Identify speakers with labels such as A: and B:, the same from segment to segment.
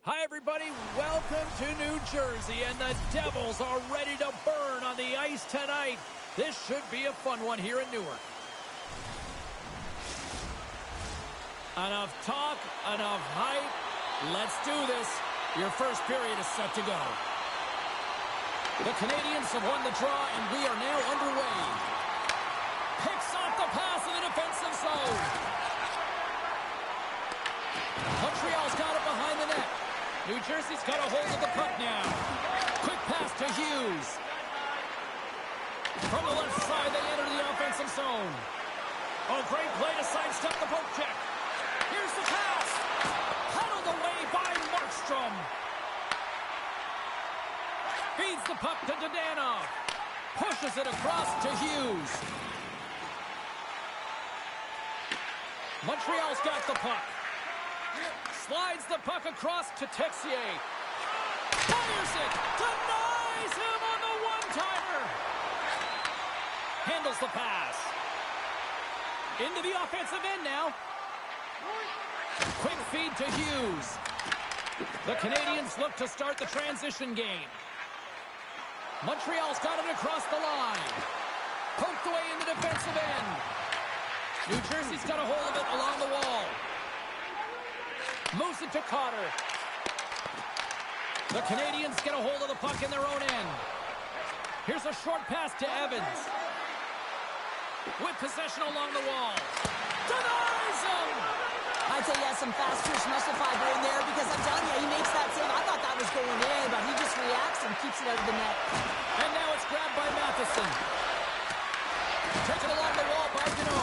A: Hi, everybody. Welcome to New Jersey, and the Devils are ready to burn on the ice tonight. This should be a fun one here in Newark. Enough talk, enough hype. Let's do this. Your first period is set to go. The Canadiens have won the draw, and we are now underway. Picks off the pass in the defensive zone. Montreal's got it behind the net. New Jersey's got a hold of the puck now. Quick pass to Hughes. From the left side, they enter the offensive zone. Oh, great play to sidestep the poke check. Here's the pass. Paddled away by Markstrom. Feeds the puck to Dadonov. Pushes it across to Hughes. Montreal's got the puck. Slides the puck across to Texier. Fires it. Denies him on the one-timer. Handles the pass. Into the offensive end now. Quick feed to Hughes. The Canadiens look to start the transition game. Montreal's got it across the line. Poked away in the defensive end. New Jersey's got a hold of it along the wall. Moves it to Carter. The Canadiens get a hold of the puck in their own end. Here's a short pass to Evans. With possession along the wall. Denies him!
B: I'd say, yeah, some fast twitch muscle fiber in there because I'm telling you, he makes that save. I thought that was going in, but he just reacts and keeps it out of the net.
A: And now it's grabbed by Matheson. Taken along the wall by Gano.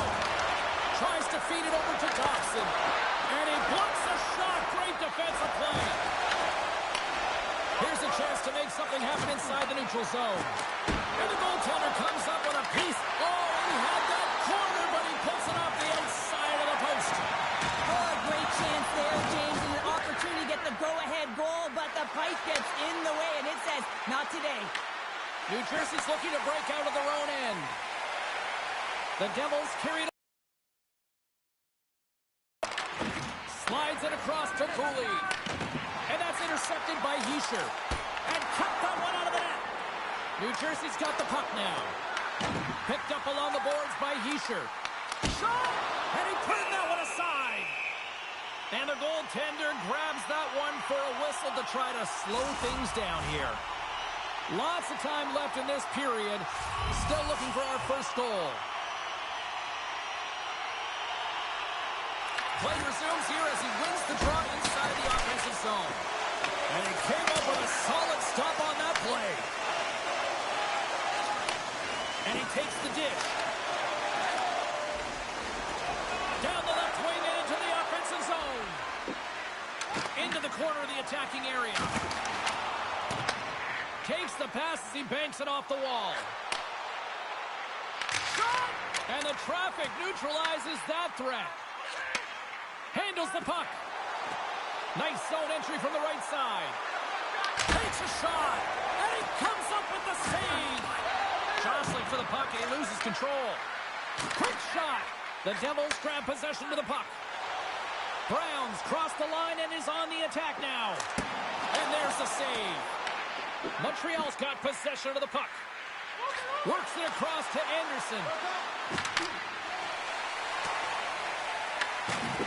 A: Tries to feed it over to Dobson. And he blocks a shot. Great defensive play. Here's a chance to make something happen inside the neutral zone. And the goaltender comes up with a piece. Oh, he had that corner, but he puts it off the outside of the post.
B: Oh, a great chance there, James, and an opportunity to get the go-ahead goal, but the pipe gets in the way, and it says, not today.
A: New Jersey's looking to break out of their own end. The Devils carry it. Slides it across to Cooley. And that's intercepted by Hischier. And cut that one out of the net. New Jersey's got the puck now. Picked up along the boards by Hischier. Shot! And he turned that one aside. And the goaltender grabs that one for a whistle to try to slow things down here. Lots of time left in this period. Still looking for our first goal. Play resumes here as he wins the draw inside the offensive zone. And he came up with a solid stop on that play. And he takes the dish. Down the left wing and into the offensive zone. Into the corner of the attacking area. Takes the pass as he banks it off the wall. Shot! And the traffic neutralizes that threat. Handles the puck. Nice zone entry from the right side. Takes a shot. And he comes up with the save. Jostling for the puck and he loses control. Quick shot. The Devils grab possession to the puck. Browns cross the line and is on the attack now. And there's the save. Montreal's got possession of the puck. Works it across to Anderson.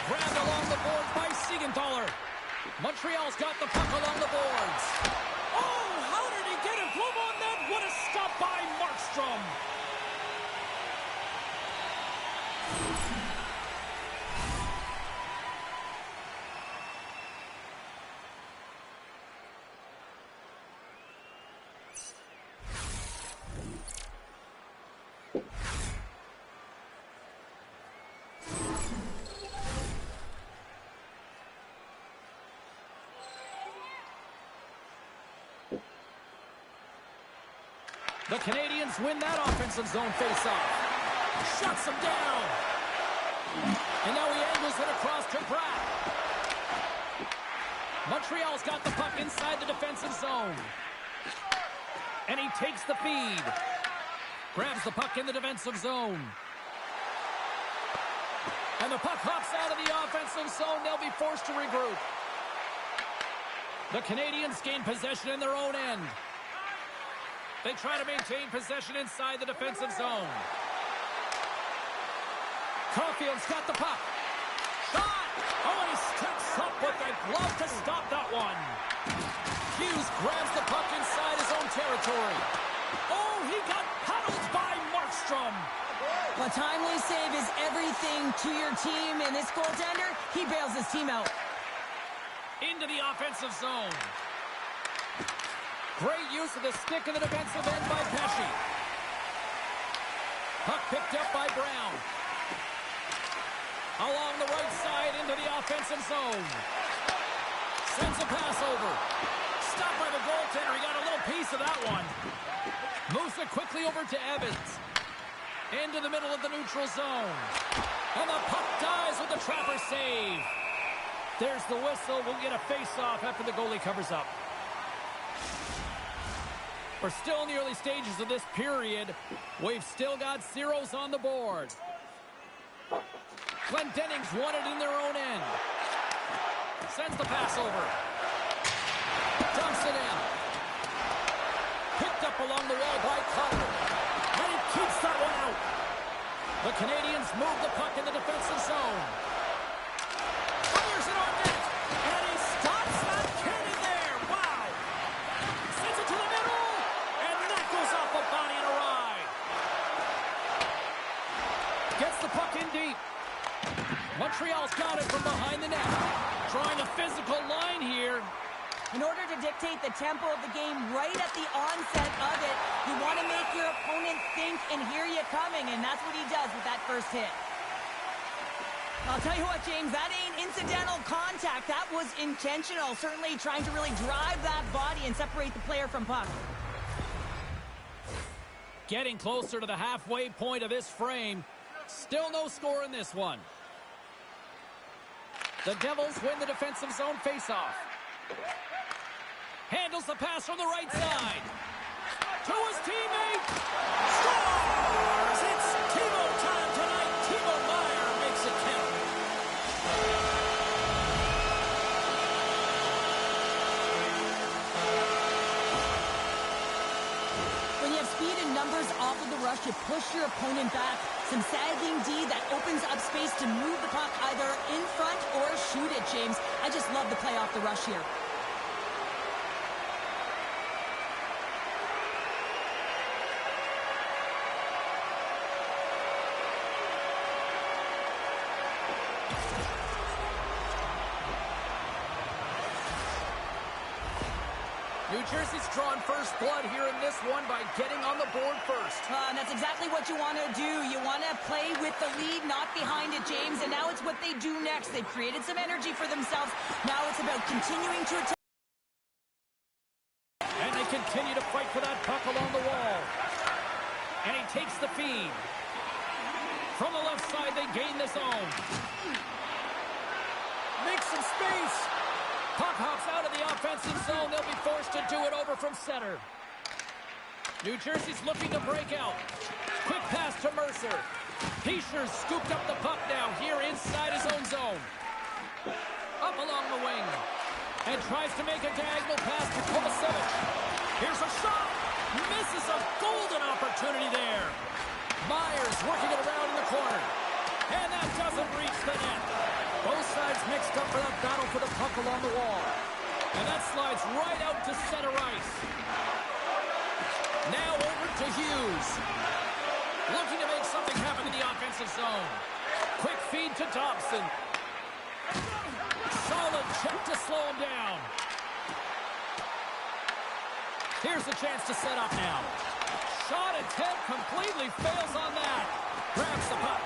A: Grabbed along the boards by Siegenthaler. Montreal's got the puck along the boards. Oh, how did he get a glove on that? What a stop by Markstrom. The Canadiens win that offensive zone faceoff. Shuts him down. And now he angles it across to Pratt. Montreal's got the puck inside the defensive zone. And he takes the feed. Grabs the puck in the defensive zone. And the puck hops out of the offensive zone. They'll be forced to regroup. The Canadiens gain possession in their own end. They try to maintain possession inside the defensive zone. Caulfield's got the puck. Shot! Oh, and he steps up with the glove to stop that one. Hughes grabs the puck inside his own territory. Oh, he got paddled by Markstrom.
B: A timely save is everything to your team, and this goaltender, he bails his team out.
A: Into the offensive zone. Great use of the stick in the defensive end by Pesce. Puck picked up by Brown. Along the right side into the offensive zone. Sends a pass over. Stopped by the goaltender. He got a little piece of that one. Moves it quickly over to Evans. Into the middle of the neutral zone. And the puck dies with the trapper save. There's the whistle. We'll get a face-off after the goalie covers up. We're still in the early stages of this period. We've still got zeros on the board. Glendening's won it in their own end. Sends the pass over. Dumps it in. Picked up along the wall by Cutter. And he keeps that one out. The Canadiens move the puck in the defensive zone. Fires it on net. And he stops that cannon there. Wow. Sends it to the middle. And that goes off a body and a ride. Gets the puck in deep. Montreal's got it from behind the net. Trying a physical line here.
B: In order to dictate the tempo of the game right at the onset of it, you want to make your opponent think and hear you coming, and that's what he does with that first hit. I'll tell you what, James, that ain't incidental contact. That was intentional, certainly trying to really drive that body and separate the player from puck.
A: Getting closer to the halfway point of this frame. Still no score in this one. The Devils win the defensive zone faceoff. Handles the pass from the right side. To his teammate. Scores! It's Timo time tonight. Timo Meier makes it count.
B: When you have speed and numbers off of the rush, you push your opponent back. Some sagging D that opens up space to move the puck either in front or shoot it, James. I just love the play off the rush here.
A: New Jersey's drawn first blood here in this one by getting on the board first.
B: And that's exactly what you want to do. You want to play with the lead, not behind it, James. And now it's what they do next. They've created some energy for themselves. Now it's about continuing to attack.
A: And they continue to fight for that puck along the wall. And he takes the feed. From the left side, they gain the zone. Make some space. Puck hops out of the offensive zone. They'll be forced to do it over from center. New Jersey's looking to break out. Quick pass to Mercer. Heischer's scooped up the puck now here inside his own zone. Up along the wing. And tries to make a diagonal pass to Kovacevic. Here's a shot. Misses a golden opportunity there. Myers working it around in the corner. And that doesn't reach the net. Both sides mixed up for that battle for the puck along the wall. And that slides right out to center ice. Now over to Hughes. Looking to make something happen in the offensive zone. Quick feed to Dobson. Solid check to slow him down. Here's a chance to set up now. Shot attempt completely fails on that. Grabs the puck.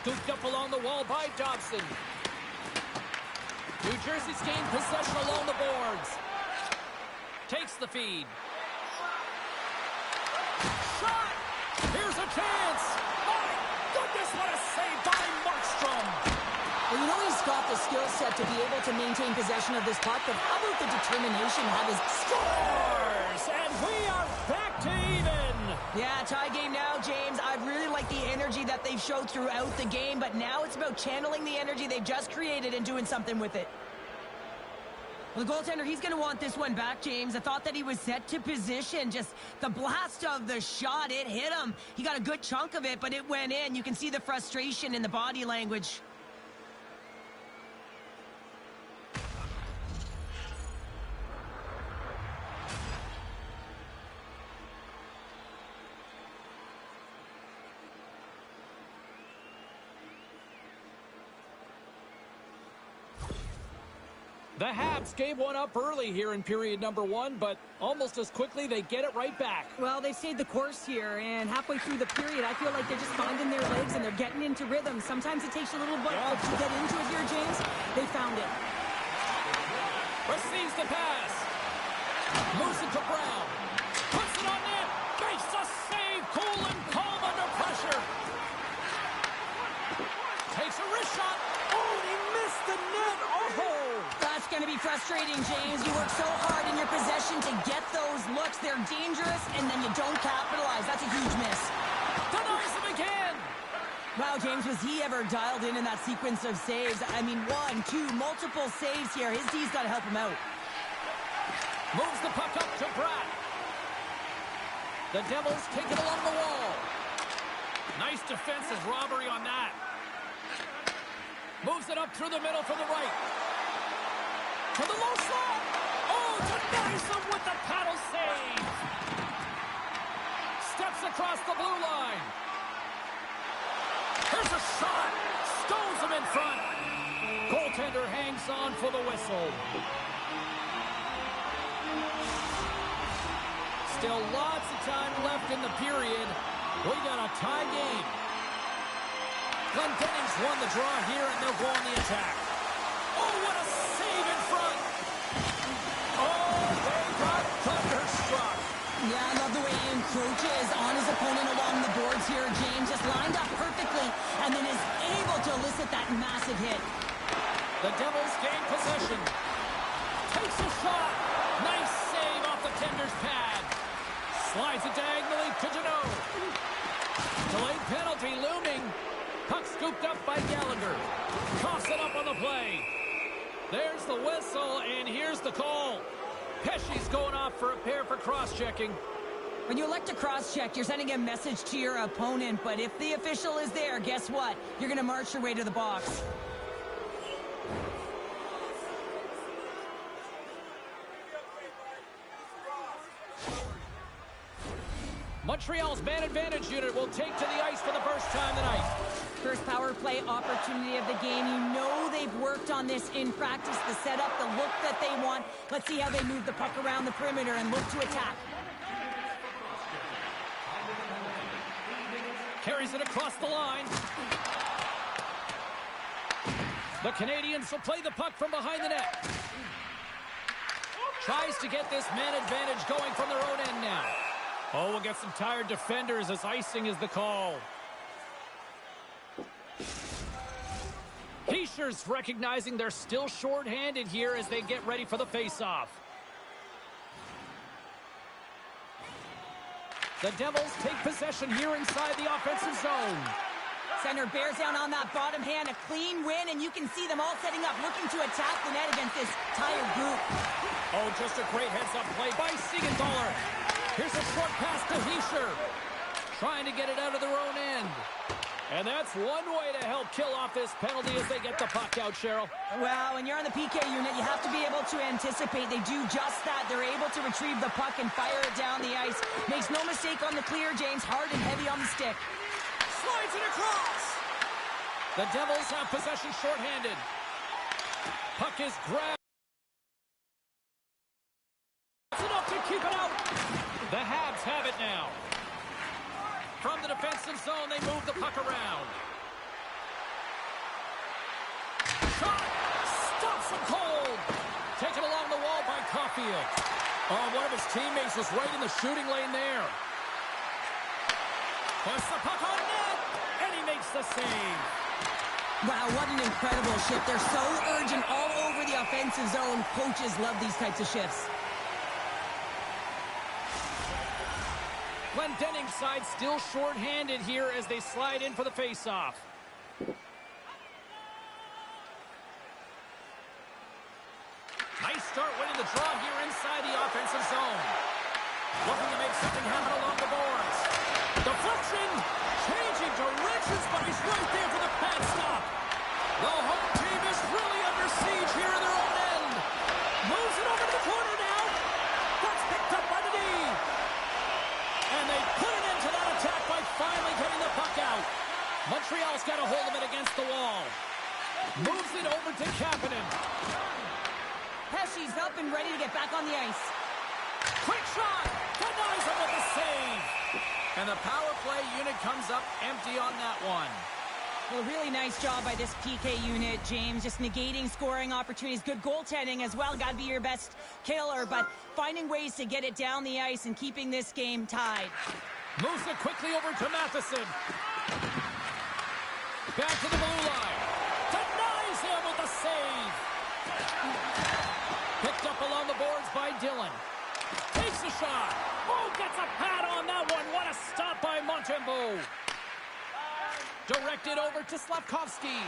A: Scooped up along the wall by Dobson. New Jersey's gained possession along the boards. Takes the feed. What a save by Markstrom.
B: Well, you know he's got the skill set to be able to maintain possession of this puck, but how about the determination to have his...
A: Scores! And we are back to even.
B: Yeah, tie game now, James. I really like the energy that they've showed throughout the game, but now it's about channeling the energy they've just created and doing something with it. Well, the goaltender, he's going to want this one back, James. I thought that he was set to position. Just the blast of the shot, it hit him. He got a good chunk of it, but it went in. You can see the frustration in the body language.
A: The Habs gave one up early here in period number 1, but almost as quickly they get it right back.
B: Well, they've stayed the course here, and halfway through the period, I feel like they're just finding their legs and they're getting into rhythm. Sometimes it takes a little bit to get into it here, James. They found it.
A: Receives the pass. Moves it to Brown. Puts it on net. Makes the save. Cool and calm under pressure. Takes a wrist shot. Oh, he missed the net. Oh!
B: That's going to be frustrating, James. You work so hard in your possession to get those looks. They're dangerous, and then you don't capitalize. That's a huge miss.
A: Denies him again.
B: Wow, James, was he ever dialed in that sequence of saves? I mean, 1, 2, multiple saves here. His D's got to help him out.
A: Moves the puck up to Pratt. The Devils take it along the wall. Nice defensive robbery on that. Moves it up through the middle from the right. To the low slot. Oh, denies him with the paddle save. Steps across the blue line. Here's a shot. Stones him in front. Goaltender hangs on for the whistle. Still lots of time left in the period. We got a tie game. Glendening's won the draw here, and they'll go on the attack. Oh, what a save in front. Oh, they got thunderstruck.
B: Yeah, I love the way he encroaches on his opponent along the boards here. James just lined up perfectly and then is able to elicit that massive hit.
A: The Devils gain possession. Takes a shot. Nice save off the tender's pad. Slides it diagonally to Janot. Delayed penalty looming. Puck scooped up by Gallagher. Toss it up on the play. There's the whistle, and here's the call. Pesci's going off for a pair for cross-checking.
B: When you elect to cross-check, you're sending a message to your opponent, but if the official is there, guess what? You're going to march your way to the box.
A: Montreal's man advantage unit will take to the ice for the first time tonight.
B: First power play opportunity of the game. You know they've worked on this in practice, the setup, the look that they want. Let's see how they move the puck around the perimeter and look to attack.
A: Carries it across the line. The Canadiens will play the puck from behind the net. Tries to get this man advantage going from their own end now. Oh, we'll get some tired defenders as icing is the call. Heischer's recognizing they're still short-handed here as they get ready for the face-off. The Devils take possession here inside the offensive zone.
B: Center bears down on that bottom hand, a clean win, and you can see them all setting up, looking to attack the net against this tired group.
A: Oh, just a great heads-up play by Siegenthaler. Here's a short pass to Hischier. Trying to get it out of their own end. And that's one way to help kill off this penalty as they get the puck out, Cheryl.
B: Well, when you're on the PK unit, you have to be able to anticipate. They do just that. They're able to retrieve the puck and fire it down the ice. Makes no mistake on the clear, James. Hard and heavy on the stick.
A: Slides it across. The Devils have possession shorthanded. Puck is grabbed. It's enough to keep it out. The Habs have it now. From the defensive zone, they move the puck around. Shot! Stops him cold! Taken along the wall by Caulfield. Oh, one of his teammates was right in the shooting lane there. Puts the puck on net! And he makes makes the save.
B: Wow, what an incredible shift. They're so urgent all over the offensive zone. Coaches love these types of shifts.
A: Glendening's side still short-handed here as they slide in for the face-off. Nice start winning the draw here inside the offensive zone. Looking to make something happen along the boards. Deflection, changing directions, but he's right there for the pad stop. The home team is really under siege here in their own end. Moves it over to the corner now. That's picked up by the D. And they put an end to that attack by finally getting the puck out. Montreal's got a hold of it against the wall. Moves it over to Kapanen.
B: Pesci's up and ready to get back on the ice.
A: Quick shot! Denies him with the save! And the power play unit comes up empty on that one.
B: Well, really nice job by this PK unit, James. Just negating scoring opportunities. Good goaltending as well. Got to be your best killer, but finding ways to get it down the ice and keeping this game tied.
A: Moves it quickly over to Matheson. Back to the blue line. Denies him with the save! Picked up along the boards by Dillon. Takes a shot. Oh, gets a pad on that one. What a stop by Montembeault. Directed over to Slavkovsky.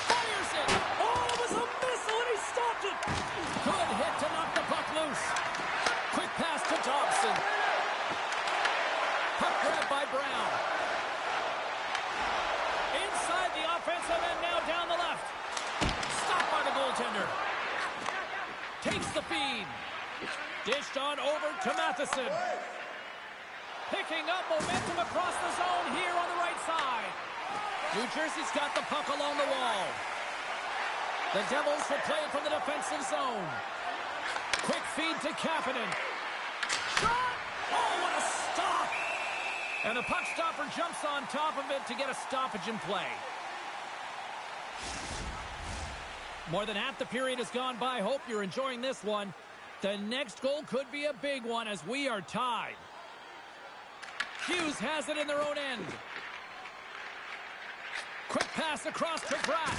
A: Fires it. Oh, it was a missile and he stopped it. Good hit to knock the puck loose. Quick pass to Dobson. Puck grab by Brown. Inside the offensive end now down the left. Stopped by the goaltender. Takes the feed. Dished on over to Matheson. Picking up momentum across the zone here on the right side. New Jersey's got the puck along the wall. The Devils will play it from the defensive zone. Quick feed to Kapanen. Shot! Oh, what a stop! And the puck stopper jumps on top of it to get a stoppage in play. More than half the period has gone by. Hope you're enjoying this one. The next goal could be a big one as we are tied. Hughes has it in their own end. Quick pass across to Bratt.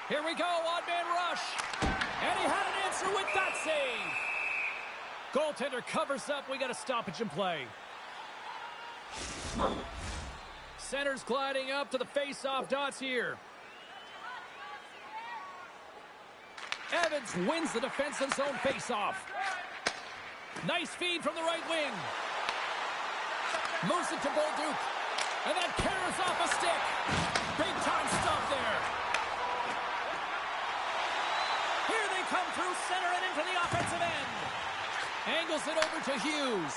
A: Here we go, odd-man rush. And he had an answer with that save. Goaltender covers up. We got a stoppage in play. Center's gliding up to the face-off dots here. Evans wins the defensive zone face-off. Nice feed from the right wing. Moves it to Bolduc. And that carries off a stick. Big time stop there. Here they come through center and into the offensive end. Angles it over to Hughes.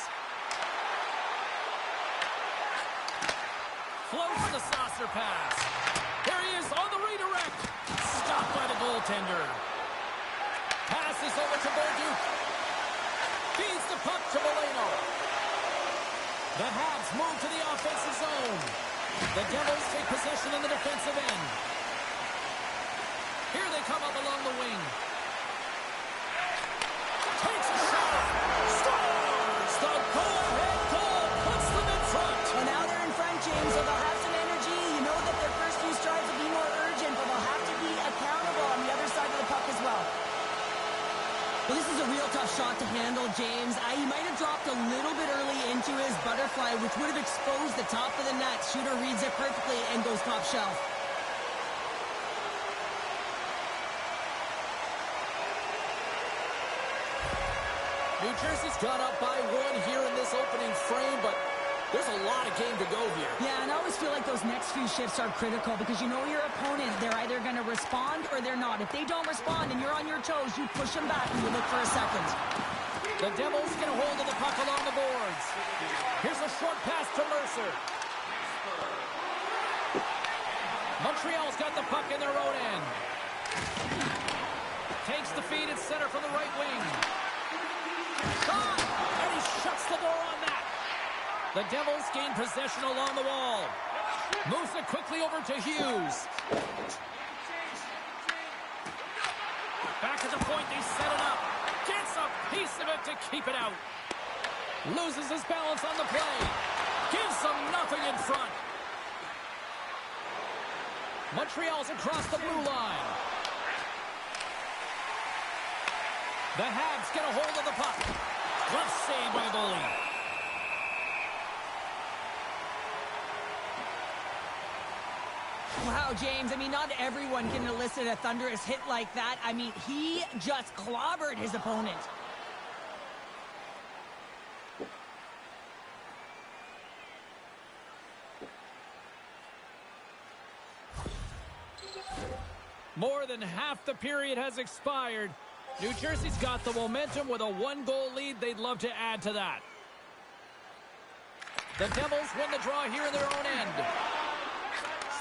A: Floats the saucer pass. Here he is on the redirect. Stopped by the goaltender. Passes over to Bolduc. Feeds the puck to Moreno. The Habs move to the offensive zone. The Devils take possession in the defensive end. Here they come up along the wing. Takes a shot. Scores! The go-ahead goal puts them in front.
B: Well, now they're in front, James, so they'll have some energy. You know that their first few strides will be more urgent, but they'll have to be accountable on the other side of the puck as well. Well, this is a real tough shot to handle, James. He might have dropped a little bit early into his butterfly, which would have exposed the top of the net. Shooter reads it perfectly and goes top shelf.
A: New Jersey's got up by one here in this opening frame, but there's a lot of game to go here.
B: Yeah, and I always feel like those next few shifts are critical because you know your opponent, they're either going to respond or they're not. If they don't respond and you're on your toes, you push them back and you look for a second.
A: The Devils get a hold of the puck along the boards. Here's a short pass to Mercer. Montreal's got the puck in their own end. Takes the feed at center from the right wing. Shot! And he shuts the door on that. The Devils gain possession along the wall. Moves it quickly over to Hughes. Back at the point, they set it up. Gets a piece of it to keep it out. Loses his balance on the play. Gives them nothing. Montreal's across the blue line. The Habs get a hold of the puck. Glove save by the goalie.
B: Wow, James, I mean, not everyone can elicit a thunderous hit like that. I mean, he just clobbered his opponent.
A: More than half the period has expired. New Jersey's got the momentum with a one-goal lead. They'd love to add to that. The Devils win the draw here in their own end.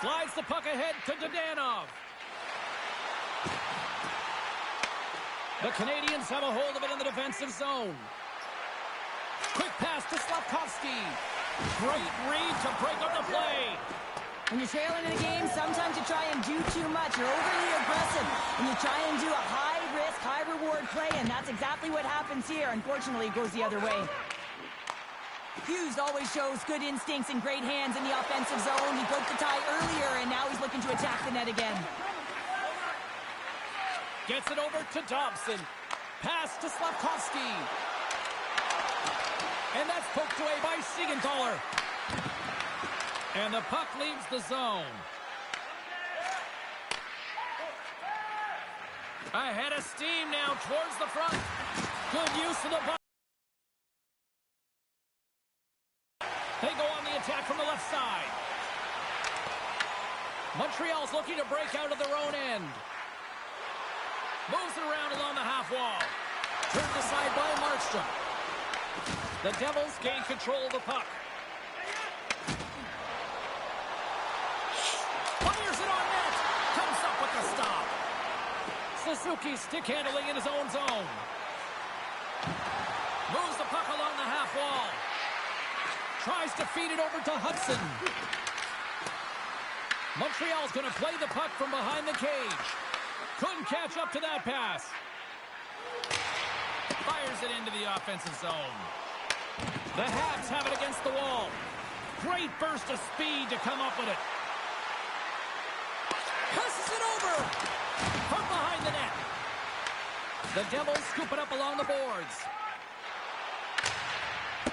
A: Slides the puck ahead to Dadonov. The Canadiens have a hold of it in the defensive zone. Quick pass to Slafkovsky. Great read to break up the play.
B: When you're trailing in a game, sometimes you try and do too much. You're overly aggressive, and you try and do a high-risk, high-reward play, and that's exactly what happens here. Unfortunately, it goes the other way. Hughes always shows good instincts and great hands in the offensive zone. He broke the tie earlier, and now he's looking to attack the net again.
A: Gets it over to Dobson. Pass to Slafkovsky. And that's poked away by Siegenthaler. And the puck leaves the zone. Ahead of steam now towards the front. Good use of the puck. They go on the attack from the left side. Montreal's looking to break out of their own end. Moves it around along the half wall. Turned aside by Markstrom. The Devils gain control of the puck. Fires it on net. Comes up with the stop. Suzuki stick handling in his own zone. Moves the puck along the half wall. Tries to feed it over to Hudson. Montreal's going to play the puck from behind the cage. Couldn't catch up to that pass. Fires it into the offensive zone. The Habs have it against the wall. Great burst of speed to come up with it. Passes it over. From behind the net. The Devils scoop it up along the boards.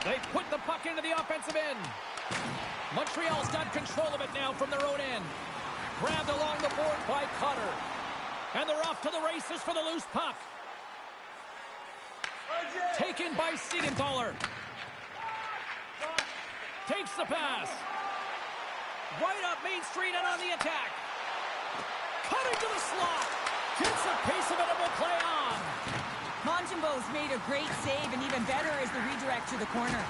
A: They put the puck into the offensive end. Montreal's got control of it now from their own end. Grabbed along the board by Cutter. And they're off to the races for the loose puck. Taken by Siegenthaler. Takes the pass. Right up Main Street and on the attack. Cutting to the slot. Gets a piece of it and will play on.
B: Montembeau's made a great save, and even better is the redirect to the corner.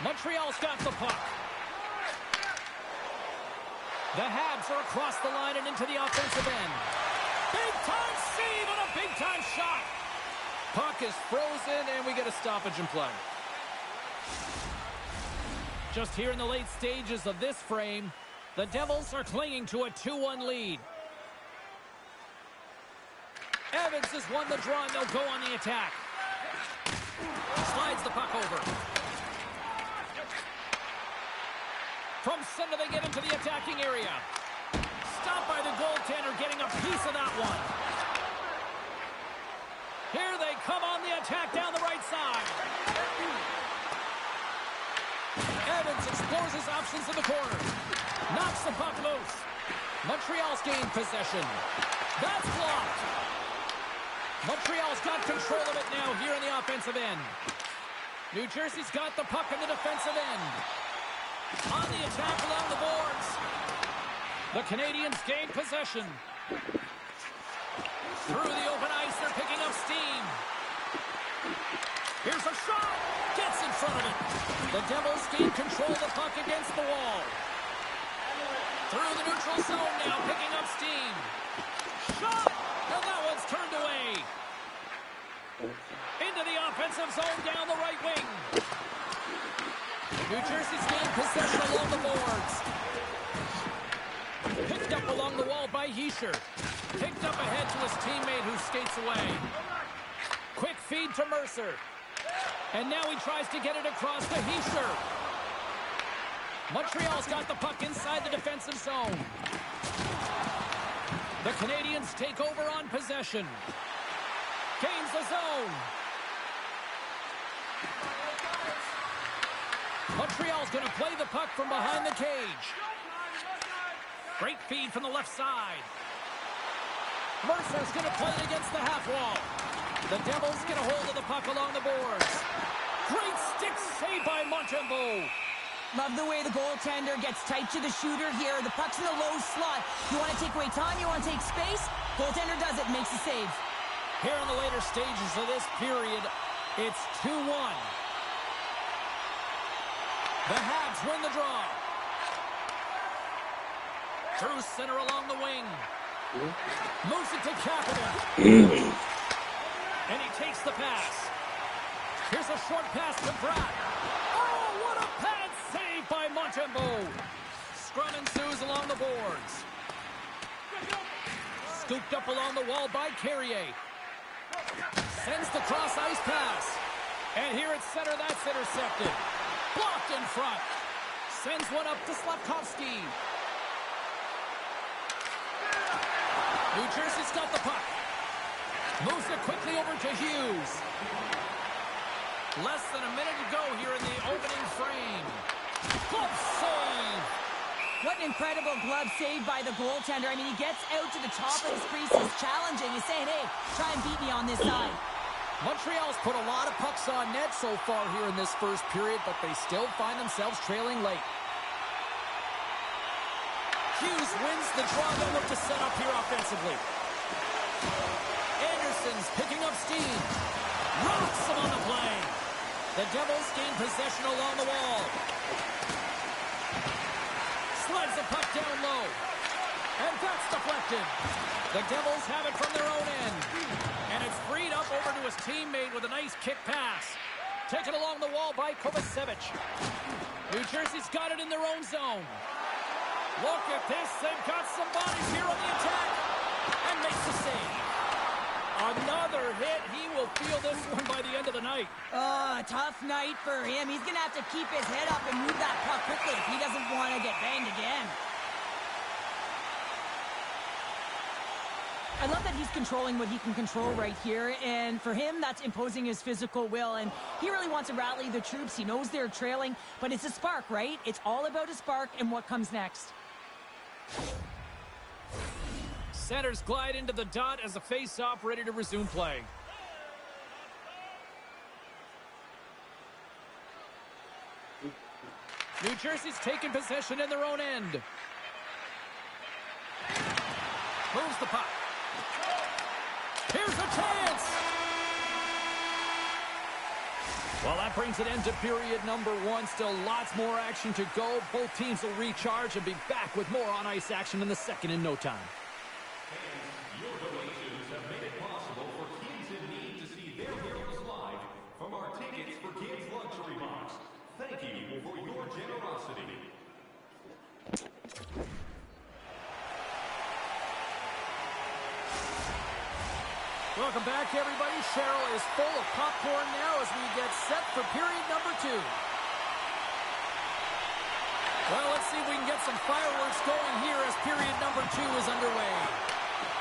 A: Montreal's got the puck. The Habs are across the line and into the offensive end. Big-time save and a big-time shot. Puck is frozen, and we get a stoppage in play. Just here in the late stages of this frame, the Devils are clinging to a 2-1 lead. Evans has won the draw, and they'll go on the attack. Slides the puck over. From center, they get into the attacking area. Stopped by the goaltender, getting a piece of that one. Here they come on the attack down the right side. Evans explores his options in the corner. Knocks the puck loose. Montreal's gained possession. That's blocked. Montreal's got control of it now here in the offensive end. New Jersey's got the puck in the defensive end. On the attack along the boards. The Canadiens gain possession. Through the open ice, they're picking up steam. Here's a shot. Gets in front of it. The Devils gain control of the puck against the wall. Through the neutral zone now, picking up steam. Shot! And that one's turned away. Into the offensive zone down the right wing. New Jersey's gained possession along the boards. Picked up along the wall by Hischier. Picked up ahead to his teammate who skates away. Quick feed to Mercer. And now he tries to get it across to Hischier. Montreal's got the puck inside the defensive zone. The Canadiens take over on possession. Gains the zone. Montreal's going to play the puck from behind the cage. Great feed from the left side. Mercer's going to play it against the half wall. The Devils get a hold of the puck along the boards. Great stick save by Montembeault.
B: Love the way the goaltender gets tight to the shooter here. The puck's in a low slot. You want to take away time, you want to take space. Goaltender does it, makes the save.
A: Here in the later stages of this period, it's 2-1. The Habs win the draw. Through center along the wing. Moves it to Kapanen. And he takes the pass. Here's a short pass to Pratt. Oh, what a pad save by Montembeault. Scrum ensues along the boards. Scooped up along the wall by Carrier. Sends the cross-ice pass. And here at center, that's intercepted. Blocked in front. Sends one up to Slavkovsky. New Jersey's got the puck. Moves it quickly over to Hughes. Less than a minute to go here in the opening frame. Glove save.
B: What an incredible glove save by the goaltender. I mean, he gets out to the top of his crease. He's challenging. He's saying, hey, try and beat me on this side.
A: Montreal's put a lot of pucks on net so far here in this first period, but they still find themselves trailing late. Hughes wins the draw. They'll look to set up here offensively. Anderson's picking up steam. Rocks him on the play. The Devils gain possession along the wall. Slides the puck down low. And that's deflected. The Devils have it from their own end. And it's freed up over to his teammate with a nice kick pass. Taken along the wall by Kovacevic. New Jersey's got it in their own zone. Look at this. They've got some bodies here on the attack. And makes the save. Another hit. He will feel this one by the end of the night.
B: Oh, tough night for him. He's going to have to keep his head up and move that puck quickly if he doesn't want to get banged again. I love that he's controlling what he can control right here, and for him, that's imposing his physical will, and he really wants to rally the troops. He knows they're trailing, but it's a spark, right? It's all about a spark and what comes next.
A: Centers glide into the dot as a face-off ready to resume play. New Jersey's taking possession in their own end. Moves the puck. Here's a chance! Well, that brings an end to period number one. Still lots more action to go. Both teams will recharge and be back with more on-ice action in the second in no time.
C: Your donations have made it possible for kids in need to see their heroes live from our Tickets for Kids luxury box. Thank you for your generosity.
A: Welcome back, everybody. Cheryl is full of popcorn now as we get set for period number two. Well, let's see if we can get some fireworks going here as period number two is underway.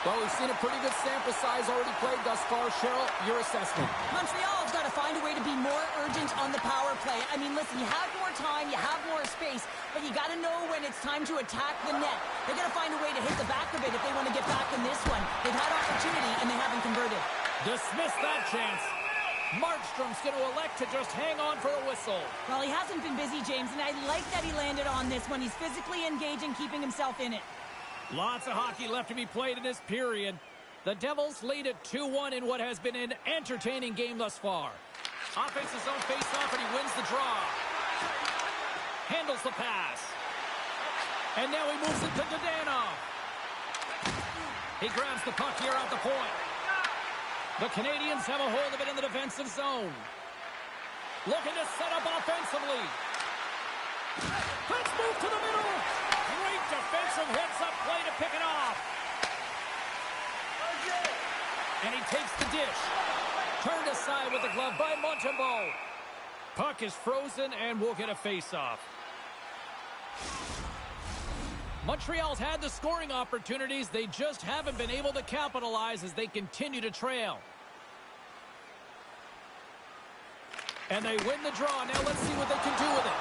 A: Well, we've seen a pretty good sample size already played thus far. Cheryl, your assessment.
B: Montreal's got to find a way to be more urgent on the power play. I mean, listen, you have more time, you have more space, but you got to know when it's time to attack the net. They're going to find a way to hit the back of it if they want to get back in this one. They've had opportunity, and they haven't converted.
A: Dismiss that chance. Markstrom's going to elect to just hang on for the whistle.
B: Well, he hasn't been busy, James, and I like that he landed on this one. He's physically engaging, keeping himself in it.
A: Lots of hockey left to be played in this period. The Devils lead at 2-1 in what has been an entertaining game thus far. Offense his own face-off, and he wins the draw. Handles the pass. And now he moves it to Dadonov. He grabs the puck here at the point. The Canadiens have a hold of it in the defensive zone. Looking to set up offensively. Let's move to the middle. Great defensive heads-up play to pick it off. And he takes the dish. Turned aside with the glove by Montembeault. Puck is frozen and we'll get a face-off. Montreal's had the scoring opportunities. They just haven't been able to capitalize as they continue to trail. And they win the draw. Now let's see what they can do with it.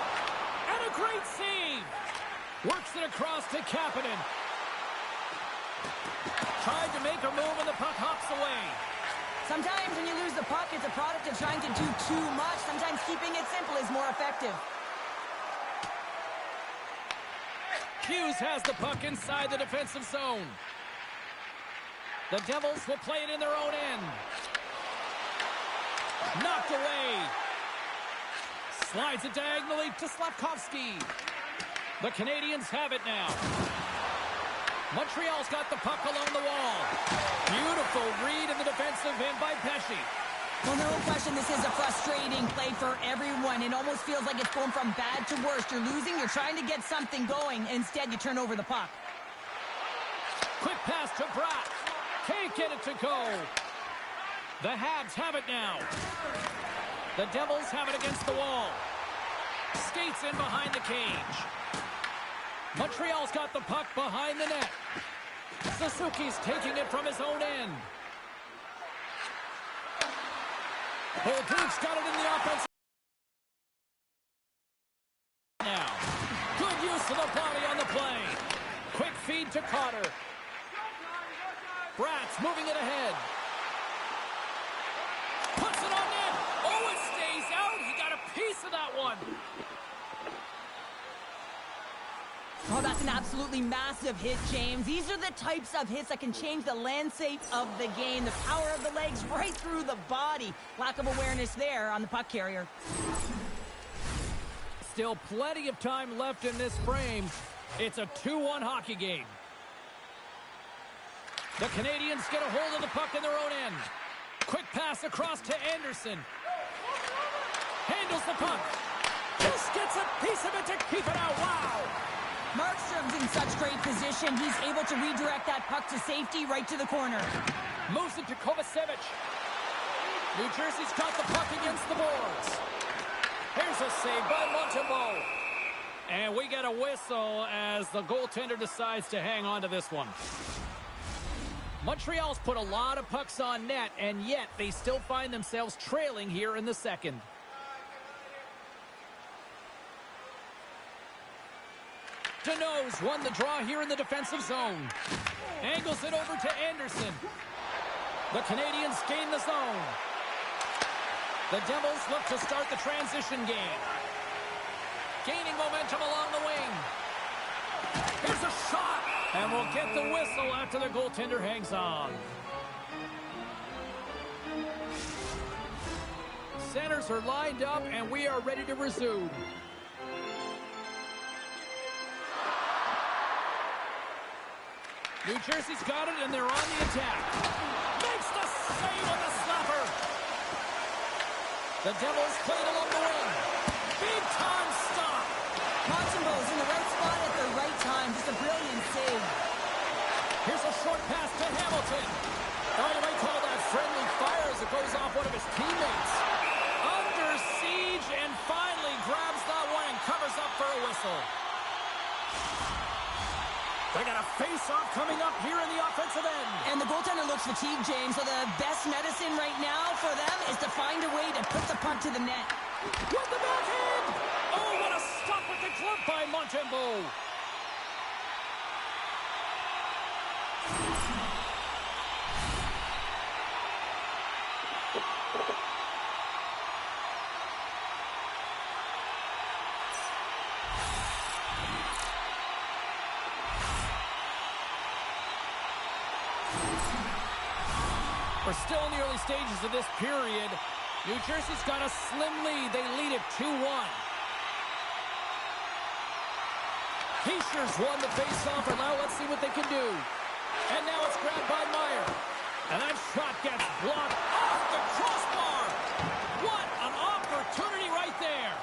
A: And a great save. Works it across to Kapanen. Tried to make a move and the puck hops away.
B: Sometimes when you lose the puck, it's a product of trying to do too much. Sometimes keeping it simple is more effective.
A: Hughes has the puck inside the defensive zone. The Devils will play it in their own end. Knocked away. Slides it diagonally to Slavkovsky. The Canadiens have it now. Montreal's got the puck along the wall. Beautiful read in the defensive end by Pesce.
B: Well, no question, this is a frustrating play for everyone. It almost feels like it's going from bad to worse. You're losing, you're trying to get something going. Instead, you turn over the puck.
A: Quick pass to Bratt. Can't get it to go. The Habs have it now. The Devils have it against the wall. Skates in behind the cage. Montreal's got the puck behind the net. Suzuki's taking it from his own end. Duke's got it in the offense. Now, good use of the body on the play. Quick feed to Cotter. Bratt's moving it ahead. Puts it on net. Oh, it stays out. He got a piece of that one.
B: Oh, that's an absolutely massive hit, James. These are the types of hits that can change the landscape of the game. The power of the legs right through the body. Lack of awareness there on the puck carrier.
A: Still plenty of time left in this frame. It's a 2-1 hockey game. The Canadiens get a hold of the puck in their own end. Quick pass across to Anderson. Handles the puck. Just gets a piece of it to keep it out. Wow!
B: Markstrom's in such great position. He's able to redirect that puck to safety right to the corner.
A: Moves it to Kovacevic. New Jersey's got the puck against the boards. Here's a save by Montembeault. And we get a whistle as the goaltender decides to hang on to this one. Montreal's put a lot of pucks on net, and yet they still find themselves trailing here in the second. Deneau's won the draw here in the defensive zone. Angles it over to Anderson. The Canadiens gain the zone. The Devils look to start the transition game. Gaining momentum along the wing. Here's a shot. And we'll get the whistle after the goaltender hangs on. Centers are lined up, and we are ready to resume. New Jersey's got it, and they're on the attack. Makes the save on the slapper. The Devils played along the wing. Big time stop.
B: Montembeault's in the right spot at the right time. Just a brilliant save.
A: Here's a short pass to Hamilton. Oh, you might call that friendly fire as it goes off one of his teammates. Under siege, and finally grabs that one and covers up for a whistle. They got a face-off coming up here in the offensive end.
B: And the goaltender looks fatigued, James, so the best medicine right now for them is to find a way to put the puck to the net.
A: With the backhand! Oh, what a stop with the glove by Montembeault. We're still in the early stages of this period. New Jersey's got a slim lead. They lead it 2-1. Heischer's won the face-off, and now let's see what they can do. And now it's grabbed by Meyer. And that shot gets blocked off the crossbar. What an opportunity right there.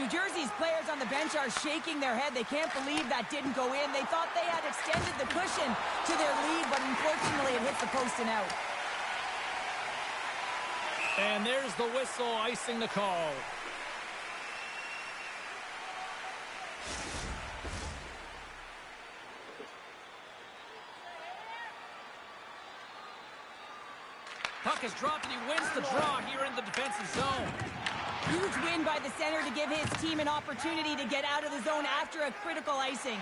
B: New Jersey's players on the bench are shaking their head. They can't believe that didn't go in. They thought they had extended the cushion to their lead, but unfortunately it hit the post and out.
A: And there's the whistle icing the call. Puck is dropped, and he wins the draw here in the defensive zone.
B: Huge win by the center to give his team an opportunity to get out of the zone after a critical icing.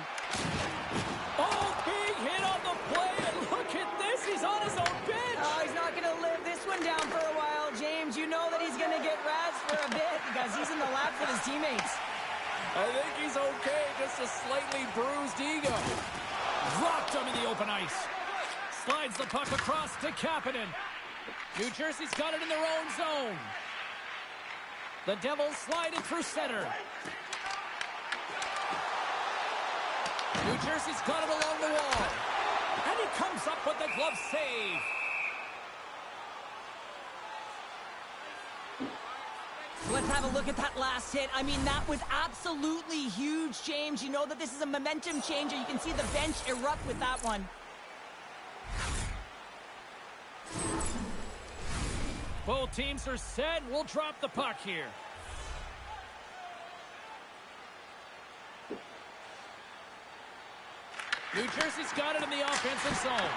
A: Oh, big hit on the play, and look at this. He's on his own bench.
B: Oh, he's not going to live this one down for a while, James. You know that he's going to get razzed for a bit because he's in the lap with his teammates.
A: I think he's okay, just a slightly bruised ego. Dropped him in the open ice. Slides the puck across to Kapanen. New Jersey's got it in their own zone. The Devils slide it through center. New Jersey's got it along the wall. And he comes up with the glove save.
B: Let's have a look at that last hit. I mean, that was absolutely huge, James. You know that this is a momentum changer. You can see the bench erupt with that one.
A: Both teams are set. We'll drop the puck here. New Jersey's got it in the offensive zone.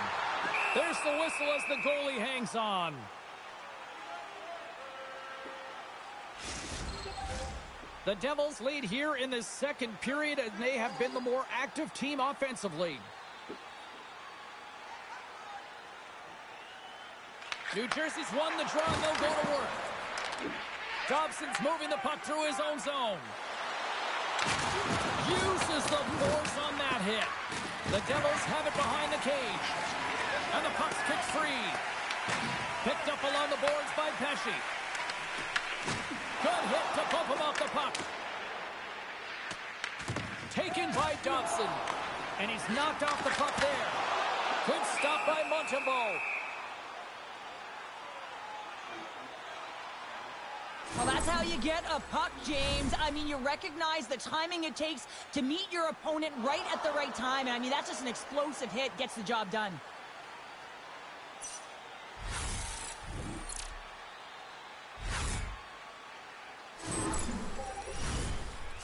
A: There's the whistle as the goalie hangs on. The Devils lead here in the second period, and they have been the more active team offensively. New Jersey's won the draw, and they'll go to work. Dobson's moving the puck through his own zone. Uses the force on that hit. The Devils have it behind the cage. And the puck's kicked free. Picked up along the boards by Pesci. Good hit to bump him off the puck. Taken by Dobson. And he's knocked off the puck there. Good stop by Montembeault.
B: Well, that's how you get a puck, James. I mean, you recognize the timing it takes to meet your opponent right at the right time. And I mean, that's just an explosive hit, gets the job done.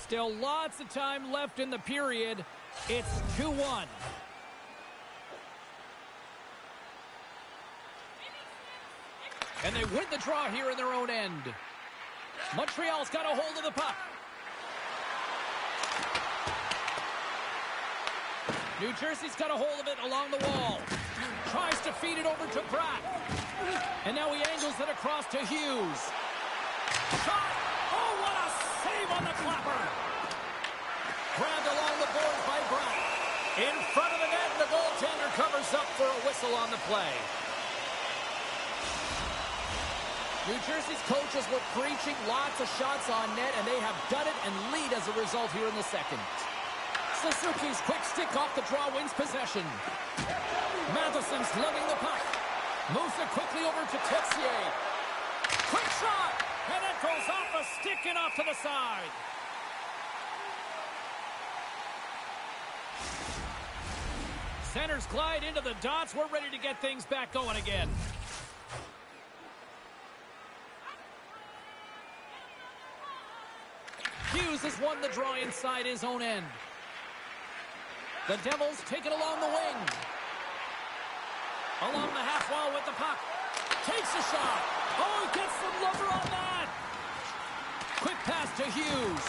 A: Still lots of time left in the period. It's 2-1. And they win the draw here in their own end. Montreal's got a hold of the puck. New Jersey's got a hold of it along the wall. Tries to feed it over to Bratt. And now he angles it across to Hughes. Shot! Oh, what a save on the clapper! Grabbed along the boards by Bratt. In front of the net, the goaltender covers up for a whistle on the play. New Jersey's coaches were preaching lots of shots on net, and they have done it and lead as a result here in the second. Suzuki's quick stick off the draw wins possession. Matheson's lugging the puck. Moves it quickly over to Texier. Quick shot! And it goes off the stick and off to the side. Centers glide into the dots. We're ready to get things back going again. Hughes has won the draw inside his own end. The Devils take it along the wing. Along the half wall with the puck. Takes a shot. Oh, he gets some lumber on that. Quick pass to Hughes.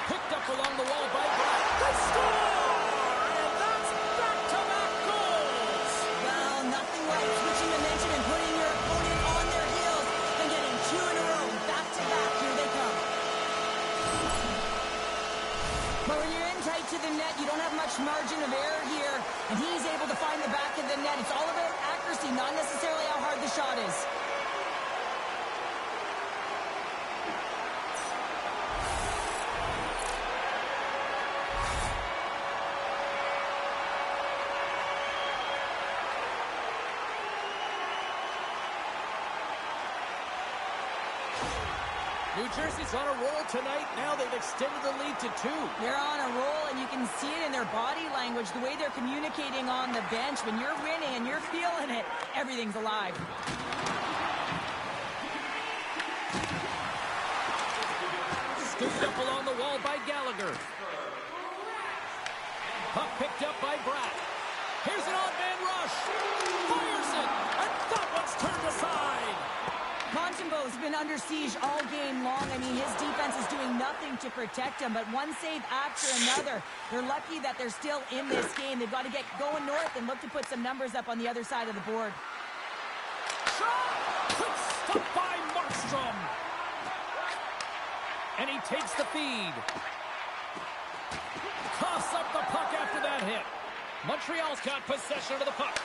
A: Picked up along the wall by Bratt. They score! And that's back-to-back goals.
B: Well, nothing like switching momentum and putting your opponent on their heels and getting two in a row. Back-to-back, here they come. But when you're in tight to the net, you don't have much margin of error here, and he's able to find the back of the net. It's all about accuracy, not necessarily how hard the shot is.
A: New Jersey's on a roll tonight. Now they've extended the lead to 2.
B: They're on a roll, and you can see it in their body language, the way they're communicating on the bench. When you're winning and you're feeling it, everything's alive.
A: Scooped up along the wall by Gallagher. Puck picked up by Bratt. Here's an odd man rush. Fires it. And That one's turned aside.
B: Montembeau's been under siege all game long. I mean, his defense is doing nothing to protect him, but one save after another. They're lucky that they're still in this game. They've got to get going north and look to put some numbers up on the other side of the board.
A: Shot! Quick stop by Markstrom. And he takes the feed. Coughs up the puck after that hit. Montreal's got possession of the puck.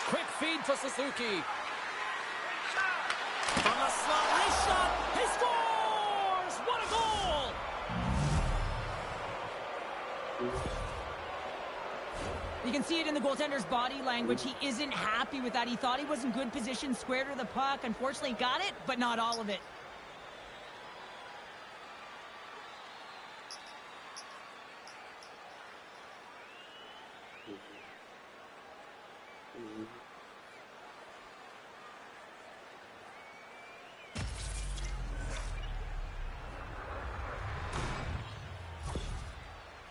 A: Quick feed to Suzuki. From the slot, wrist shot, he scores! What a goal!
B: You can see it in the goaltender's body language. He isn't happy with that. He thought he was in good position, square to the puck. Unfortunately, got it, but not all of it.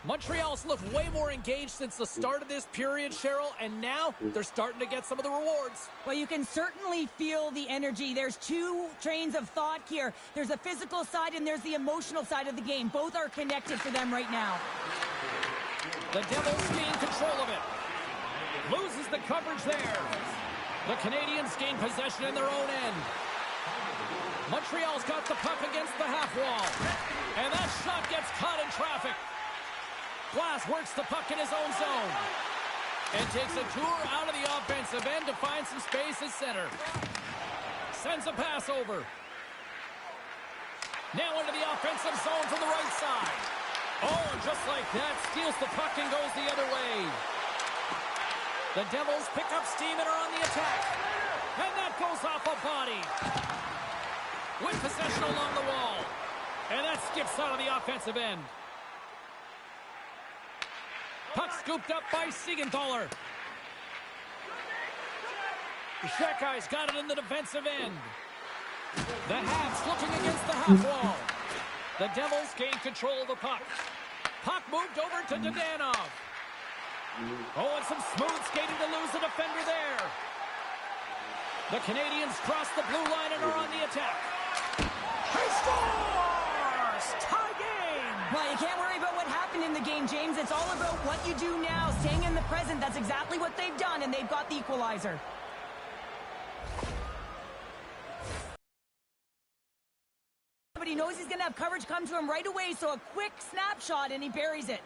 A: Montreal's looked way more engaged since the start of this period, Cheryl, and now they're starting to get some of the rewards.
B: Well, you can certainly feel the energy. There's two trains of thought here. There's the physical side and there's the emotional side of the game. Both are connected for them right now.
A: The Devils gain control of it. Loses the coverage there. The Canadiens gain possession in their own end. Montreal's got the puck against the half wall. And that shot gets caught in traffic. Glass works the puck in his own zone. And takes a tour out of the offensive end to find some space at center. Sends a pass over. Now into the offensive zone from the right side. Oh, and just like that, steals the puck and goes the other way. The Devils pick up steam and are on the attack. And that goes off a body. With possession along the wall. And that skips out of the offensive end. Puck scooped up by Siegenthaler. Shekai's got it in the defensive end. The Habs looking against the half wall. The Devils gain control of the puck. Puck moved over to Dadonov. Oh, and some smooth skating to lose the defender there. The Canadiens cross the blue line and are on the attack. He scores! Tie game!
B: Well, you can't worry about what happened in the game, James. It's all about what you do now, staying in the present. That's exactly what they've done, and they've got the equalizer. But he knows he's going to have coverage come to him right away, so a quick snapshot, and he buries it.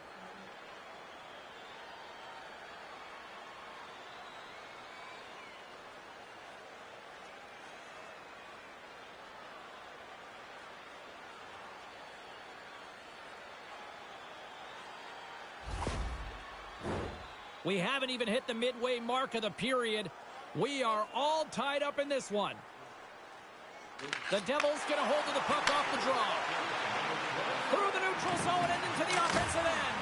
A: We haven't even hit the midway mark of the period. We are all tied up in this one. The Devils get a hold of the puck off the draw. Through the neutral zone and into the offensive end.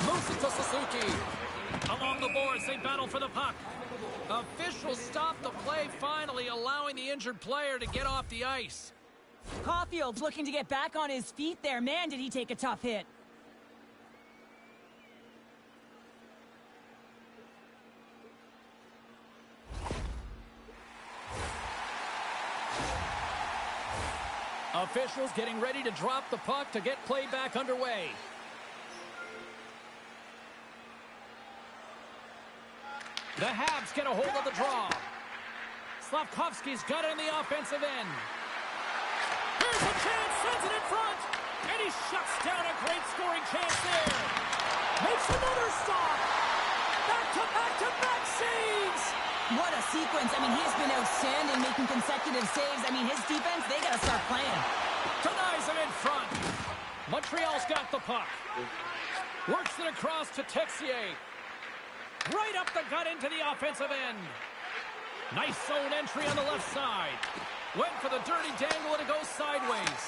A: Moves it to Suzuki. Along the boards, they battle for the puck. Officials stop the play, finally allowing the injured player to get off the ice.
B: Caulfield's looking to get back on his feet there. Man, did he take a tough hit.
A: Officials getting ready to drop the puck to get play back underway. The Habs get a hold of the draw. Slavkovsky's got it in the offensive end. Here's a chance, sends it in front. And he shuts down a great scoring chance there. Makes another stop. Back-to-back-to-back saves.
B: What a sequence. I mean, he's been outstanding making consecutive saves. I mean, his defense, they got to start playing.
A: Denies him in front. Montreal's got the puck. Works it across to Texier. Right up the gut into the offensive end. Nice zone entry on the left side. Went for the dirty dangle and it goes sideways.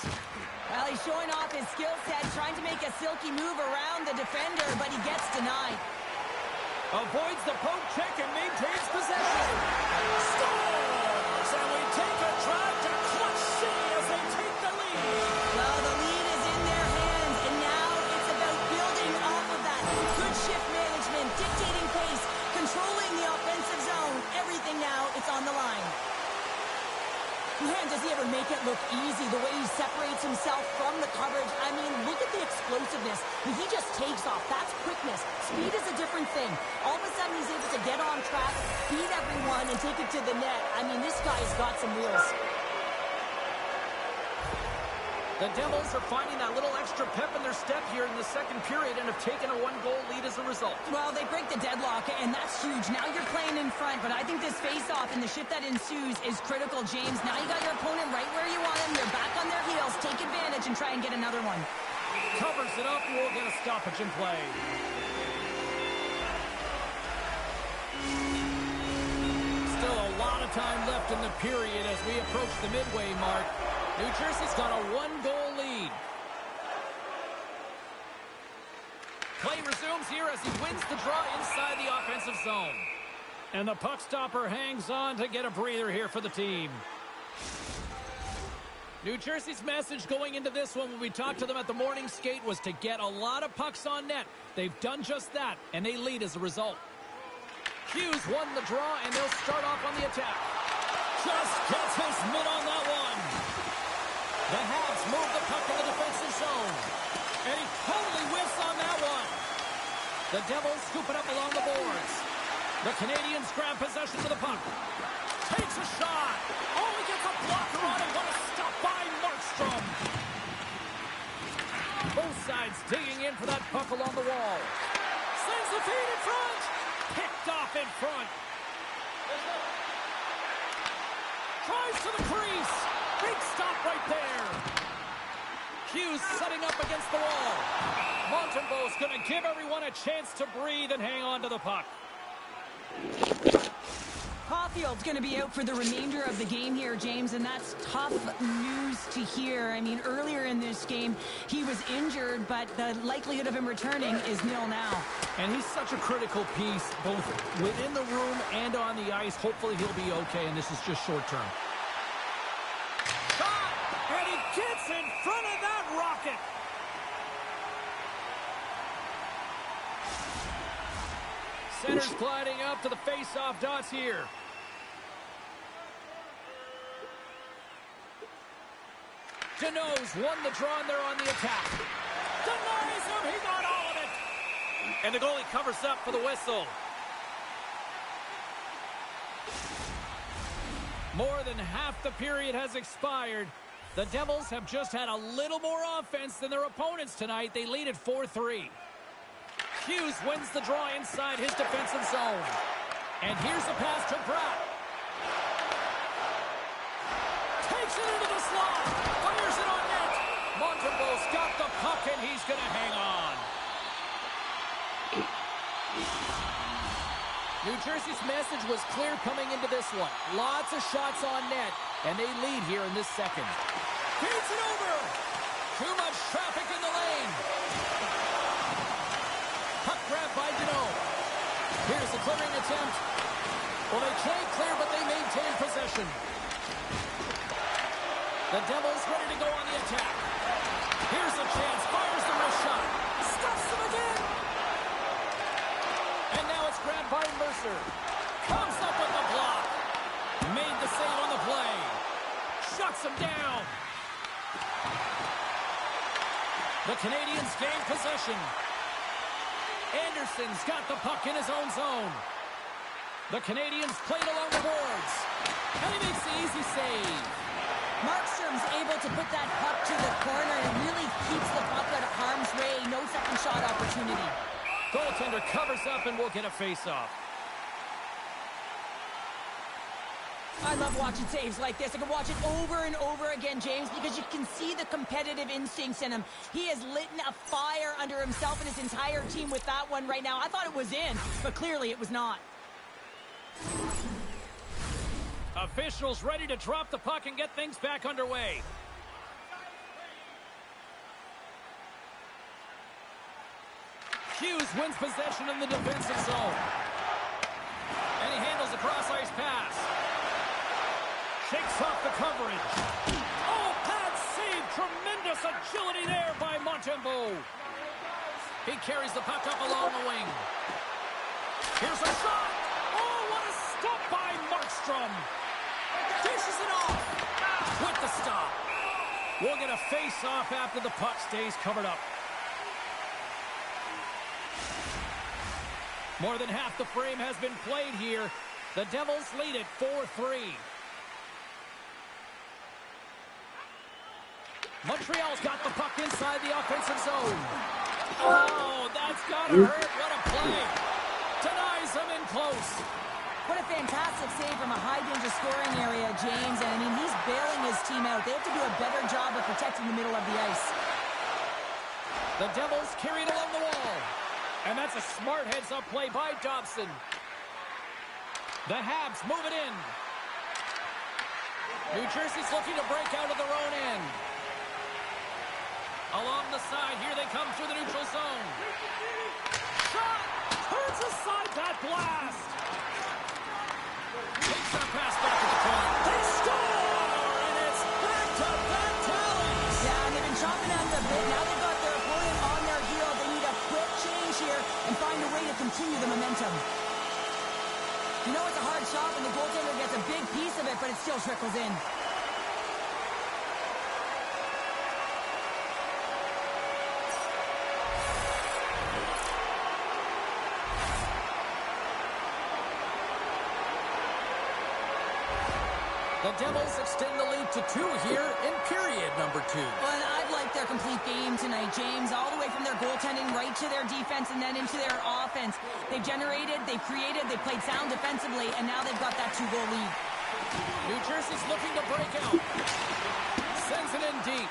B: Well, he's showing off his skill set, trying to make a silky move around the defender, but he gets denied.
A: Avoids the poke check and maintains possession. Scores! And we take a drive to clutch city as they take the lead.
B: Well, the lead is in their hands, and now it's about building off of that. Good shift management, dictating pace, controlling the offensive zone. separates himself from the coverage. I mean, look at the explosiveness. When he just takes off, that's quickness. Speed is a different thing. All of a sudden, he's able to get on track, beat everyone, and take it to the net. I mean, this guy's got some wheels.
A: The Devils are finding that little extra pep in their step here in the second period and have taken a one-goal lead as a result.
B: Well, they break the deadlock, and that's huge. Now you're playing in front, but I think this face-off and the shift that ensues is critical, James. Now you got your opponent right where you want them. They're back on their heels. Take advantage and try and get another one.
A: Covers it up. We'll get a stoppage in play. Still a lot of time left in the period as we approach the midway mark. New Jersey's got a one-goal lead. Play resumes here as he wins the draw inside the offensive zone. And the puck stopper hangs on to get a breather here for the team. New Jersey's message going into this one when we talked to them at the morning skate was to get a lot of pucks on net. They've done just that, and they lead as a result. Hughes won the draw, and they'll start off on the attack. Just gets his mitt on that one. The Habs move the puck in the defensive zone. And he totally whiffs on that one. The Devils scoop it up along the boards. The Canadiens grab possession of the puck. Takes a shot. Oh, he gets a blocker on it. What a stop by Markstrom. Both sides digging in for that puck along the wall. Sends the feed in front. Picked off in front. Tries to the crease. Big stop right there. Hughes setting up against the wall. Montembeau's going to give everyone a chance to breathe and hang on to the puck.
B: Caulfield's going to be out for the remainder of the game here, James, and that's tough news to hear. I mean, earlier in this game, he was injured, but the likelihood of him returning is nil now.
A: And he's such a critical piece, both within the room and on the ice. Hopefully he'll be okay, and this is just short term. Shot! And he gets in front of that rocket! Center's gliding up to the face-off dots here. Deneau's won the draw, and they're on the attack. Denies him! He got all of it! And the goalie covers up for the whistle. More than half the period has expired. The Devils have just had a little more offense than their opponents tonight. They lead at 4-3. Hughes wins the draw inside his defensive zone. And here's a pass to Pratt. Takes it into the slot. Fires it on net. Montembeau's got the puck, and he's going to hang on. New Jersey's message was clear coming into this one. Lots of shots on net, and they lead here in this second. Feeds it over. Too much traffic in the lane. Puck grab by Deneau. Here's the clearing attempt. Well, they can't clear, but they maintain possession. The Devils ready to go on the attack. Here's a chance. Fires the wrist shot. Stuffs them again. And now it's grabbed by Mercer. Comes up with the block. Made the save on the play. Shuts him down. The Canadiens gain possession. Anderson's got the puck in his own zone. The Canadiens played along the boards. And he makes the easy save.
B: Markstrom's able to put that puck to the corner and really keeps the puck out of harm's way. No second shot opportunity.
A: Goaltender covers up and we'll get a face-off.
B: I love watching saves like this. I can watch it over and over again, James, because you can see the competitive instincts in him. He has lit a fire under himself and his entire team with that one right now. I thought it was in, but clearly it was not.
A: Officials ready to drop the puck and get things back underway. Hughes wins possession in the defensive zone. And he handles a cross-ice pass. Shakes off the coverage. Oh, pad save. Tremendous agility there by Montembeau. He carries the puck up along the wing. Here's a shot. Oh, what a stop by Markstrom. Dishes it off with the stop. We'll get a face-off after the puck stays covered up. More than half the frame has been played here. The Devils lead it 4-3. Montreal's got the puck inside the offensive zone. Oh, that's got to hurt. What a play. Denies him in close.
B: What a fantastic save from a high-danger scoring area, James. And, I mean, he's bailing his team out. They have to do a better job of protecting the middle of the ice.
A: The Devils carried along the wall. And that's a smart heads-up play by Dobson. The Habs move it in. New Jersey's looking to break out of their own end. Along the side, here they come through the neutral zone. Shot! Turns aside that blast! Takes that pass back to the corner. They score! And it's back-to-back tallies!
B: Yeah, and they've been chopping at the bit. Now they've got their opponent on their heel. They need a quick change here and find a way to continue the momentum. You know it's a hard shot when the goaltender gets a big piece of it, but it still trickles in.
A: The Devils extend the lead to 2 here in period number 2.
B: Well, and I've liked their complete game tonight, James, all the way from their goaltending right to their defense and then into their offense. They've generated, they've created, they've played sound defensively, and now they've got that 2-goal lead.
A: New Jersey's looking to break out. Sends it in deep.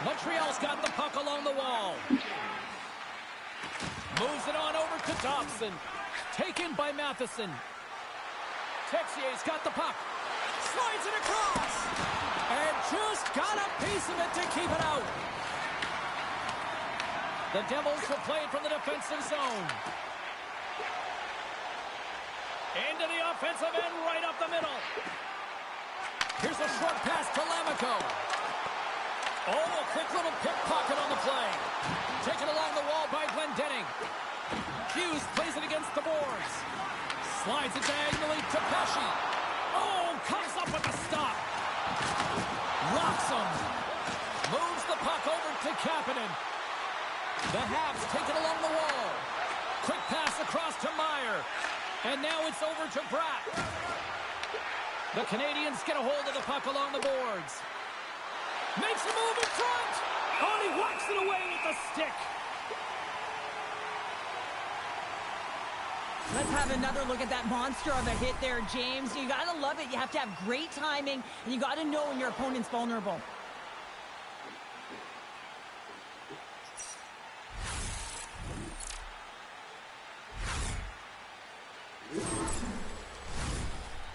A: Montreal's got the puck along the wall. Moves it on over to Dobson. Taken by Matheson. Texier's got the puck. Slides it across. And just got a piece of it to keep it out. The Devils will play it from the defensive zone. Into the offensive end, right up the middle. Here's a short pass to Lamico. Oh, a quick little pickpocket on the play. Taken along the wall by Glendening. Hughes plays it against the boards. Slides it diagonally to Pesci. Oh, comes up with a stop. Locks him. Moves the puck over to Kapanen. The Habs take it along the wall. Quick pass across to Meyer. And now it's over to Bratt. The Canadiens get a hold of the puck along the boards. Makes a move in front. Oh, he whacks it away with the stick.
B: Let's have another look at that monster of a hit there, James. You got to love it. You have to have great timing, and you got to know when your opponent's vulnerable.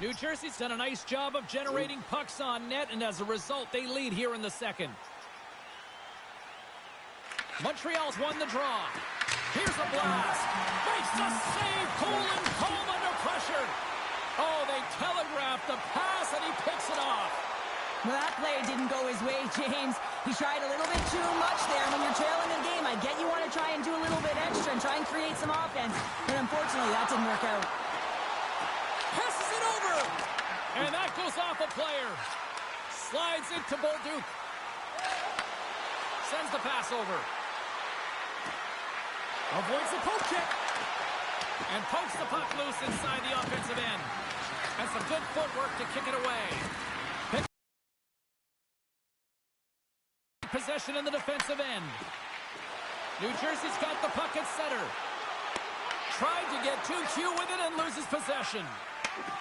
A: New Jersey's done a nice job of generating pucks on net, and as a result, they lead here in the second. Montreal's won the draw. Here's a blast. Makes the save. Colin Colm under pressure. Oh, they telegraphed the pass, and he picks it off.
B: Well, that play didn't go his way, James. He tried a little bit too much there. When you're trailing the game, I get you want to try and do a little bit extra and try and create some offense. But unfortunately, that didn't work out.
A: Passes it over. And that goes off a player. Slides it to Bolduc. Sends the pass over. Avoids the poke check. And pokes the puck loose inside the offensive end. And some good footwork to kick it away. Possession in the defensive end. New Jersey's got the puck at center. Tried to get too cute with it and loses possession.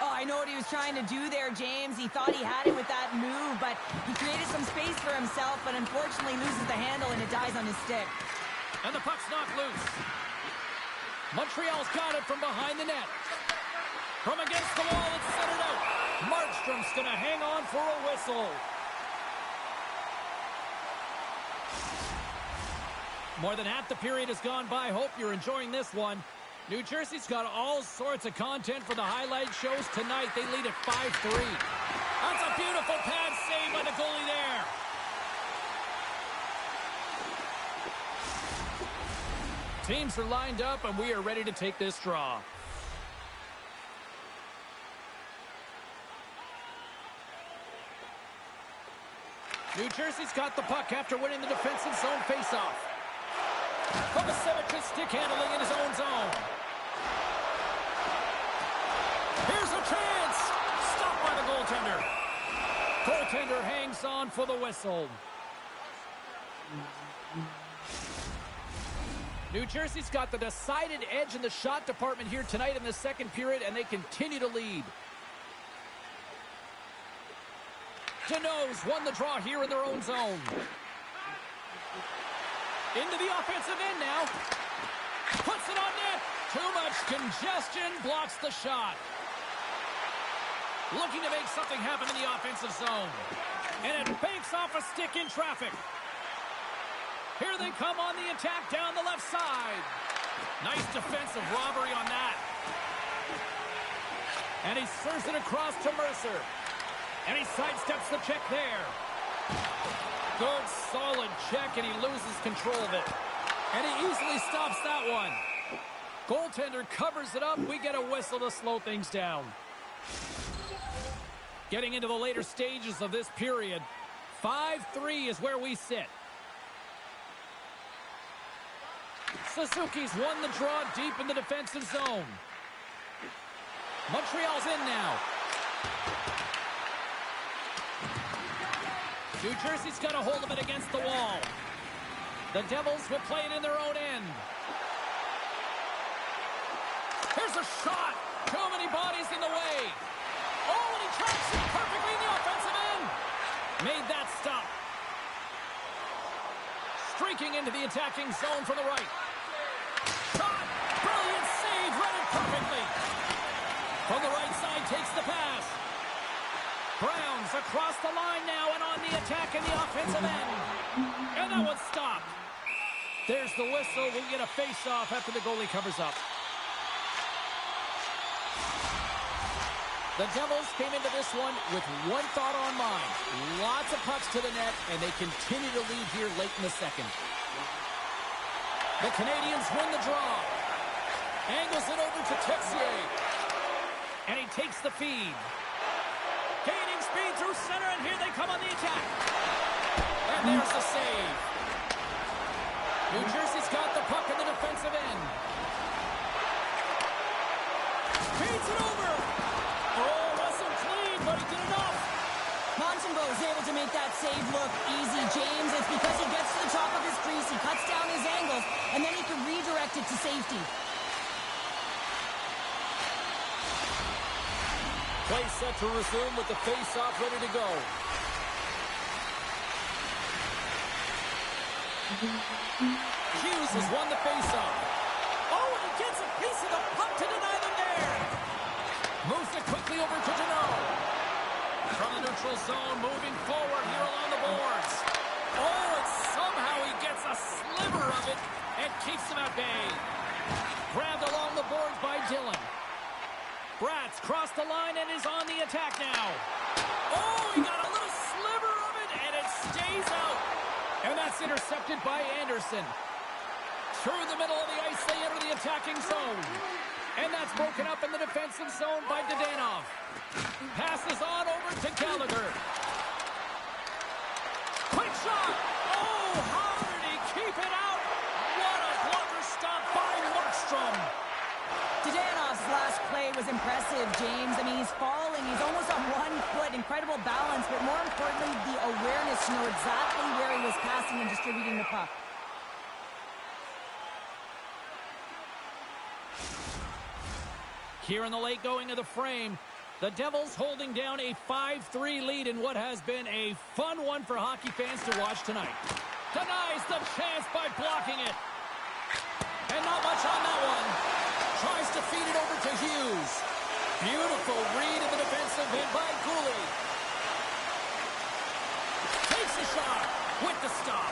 B: Oh, I know what he was trying to do there, James. He thought he had it with that move, but he created some space for himself, but unfortunately loses the handle and it dies on his stick.
A: And the puck's knocked loose. Montreal's got it from behind the net. From against the wall, it's centered out. Markstrom's going to hang on for a whistle. More than half the period has gone by. Hope you're enjoying this one. New Jersey's got all sorts of content for the highlight shows tonight. They lead at 5-3. That's a beautiful pad save by the goalie there. Teams are lined up, and we are ready to take this draw. New Jersey's got the puck after winning the defensive zone faceoff. Kovacevich's stick handling in his own zone. Here's a chance! Stopped by the goaltender. Goaltender hangs on for the whistle. New Jersey's got the decided edge in the shot department here tonight in the second period, and they continue to lead. Deneau's won the draw here in their own zone. Into the offensive end now. Puts it on net. Too much congestion. Blocks the shot. Looking to make something happen in the offensive zone. And it banks off a stick in traffic. Here they come on the attack down the left side. Nice defensive robbery on that. And he serves it across to Mercer. And he sidesteps the check there. Good, solid check, and he loses control of it. And he easily stops that one. Goaltender covers it up. We get a whistle to slow things down. Getting into the later stages of this period, 5-3 is where we sit. Suzuki's won the draw deep in the defensive zone. Montreal's in now. New Jersey's got a hold of it against the wall. The Devils will play it in their own end. Here's a shot. Too many bodies in the way. Oh, and he tracks it perfectly in the offensive end. Made that stop. Streaking into the attacking zone from the right. Shot. Brilliant save. Read it perfectly. From the right side takes the pass. Browns across the line now and on the attack in the offensive end. And that one's stopped. There's the whistle. We'll get a face-off after the goalie covers up. The Devils came into this one with one thought on mind. Lots of pucks to the net, and they continue to lead here late in the second. The Canadiens win the draw. Angles it over to Texier. And he takes the feed. Gaining speed through center, and here they come on the attack. And there's the save. New Jersey's got the puck in the defensive end. Feeds it over. Oh, wasn't clean, but he did enough.
B: Montembeault is able to make that save look easy, James. It's because he gets to the top of his crease, he cuts down his angles, and then he can redirect it to safety.
A: Play set to resume with the face-off ready to go. Hughes has won the face-off. Oh, and he gets a piece of the puck to deny them there. Moves it quickly over to Deneau. From the neutral zone, moving forward here along the boards. Oh, and somehow he gets a sliver of it and keeps him at bay. Grabbed along the boards by Dillon. Bratz crossed the line and is on the attack now. Oh, he got a little sliver of it, and it stays out. And that's intercepted by Anderson. Through the middle of the ice, they enter the attacking zone. And that's broken up in the defensive zone by Dadonov. Passes on over to Gallagher. Quick shot. Oh, how did he keep it out? What a blocker stop by Markstrom.
B: Dadonov's last play was impressive, James. I mean, he's falling. He's almost on 1 foot. Incredible balance, but more importantly, the awareness to know exactly where he was passing and distributing the puck.
A: Here in the late going of the frame, the Devils holding down a 5-3 lead in what has been a fun one for hockey fans to watch tonight. Denies the chance by blocking it. And not much on that one. Tries to feed it over to Hughes. Beautiful read in the defensive end by Cooley. Takes a shot with the stop.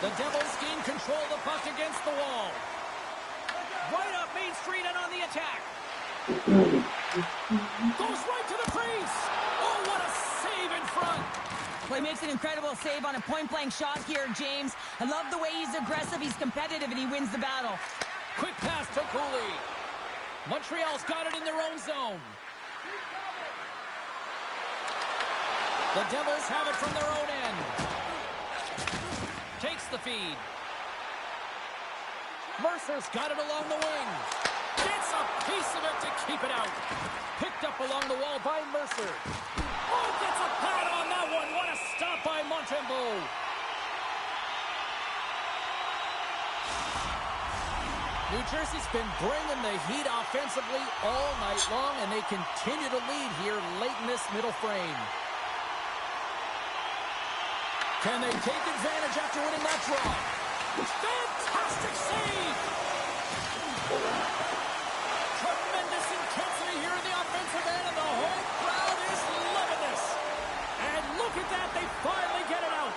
A: The Devils gain control of the puck against the wall. Right up Main Street and on the attack. Goes right to the crease. Oh, what a save in front.
B: Well, he makes an incredible save on a point-blank shot here, James. I love the way he's aggressive, he's competitive, and he wins the battle.
A: Quick pass to Cooley. Montreal's got it in their own zone. The Devils have it from their own end. Takes the feed. Mercer's got it along the wing. Gets a piece of it to keep it out. Picked up along the wall by Mercer. Oh, gets a pad on that one. What a stop by Montembeault. New Jersey's been bringing the heat offensively all night long, and they continue to lead here late in this middle frame. Can they take advantage after winning that draw? Fantastic save! Tremendous intensity here in the offensive end, and the whole crowd is loving this. And look at that, they finally get it out.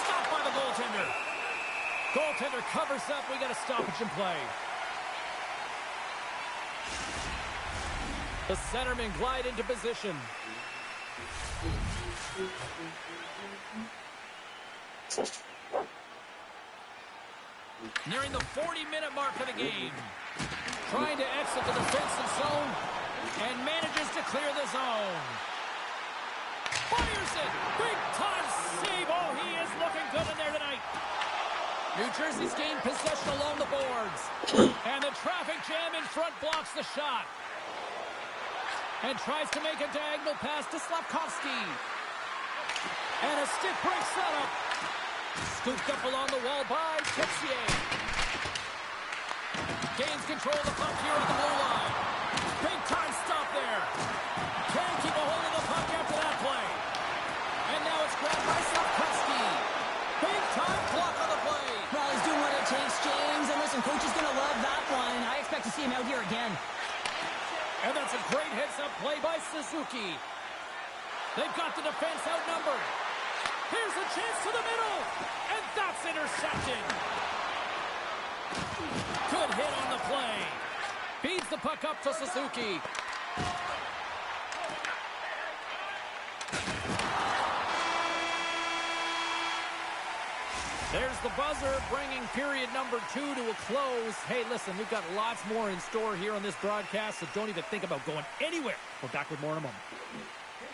A: Stopped by the goaltender. Goaltender covers up. We got a stoppage in play. The centermen glide into position. Nearing the 40-minute mark of the game. Trying to exit the defensive zone and manages to clear the zone. Fires it! Big-time save! Oh, he is looking good in there tonight. New Jersey's gained possession along the boards. And the traffic jam in front blocks the shot. And tries to make a diagonal pass to Slafkovsky. And a stick break setup. Scooped up along the wall by Texier. Gains control of the puck here on the blue line. Big time stop there. Can't keep a hold of the puck after that play. And now it's grabbed by Slafkovsky. Big time block on the play.
B: Well, he's doing what it takes, James. And listen, coach is going to love that one. I expect to see him out here again.
A: And that's a great heads-up play by Suzuki. They've got the defense outnumbered. Here's a chance to the middle. And that's intercepted. Good hit on the play. Feeds the puck up to Suzuki. There's the buzzer, bringing period number 2 to a close. Hey, listen, we've got lots more in store here on this broadcast, so don't even think about going anywhere. We're back with more in a moment.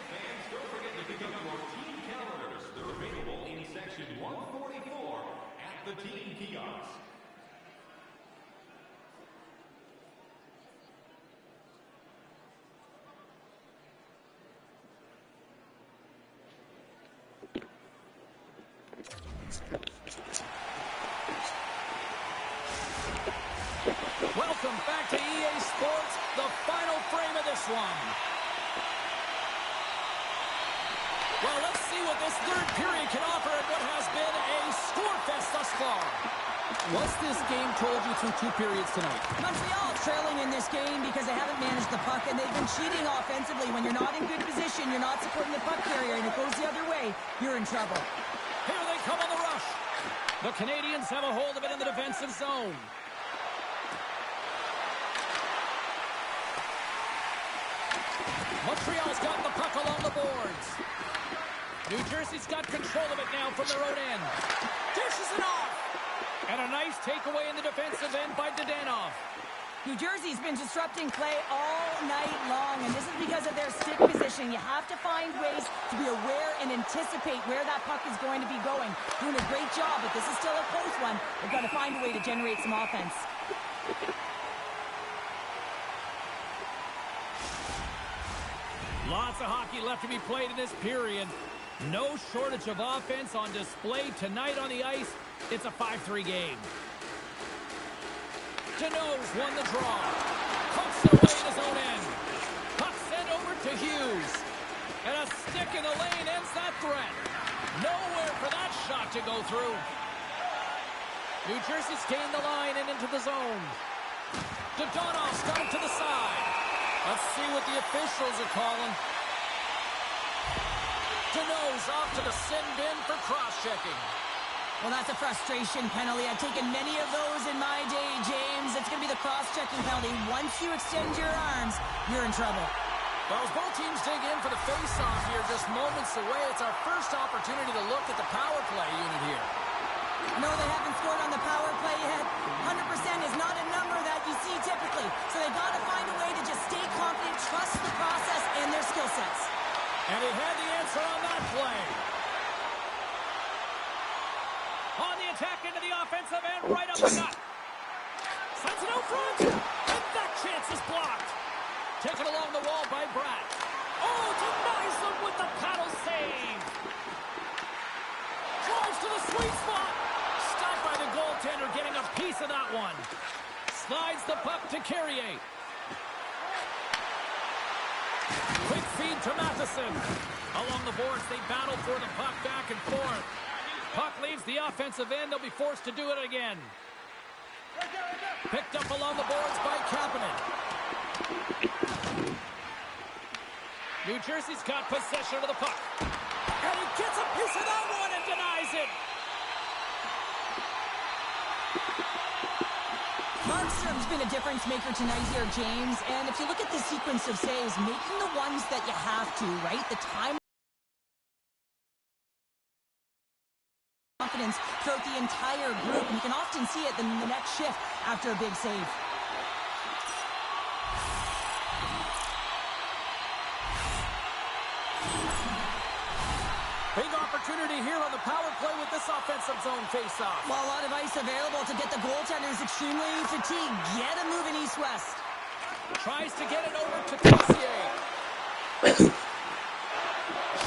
C: Fans, don't forget to pick up your team calendars. They're available in section 144 at the team kiosk.
A: Welcome back to EA Sports, the final frame of this one. Well, let's see what this third period can offer in what has been a score fest thus far. What's this game told you through 2 periods tonight?
B: Montreal trailing in this game because they haven't managed the puck, and they've been cheating offensively. When you're not in good position, you're not supporting the puck carrier, and it goes the other way, you're in trouble.
A: Here they come on the rush. The Canadiens have a hold of it in the defensive zone. Montreal's got the puck along the boards. New Jersey's got control of it now from their own end. Dishes it off. And a nice takeaway in the defensive end by Dadonov.
B: New Jersey's been disrupting play all night long, and this is because of their stick position. You have to find ways to be aware and anticipate where that puck is going to be going. Doing a great job, but this is still a close one. They've got to find a way to generate some offense.
A: Lots of hockey left to be played in this period. No shortage of offense on display tonight on the ice. It's a 5-3 game. Deneau's won the draw. Pumps it away in his own end. Puck sent over to Hughes. And a stick in the lane ends that threat. Nowhere for that shot to go through. New Jersey's gained the line and into the zone. Dadonov's got it to the side. Let's see what the officials are calling. Deneau's off to the sin bin for cross-checking.
B: Well, that's a frustration penalty. I've taken many of those in my day, James. It's going to be the cross-checking penalty. Once you extend your arms, you're in trouble.
A: Well, as both teams dig in for the face-off here, just moments away, it's our first opportunity to look at the power play unit here.
B: No, they haven't scored on the power play yet. 100% is not a number that you see typically. So they've got to find a way to just stay confident, trust the process and their skill sets.
A: And he had the answer on that play. On the attack into the offensive end, right up the gut. Sends it out front. And that chance is blocked. Taken along the wall by Bratt. Oh, denies them with the paddle save. Drives to the sweet spot. Stopped by the goaltender, getting a piece of that one. Slides the puck to Carrier. Quick feed to Matheson. Along the boards, they battle for the puck back and forth. Puck leaves the offensive end. They'll be forced to do it again. Picked up along the boards by Kapanen. New Jersey's got possession of the puck. And he gets a piece of that one and denies it.
B: Markstrom's been a difference maker tonight here, James. And if you look at the sequence of saves, making the ones that you have to, right? The time confidence throughout the entire group. And you can often see it in the next shift after a big save.
A: Big opportunity here on the power play with this offensive zone faceoff.
B: Well, a lot of ice available to get the goaltenders extremely fatigued. Get them moving east-west.
A: Tries to get it over to Cossier.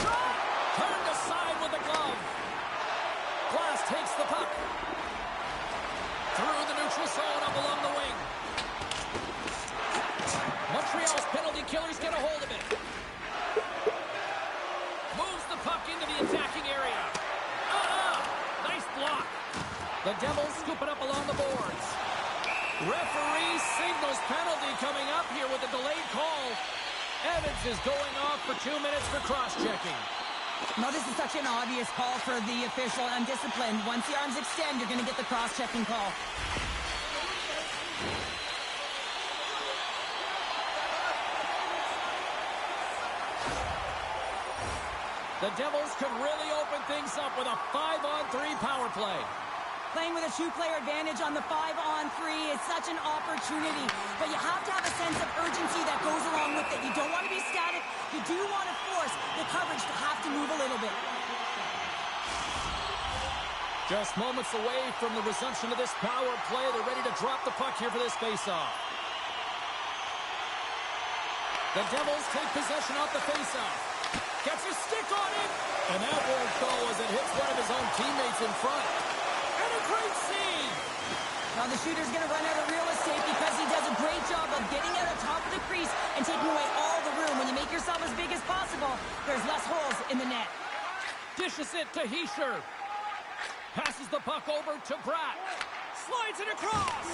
A: Shot! Turned aside with a glove. Glass takes the puck. Through the neutral zone up along the wing. Montreal's penalty killers get a hold of it. Moves the puck into the attacking area. Nice block. The Devils scoop it up along the boards. Referee signals penalty coming up here with a delayed call. Evans is going off for 2 minutes for cross-checking.
B: No, this is such an obvious call for the official. Undisciplined. Once the arms extend, you're going to get the cross-checking call.
A: The Devils could really open things up with a 5-on-3 power play.
B: Playing with a two-player advantage on the 5-on-3 is such an opportunity. But you have to have a sense of urgency that goes along with it. You don't want to be static. You do want to force the coverage to have to move a little bit.
A: Just moments away from the resumption of this power play. They're ready to drop the puck here for this faceoff. The Devils take possession off the faceoff. Gets a stick on it. And that won't go as it hits one of his own teammates in front. And a great save.
B: Now the shooter's going to run out of real estate because he does a great job of getting out of top of the crease and taking away all the room. When you make yourself as big as possible, there's less holes in the net.
A: Dishes it to Hischier. Passes the puck over to Bratt. Slides it across.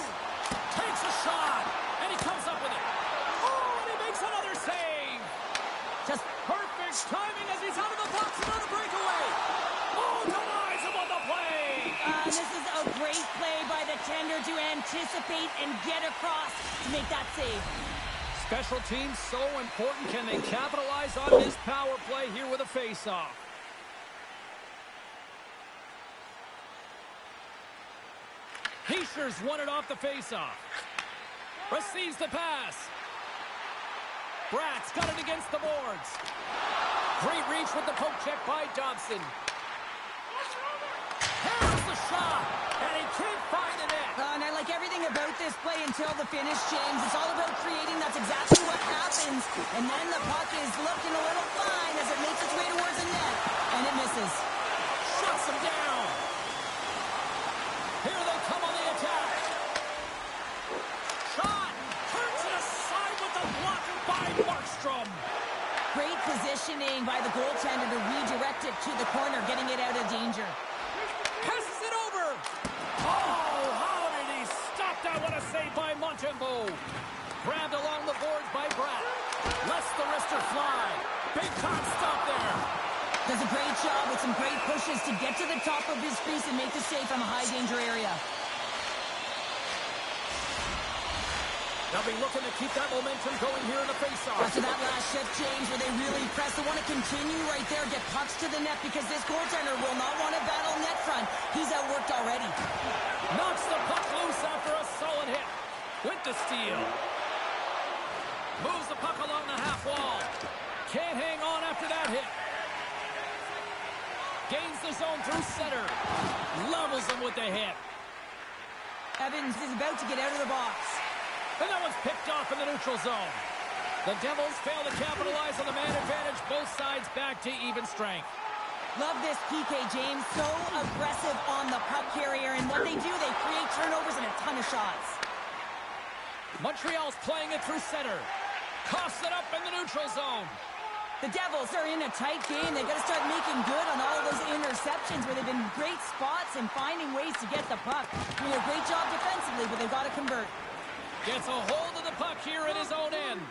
A: Takes a shot. And he comes up with it. Oh, and he makes another save.
B: Just
A: perfect timing as he's out of the box. Another breakaway. Oh, denies him on the play.
B: This is a great play by the tender to anticipate and get across to make that save.
A: Special teams so important. Can they capitalize on this power play here with a face-off? Hischier's won it off the face-off. Receives the pass. Bratt's got it against the boards. Great reach with the poke check by Dobson. Has the shot, and he can't find the net.
B: And I like everything about this play until the finish, James. It's all about creating. That's exactly what happens. And then the puck is looking a little fine as it makes its way towards the net, and it misses.
A: Shuts him down. Here they come on the attack. Shot. Turns it aside with the blocker by Markstrom.
B: Great positioning by the goaltender to redirect it to the corner, getting it out of danger.
A: Passes it over. Oh, how did he stop that? What a save by Montembeault. Grabbed along the boards by Bratt. Lets the wrister fly. Big time stop there.
B: Does a great job with some great pushes to get to the top of his crease and make the save from a high danger area.
A: They'll be looking to keep that momentum going here in the faceoff.
B: After that last shift, James, where they really press, they want to continue right there, get pucks to the net, because this goaltender will not want to battle net front. He's outworked already.
A: Knocks the puck loose after a solid hit. With the steal. Moves the puck along the half wall. Can't hang on after that hit. Gains the zone through center. Levels him with the hit.
B: Evans is about to get out of the box.
A: And that one's picked off in the neutral zone. The Devils fail to capitalize on the man advantage. Both sides back to even strength.
B: Love this PK, James. So aggressive on the puck carrier. And what they do, they create turnovers and a ton of shots.
A: Montreal's playing it through center. Coughs it up in the neutral zone.
B: The Devils are in a tight game. They've got to start making good on all of those interceptions where they've been great spots and finding ways to get the puck. Doing a great job defensively, but they've got to convert.
A: Gets a hold of the puck here at his own end.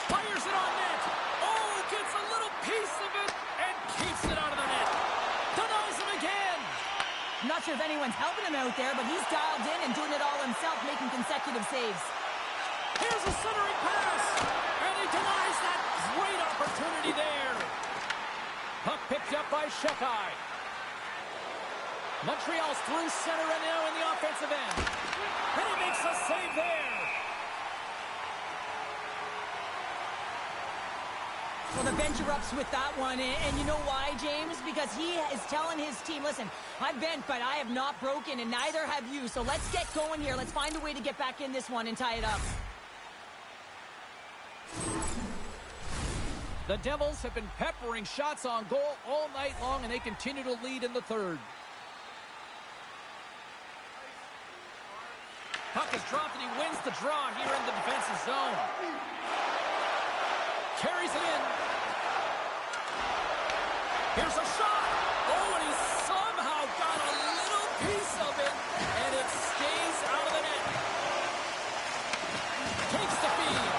A: Fires it on net. Oh, gets a little piece of it and keeps it out of the net. Denies him again.
B: I'm not sure if anyone's helping him out there, but he's dialed in and doing it all himself, making consecutive saves.
A: Here's a centering pass. And he denies that great opportunity there. Puck picked up by Shekai. Montreal's through center and now in the offensive end. And he makes a save there.
B: Well, the bench erupts with that one, and you know why, James? Because he is telling his team, listen, I've bent, but I have not broken, and neither have you. So let's get going here. Let's find a way to get back in this one and tie it up.
A: The Devils have been peppering shots on goal all night long, and they continue to lead in the third. Puck is dropped, and he wins the draw here in the defensive zone. Carries it in. Here's a shot. Oh, and he somehow got a little piece of it, and it stays out of the net. Takes the feed.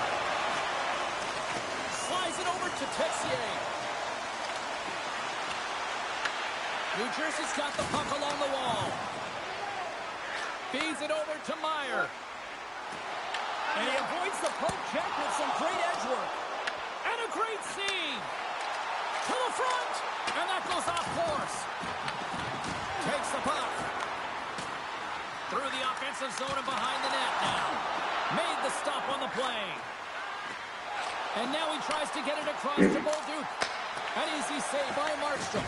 A: Slides it over to Texier. New Jersey's got the puck along the wall. Feeds it over to Meyer. And he avoids the poke check with some great edge work. And a great seam. To the front. And that goes off course. Takes the puck. Through the offensive zone and behind the net now. Made the stop on the play. And now he tries to get it across to Bolduc. An easy save by Markstrom.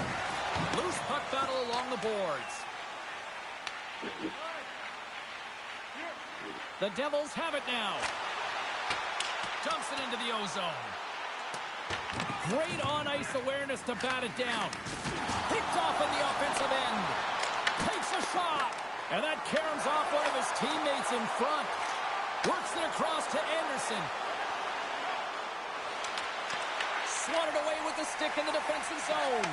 A: Loose puck battle along the boards. The Devils have it now. Dumps it into the O-zone. Great on-ice awareness to bat it down. Picked off in the offensive end. Takes a shot. And that caroms off one of his teammates in front. Works it across to Anderson. Swatted away with the stick in the defensive zone.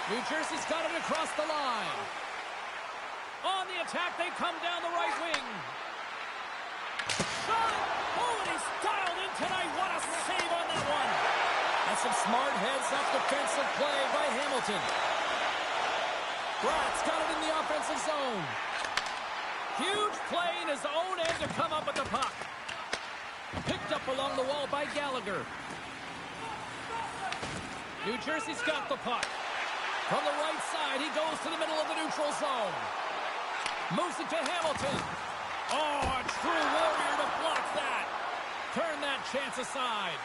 A: New Jersey's got it across the line. On the attack, they come down the right wing. Shot! Oh, and he's dialed in tonight. What a save on that one. That's some smart heads-up defensive play by Hamilton. Bratt's got it in the offensive zone. Huge play in his own end to come up with the puck. Picked up along the wall by Gallagher. New Jersey's got the puck. From the right side, he goes to the middle of the neutral zone. Moves it to Hamilton. Oh, a true warrior to block that. Turn that chance aside.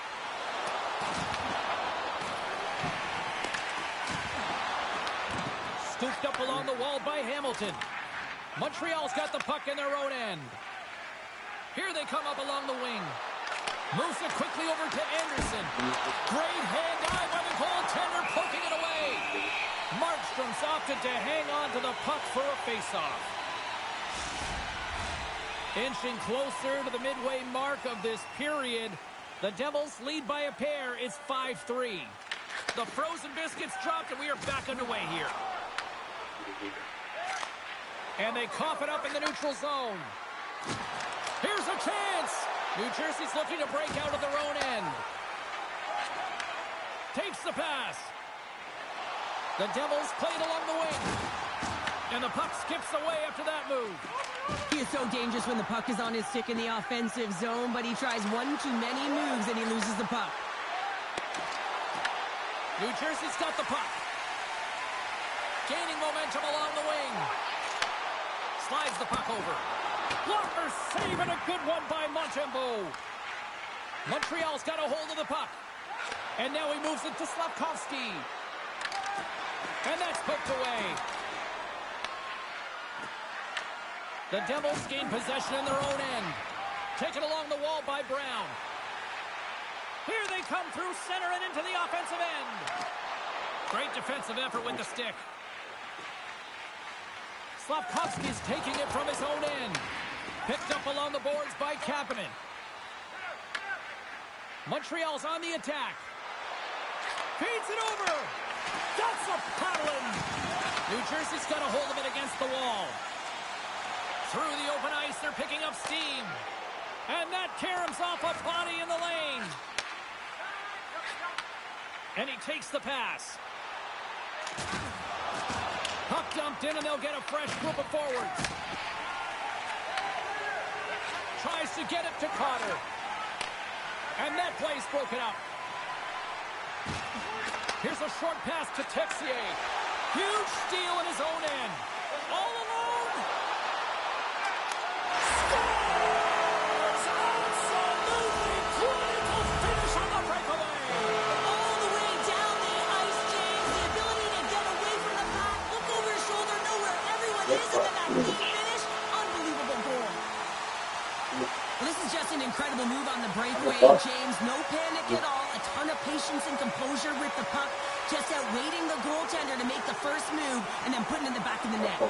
A: Scooped up along the wall by Hamilton. Montreal's got the puck in their own end. Here they come up along the wing. Moves it quickly over to Anderson. Great hand-eye by the goaltender, poking it away. Markstrom's opted to hang on to the puck for a face-off. Inching closer to the midway mark of this period. The Devils lead by a pair. It's 5-3. The frozen biscuits dropped, and we are back underway here. And they cough it up in the neutral zone. Here's a chance. New Jersey's looking to break out of their own end. Takes the pass. The Devils play it along the wing. And the puck skips away after that move.
B: He is so dangerous when the puck is on his stick in the offensive zone, but he tries one too many moves and he loses the puck.
A: New Jersey's got the puck. Gaining momentum along the wing. Slides the puck over. Blocker save and a good one by Montembeault. Montreal's got a hold of the puck. And now he moves it to Slavkovsky. And that's poked away. The Devils gain possession in their own end. Taken along the wall by Brown. Here they come through center and into the offensive end. Great defensive effort with the stick. Slavkovsky's taking it from his own end. Picked up along the boards by Kapanen. Montreal's on the attack. Feeds it over. That's a paddling. New Jersey's got a hold of it against the wall. Through the open ice, they're picking up steam. And that caroms off a body in the lane. And he takes the pass. Puck dumped in, and they'll get a fresh group of forwards. Tries to get it to Carter. And that play's broken up. Here's a short pass to Texier. Huge steal in his own end. All alone. Scores! Absolutely critical finish on the breakaway.
B: All the way down the ice, James. The ability to get away from the pack, look over his shoulder, know where everyone is, and then that clean finish. Unbelievable goal. Well, this is just an incredible move on the breakaway, James. No panic at all. A ton of patience and composure with the puck. Just outwaiting the goaltender to make the first move and then putting it in the back of the net.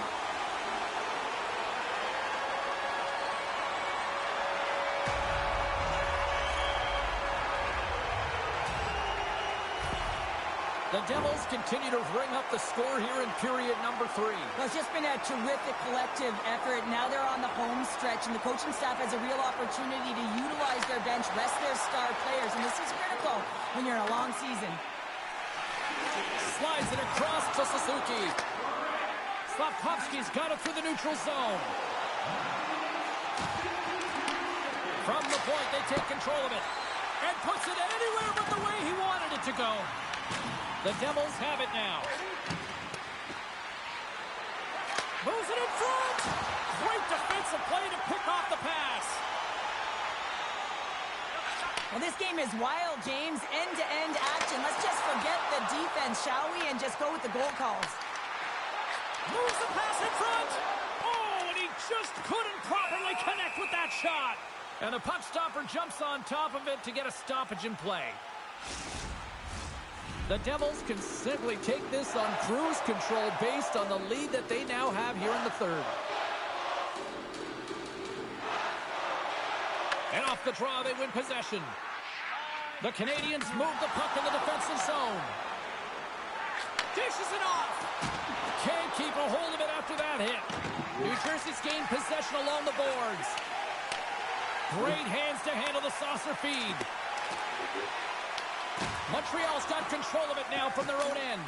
A: The Devils continue to ring up the score here in period number 3.
B: Well, it's just been a terrific collective effort. Now they're on the home stretch, and the coaching staff has a real opportunity to utilize their bench, rest their star players, and this is critical when you're in a long season.
A: Slides it across to Suzuki. Slavkovsky's got it through the neutral zone. From the point, they take control of it. And puts it anywhere but the way he wanted it to go. The Devils have it now. Moves it in front. Great defensive play to pick off the pass.
B: Well, this game is wild, James. End-to-end action. Let's just forget the defense, shall we, and just go with the goal calls.
A: Moves the pass in front. Oh, and he just couldn't properly connect with that shot. And the puck stopper jumps on top of it to get a stoppage in play. The Devils can simply take this on cruise control based on the lead that they now have here in the third. And off the draw, they win possession. The Canadiens move the puck in the defensive zone. Dishes it off. Can't keep a hold of it after that hit. New Jersey's gained possession along the boards. Great hands to handle the saucer feed. Montreal's got control of it now from their own end.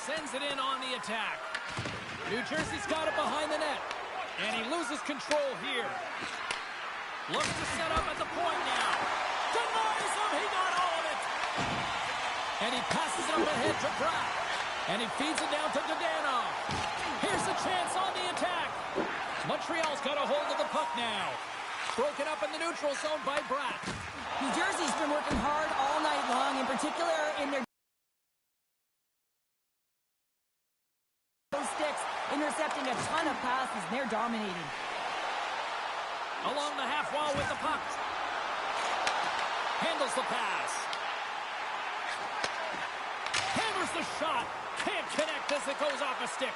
A: Sends it in on the attack. New Jersey's got it behind the net. And he loses control here. Looks to set up at the point now. Denies him. He got all of it. And he passes it up ahead to Bratt. And he feeds it down to Dadonov. Here's a chance on the attack. Montreal's got a hold of the puck now. Broken up in the neutral zone by Bratt.
B: New Jersey's been working hard all night long, in particular in their sticks, intercepting a ton of passes, and they're dominating.
A: Along the half wall with the puck. Handles the pass. Hammers the shot. Can't connect as it goes off a stick.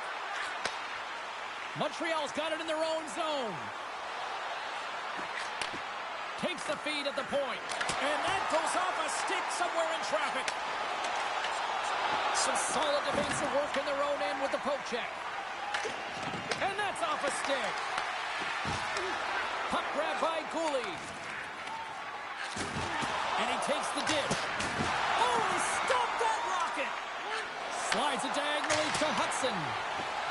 A: Montreal's got it in their own zone. Takes the feed at the point. And that goes off a stick somewhere in traffic. Some solid defensive work in their own end with the poke check. And that's off a stick. Puck grab by Cooley. And he takes the dish. Oh, he stopped that rocket. Slides it diagonally to Hudson.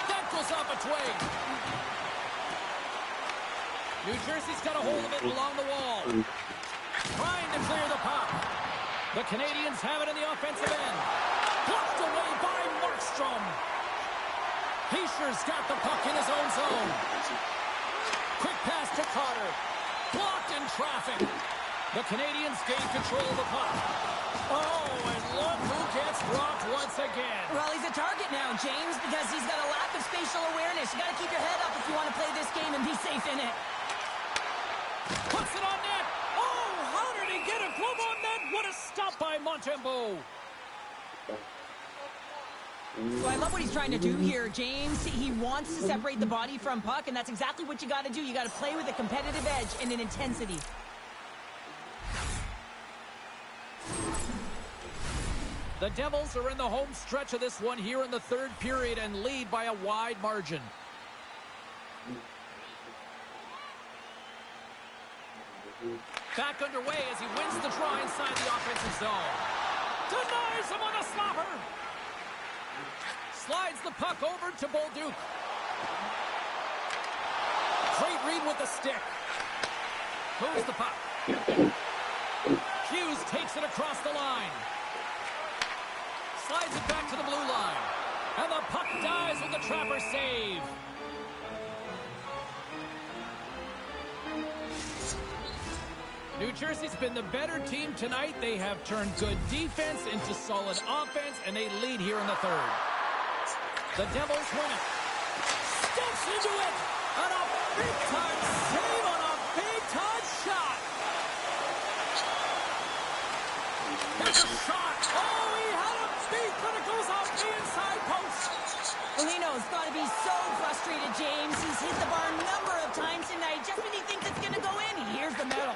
A: That goes off a twig. New Jersey's got a hold of it along the wall. Trying to clear the puck. The Canadiens have it in the offensive end. Blocked away by Markstrom. Heischer's got the puck in his own zone. Quick pass to Carter. Blocked in traffic. The Canadiens gain control of the puck. Oh, and look who gets rocked once again.
B: Well, he's a target now, James, because he's got a lack of spatial awareness. You got to keep your head up if you want to play this game and be safe in it.
A: Puts it on net. Oh, how did he get a glove on net? What a stop by Montembeault.
B: So I love what he's trying to do here, James. He wants to separate the body from puck, and that's exactly what you got to do. You got to play with a competitive edge and an intensity.
A: The Devils are in the home stretch of this one here in the third period and lead by a wide margin. Back underway as he wins the draw inside the offensive zone. Denies him on a slapper. Slides the puck over to Bolduc. Great read with the stick. Moves the puck. Hughes takes it across the line. Slides it back to the blue line. And the puck dies with the Trapper save. New Jersey's been the better team tonight. They have turned good defense into solid offense, and they lead here in the third. The Devils win it. Steps into it. And a big-time save on a big-time shot. Here's a shot. Oh, he had a beat, but it goes off the inside post.
B: Foligno's got to be so frustrated, James. He's hit the bar a number of times tonight. Just when he thinks it's going to go in, he hears the medal.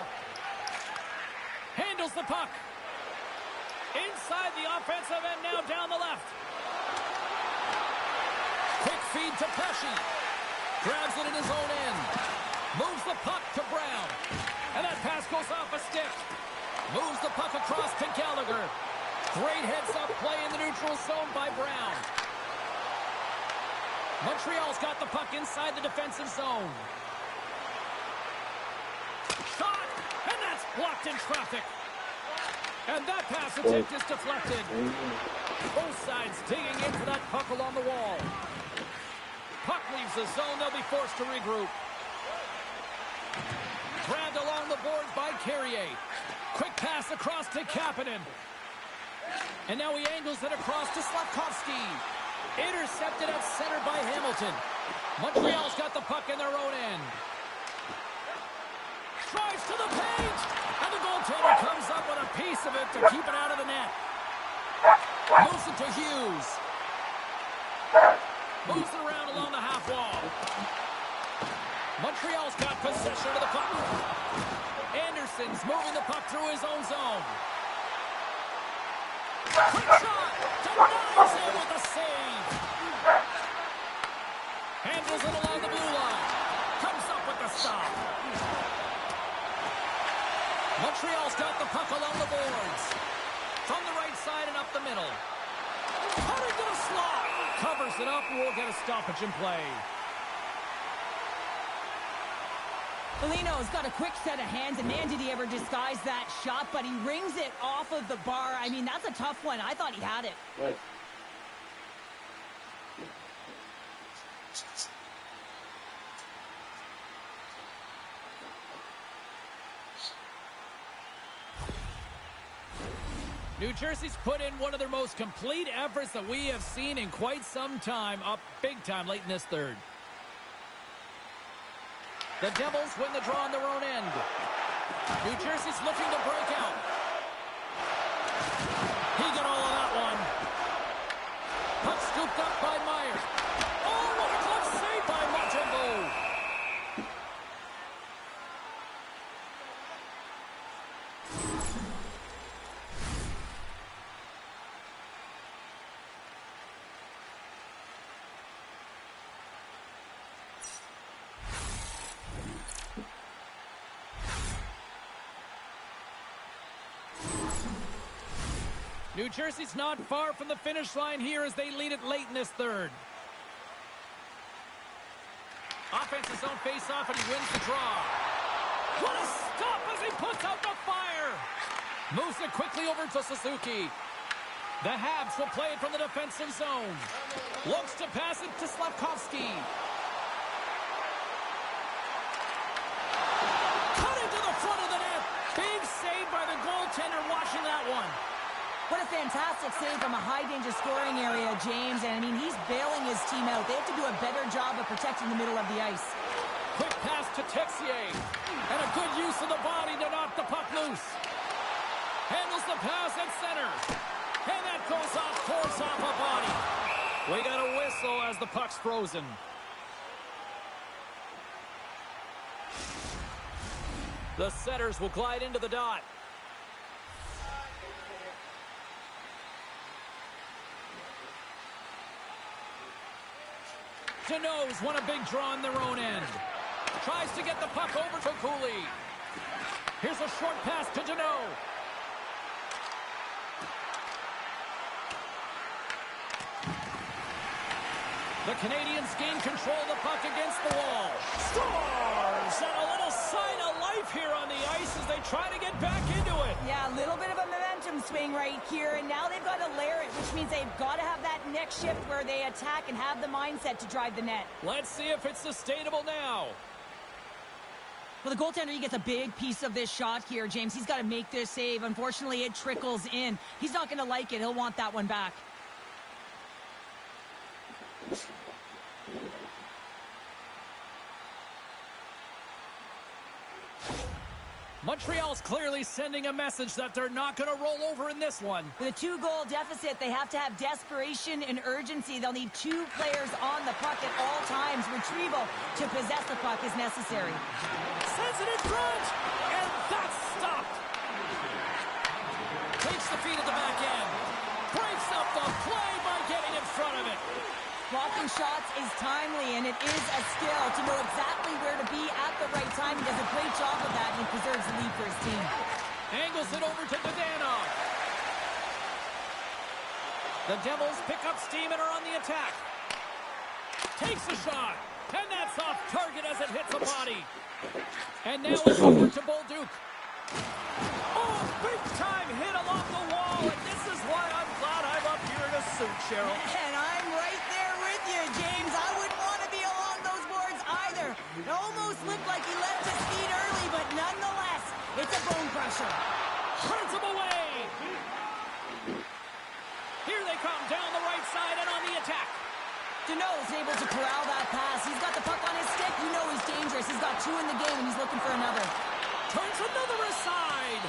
A: Handles the puck. Inside the offensive end, now down the left. Quick feed to Pesci. Grabs it in his own end. Moves the puck to Brown. And that pass goes off a stick. Moves the puck across to Gallagher. Great heads-up play in the neutral zone by Brown. Montreal's got the puck inside the defensive zone. Shot! And that's blocked in traffic. And that pass attempt is deflected. Both sides digging into that puck along the wall. Puck leaves the zone. They'll be forced to regroup. Grabbed along the boards by Carrier. Quick pass across to Kapanen. And now he angles it across to Slavkovsky. Intercepted at center by Hamilton. Montreal's got the puck in their own end. Drives to the page. And the goaltender comes up with a piece of it to keep it out of the net. Moves it to Hughes. Moves it around along the half wall. Montreal's got possession of the puck. Anderson's moving the puck through his own zone. Quick shot. Denies him with a save. Handles it along the blue line. Comes up with the stop. Montreal's got the puck along the boards. From the right side and up the middle. Cutting to the slot. Covers it up and we'll get a stoppage in play.
B: Foligno's got a quick set of hands, and man, did he ever disguise that shot, but he rings it off of the bar. I mean, that's a tough one. I thought he had it.
D: Right.
A: New Jersey's put in one of their most complete efforts that we have seen in quite some time, up big time late in this third. The Devils win the draw on their own end. New Jersey's looking to break out. He got all of that one. Puck scooped up by Myers. Oh, what a glove save by Montembeault. New Jersey's not far from the finish line here as they lead it late in this third. Offensive zone face-off, and he wins the draw. What a stop as he puts out the fire! Moves it quickly over to Suzuki. The Habs will play it from the defensive zone. Looks to pass it to Slavkovsky. Cut into the front of the net. Big save by the goaltender, watching that one.
B: What a fantastic save from a high-danger scoring area, James. And, I mean, he's bailing his team out. They have to do a better job of protecting the middle of the ice.
A: Quick pass to Texier. And a good use of the body to knock the puck loose. Handles the pass at center. And that goes off course off a body. We got a whistle as the puck's frozen. The setters will glide into the dot. Deneau's won a big draw on their own end. Tries to get the puck over to Cooley. Here's a short pass to Deneau. The Canadiens gain control of the puck against the wall. Scores! And a little sign of life here on the ice as they try to get back into it.
B: Yeah, a little bit of a momentum swing right here, and now they've got to layer it, which means they've got to have that next shift where they attack and have the mindset to drive the net.
A: Let's see if it's sustainable now.
B: Well, the goaltender, he gets a big piece of this shot here, James. He's got to make this save. Unfortunately, it trickles in. He's not going to like it. He'll want that one back.
A: Montreal's clearly sending a message that they're not going to roll over in this one.
B: With a 2-goal deficit, they have to have desperation and urgency. They'll need 2 players on the puck at all times. Retrieval to possess the puck is necessary.
A: Sends it in front, and that's stopped. Takes the feed at the back end. Breaks up the play by getting in front of it.
B: Blocking shots is timely, and it is a skill to know exactly where to be at the right time. He does a great job of that, and he preserves the lead for his team.
A: Angles it over to Dadonov. The Devils pick up steam and are on the attack. Takes a shot, and that's off target as it hits a body. And now it's over to Bolduc. Oh, big-time hit along the wall, and this is why I'm glad I'm up here in a suit, Cheryl.
B: And I'm right there with you, James. I wouldn't want to be along those boards either. It almost looked like he left his feet early, but nonetheless, it's a bone crusher.
A: Hunts him away. Here they come down the right side and on the attack.
B: Deneau is able to corral that pass. He's got the puck on his stick. You know he's dangerous. He's got 2 in the game, and he's looking for another.
A: Turns another aside.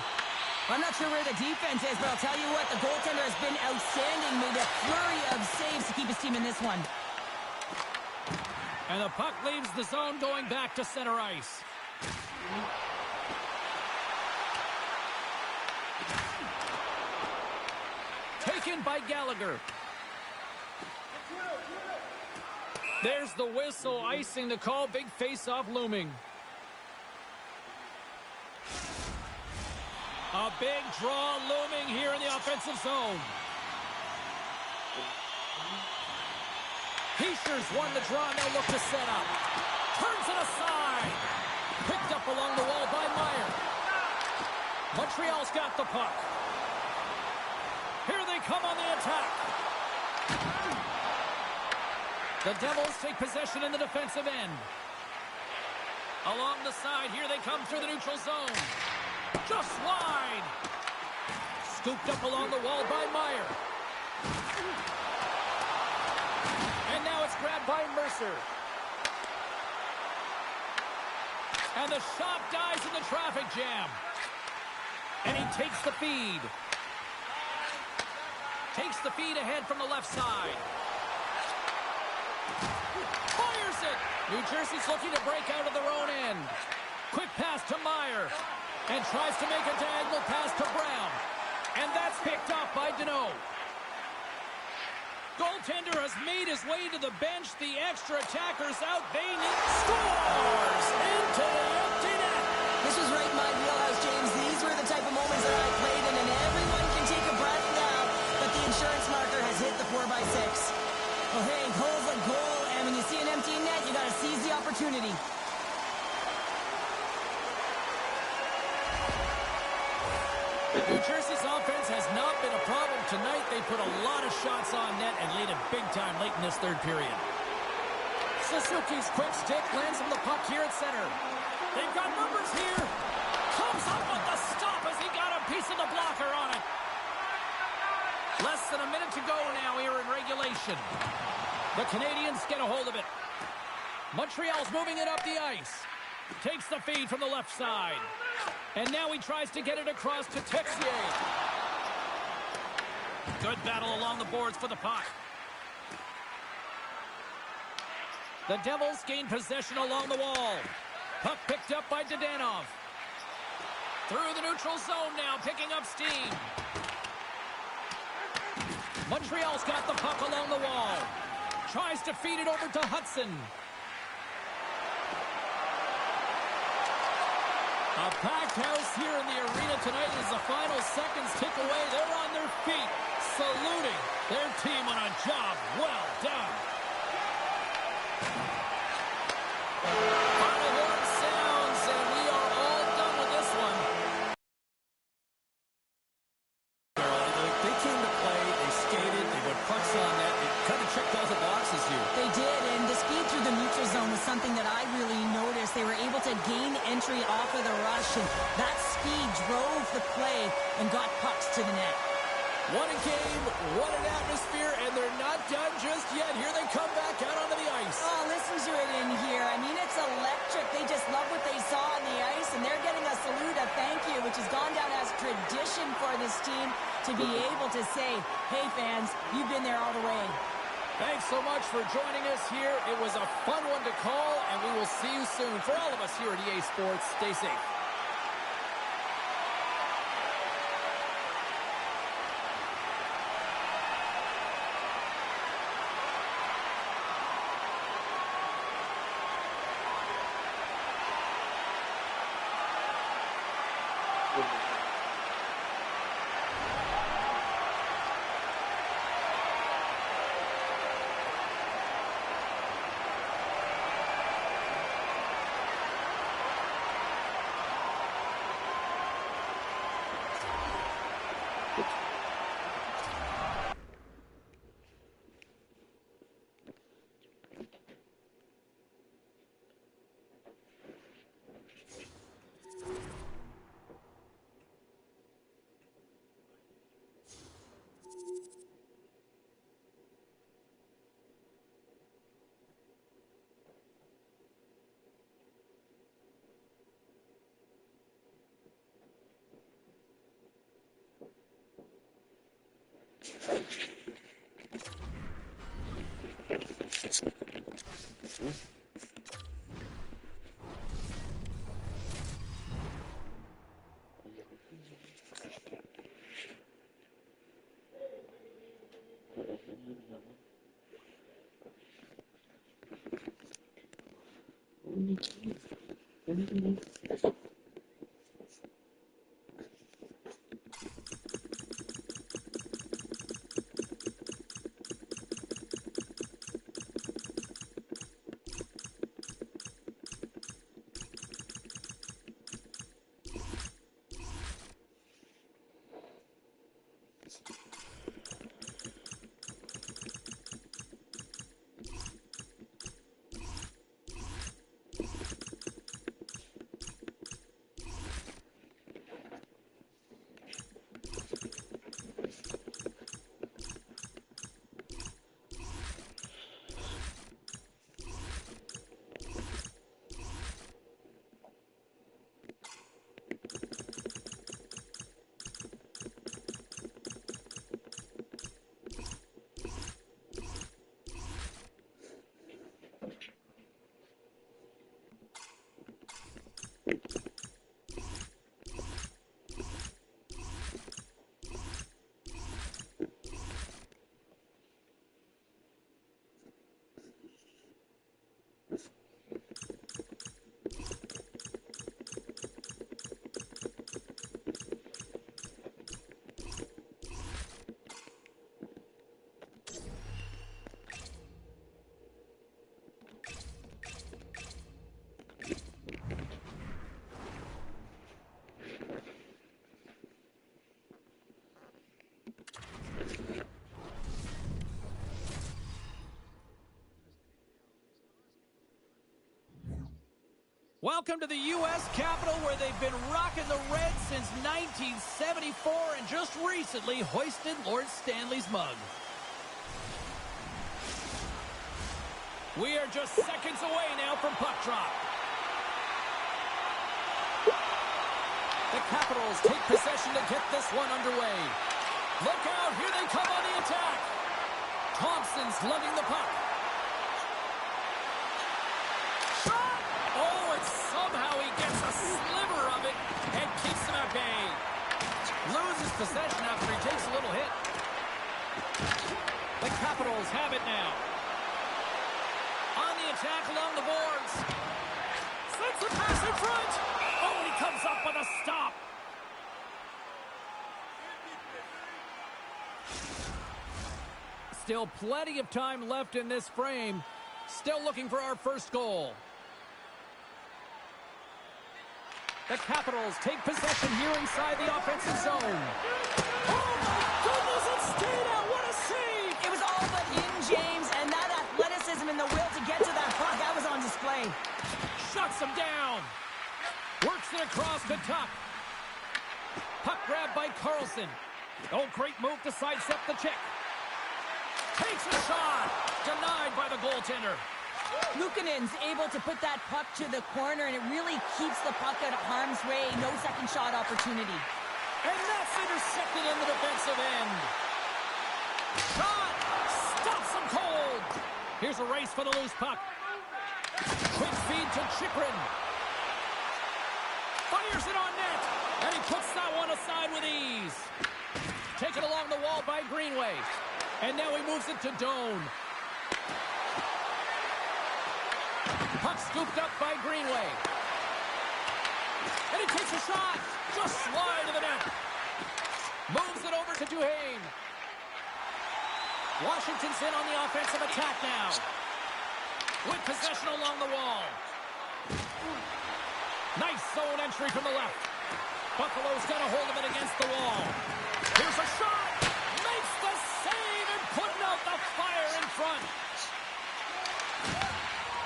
B: I'm not sure where the defense is, but I'll tell you what, the goaltender has been outstanding. Made a flurry of saves to keep his team in this one.
A: And the puck leaves the zone going back to center ice. Taken by Gallagher. There's the whistle, icing the call. Big face-off looming. A big draw looming here in the offensive zone. Heischer's won the draw, and they'll look to set up. Turns it aside. Picked up along the wall by Meyer. Montreal's got the puck. Here they come on the attack. The Devils take possession in the defensive end. Along the side, here they come through the neutral zone. Just wide. Scooped up along the wall by Meyer. And now it's grabbed by Mercer. And the shot dies in the traffic jam. And he takes the feed. Takes the feed ahead from the left side. Fires it. New Jersey's looking to break out of their own end. Quick pass to Meyer. And tries to make a diagonal pass to Brown. And that's picked off by Deneau. Goaltender has made his way to the bench. The extra attackers out. Bain scores into the empty net.
B: This was right in my wheelhouse, James. These were the type of moments that I played in, and everyone can take a breath now. But the insurance marker has hit the 4x6. Well, hey, goal's a goal, and when you see an empty net, you got to seize the opportunity.
A: New Jersey's offense has not been a problem tonight. They put a lot of shots on net and laid it big time late in this third period. Suzuki's quick stick lands him the puck here at center. They've got numbers here. Comes up with the stop as he got a piece of the blocker on it. Less than a minute to go now here in regulation. The Canadiens get a hold of it. Montreal's moving it up the ice. Takes the feed from the left side. And now he tries to get it across to Texier. Good battle along the boards for the puck. The Devils gain possession along the wall. Puck picked up by Dadonov. Through the neutral zone now, picking up steam. Montreal's got the puck along the wall. Tries to feed it over to Hudson. A packed house here in the arena tonight as the final seconds tick away. They're on their feet, saluting their team on a job well done. Final horn sounds, and we are all done with this one.
D: They came to play, they skated, they put pucks on net. It kind of checked all the boxes here.
B: They did, and the speed through the neutral zone was something that I really noticed. They were able to gain entry off of the rush, and that speed drove the play and got pucks to the net.
A: What a game, what an atmosphere, and they're not done just yet. Here they come back out onto the ice.
B: Oh, listen to it in here. I mean, it's electric. They just love what they saw on the ice, and they're getting a salute, a thank you, which has gone down as tradition for this team to be able to say, hey, fans, you've been there all the way.
A: Thanks so much for joining us here. It was a fun one to call, and we will see you soon. For all of us here at EA Sports, stay safe. Welcome to the U.S. Capitol, where they've been rocking the Reds since 1974 and just recently hoisted Lord Stanley's mug. We are just seconds away now from puck drop. The Capitals take possession to get this one underway. Look out, here they come on the attack. Thompson's lugging the puck. Shot! Oh, and somehow he gets a sliver of it and keeps him at bay. Loses possession after he takes a little hit. The Capitals have it now. On the attack along the boards. Sends the pass in front. Oh, and he comes up with a stop. Still plenty of time left in this frame. Still looking for our first goal. The Capitals take possession here inside the offensive zone. Oh, my goodness, it stayed out. What a save.
B: It was all but in, James, and that athleticism and the will to get to that puck, that was on display.
A: Shuts him down. Works it across the top. Puck grab by Carlson. Oh, great move to sidestep the check. Takes a shot. Denied by the goaltender.
B: Luukkonen's able to put that puck to the corner, and it really keeps the puck out of harm's way. No second shot opportunity.
A: And that's intercepted in the defensive end. Shot. Stops him cold. Here's a race for the loose puck. Quick feed to Chychrun. Fires it on net. And he puts that one aside with ease. Taken along the wall by Greenway. And now he moves it to Doan. Puck scooped up by Greenway. And he takes a shot. Just slide to the net. Moves it over to Duhaime. Washington's in on the offensive attack now. With possession along the wall. Nice zone entry from the left. Buffalo's got a hold of it against the wall. Here's a shot. Makes the save and putting out the fire in front.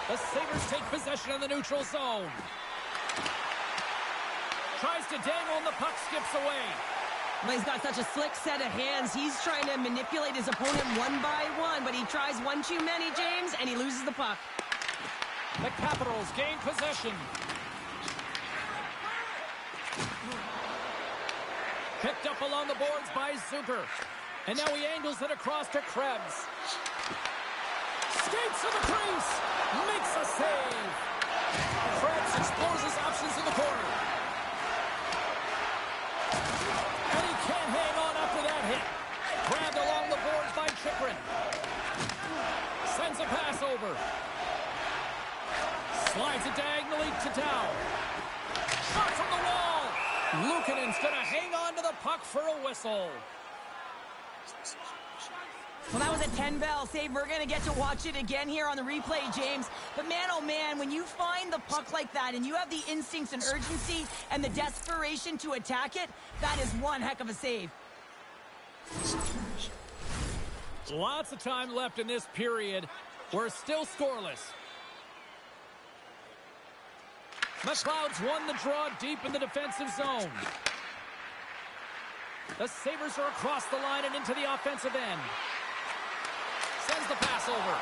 A: The Sabres take possession of the neutral zone. Tries to dangle and the puck skips away.
B: Well, he's got such a slick set of hands. He's trying to manipulate his opponent one by one, but he tries one too many, James, and he loses the puck.
A: The Capitals gain possession. Picked up along the boards by Zucker. And now he angles it across to Krebs. Skates to the crease. Makes a save. Krebs explores his options in the corner. And he can't hang on after that hit. Grabbed along the boards by Chychrun. Sends a pass over. Slides it diagonally to Dow. Shot from the wall. Luukkonen's going to hang on to the puck for a whistle.
B: Well, that was a 10-bell save. We're going to get to watch it again here on the replay, James. But man, oh man, when you find the puck like that and you have the instincts and urgency and the desperation to attack it, that is one heck of a save.
A: Lots of time left in this period. We're still scoreless. McLeod's won the draw deep in the defensive zone. The Sabres are across the line and into the offensive end. Sends the pass over.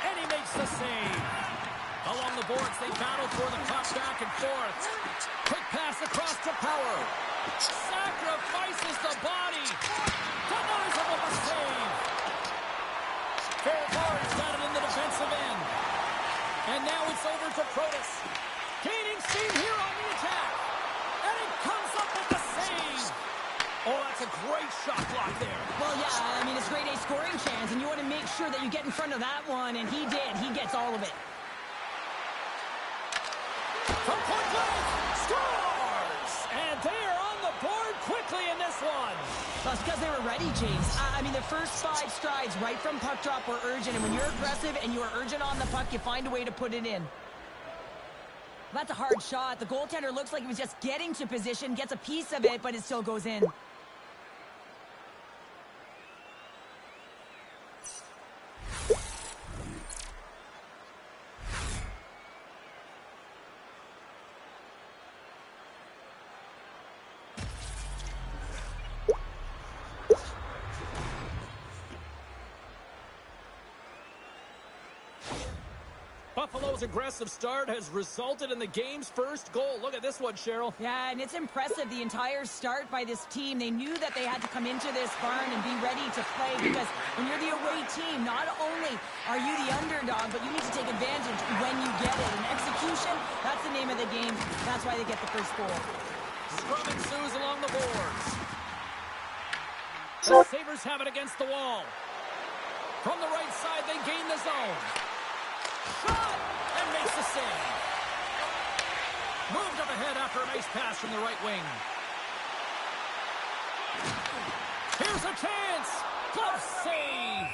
A: And he makes the save. Along the boards, they battle for the puck back and forth. Quick pass across to Power. Sacrifices the body. Denies him with a save. Fairbar's got it in the defensive end. And now it's over to Protas. Gaining steam here on the attack. And he comes up with the save. Oh, that's a great shot block there.
B: Well, yeah, I mean, it's grade A scoring chance, and you want to make sure that you get in front of that one, and he did. He gets all of it.
A: From point blank, scores! And they are on the board quickly in this one.
B: That's because they were ready, James. I mean, the first 5 strides right from puck drop were urgent, and when you're aggressive and you are urgent on the puck, you find a way to put it in. That's a hard shot. The goaltender looks like he was just getting to position, gets a piece of it, but it still goes in.
A: Buffalo's aggressive start has resulted in the game's first goal. Look at this one, Cheryl.
B: Yeah, and it's impressive, the entire start by this team. They knew that they had to come into this barn and be ready to play because when you're the away team, not only are you the underdog, but you need to take advantage when you get it. And execution, that's the name of the game. That's why they get the first goal.
A: Scrum ensues along the boards. The Sabres have it against the wall. From the right side, they gain the zone. Shot! And makes the save. Moved up ahead after a nice pass from the right wing. Here's a chance! Glove save!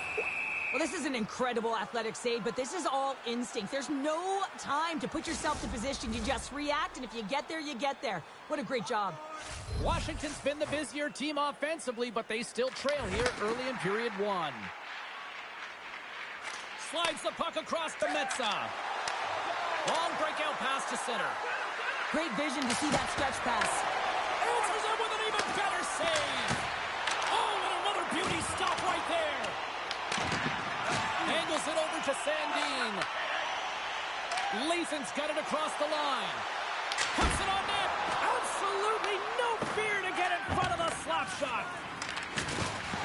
B: Well, this is an incredible athletic save, but this is all instinct. There's no time to put yourself to position. You just react, and if you get there, you get there. What a great job.
A: Washington's been the busier team offensively, but they still trail here early in period one. Slides the puck across to Metza. Long breakout pass to center.
B: Great vision to see that stretch pass.
A: Answers it with an even better save. Oh, and another beauty stop right there. Angles it over to Sandin. Leason's got it across the line. Puts it on net. Absolutely no fear to get in front of the slap shot.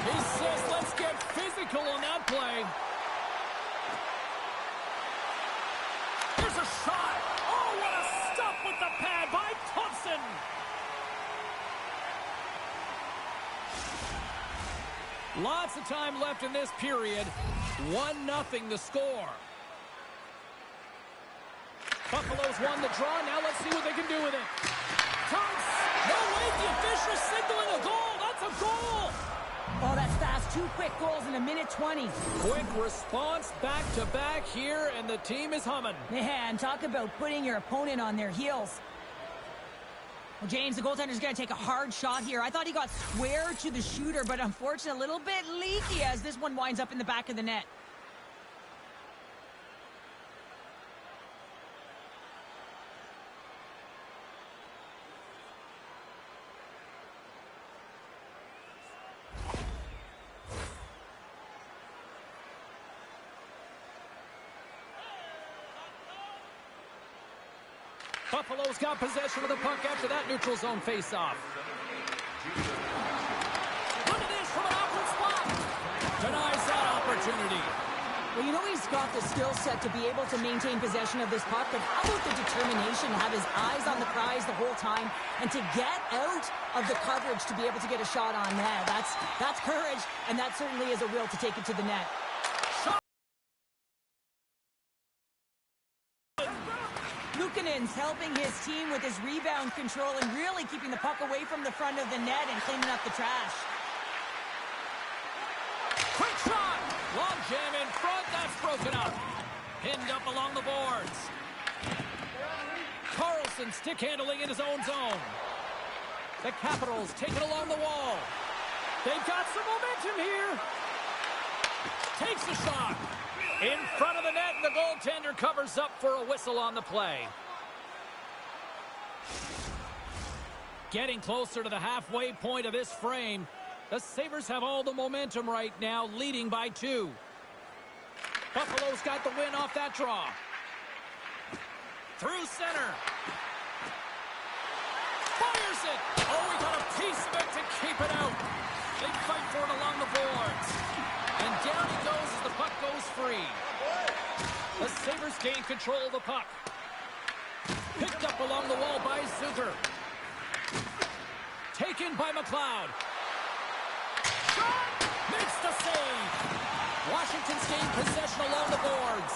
A: He says, let's get physical on that play. Here's a shot. Oh, what a stop with the pad by Thompson. Lots of time left in this period. 1-0 the score. Buffalo's won the draw. Now let's see what they can do with it. Thompson. No, wait, the official signaling a goal. That's a goal.
B: Oh, that's fast. 2 quick goals in a minute 20.
A: Quick response back-to-back here, and the team is humming.
B: Man, talk about putting your opponent on their heels. Well, James, the goaltender's going to take a hard shot here. I thought he got square to the shooter, but unfortunately a little bit leaky as this one winds up in the back of the net.
A: Buffalo's got possession of the puck after that neutral zone faceoff. Look at this from an awkward spot. Denies that opportunity.
B: Well, you know he's got the skill set to be able to maintain possession of this puck, but how about the determination to have his eyes on the prize the whole time and to get out of the coverage to be able to get a shot on net? That's courage, and that certainly is a will to take it to the net. Luukkonen's helping his team with his rebound control and really keeping the puck away from the front of the net and cleaning up the trash.
A: Quick shot! Long jam in front, that's broken up. Pinned up along the boards. Carlson stick handling in his own zone. The Capitals take it along the wall. They've got some momentum here. Takes a shot. In front of the net, and the goaltender covers up for a whistle on the play. Getting closer to the halfway point of this frame. The Sabres have all the momentum right now, leading by 2. Buffalo's got the win off that draw. Through center. Fires it. Oh, we got a piece of it to keep it out. They fight for it along the boards. And down he goes as the puck goes free. The Sabres gain control of the puck. Picked up along the wall by Zucker. Taken by McLeod. Shot! Makes the save. Washington's gained possession along the boards.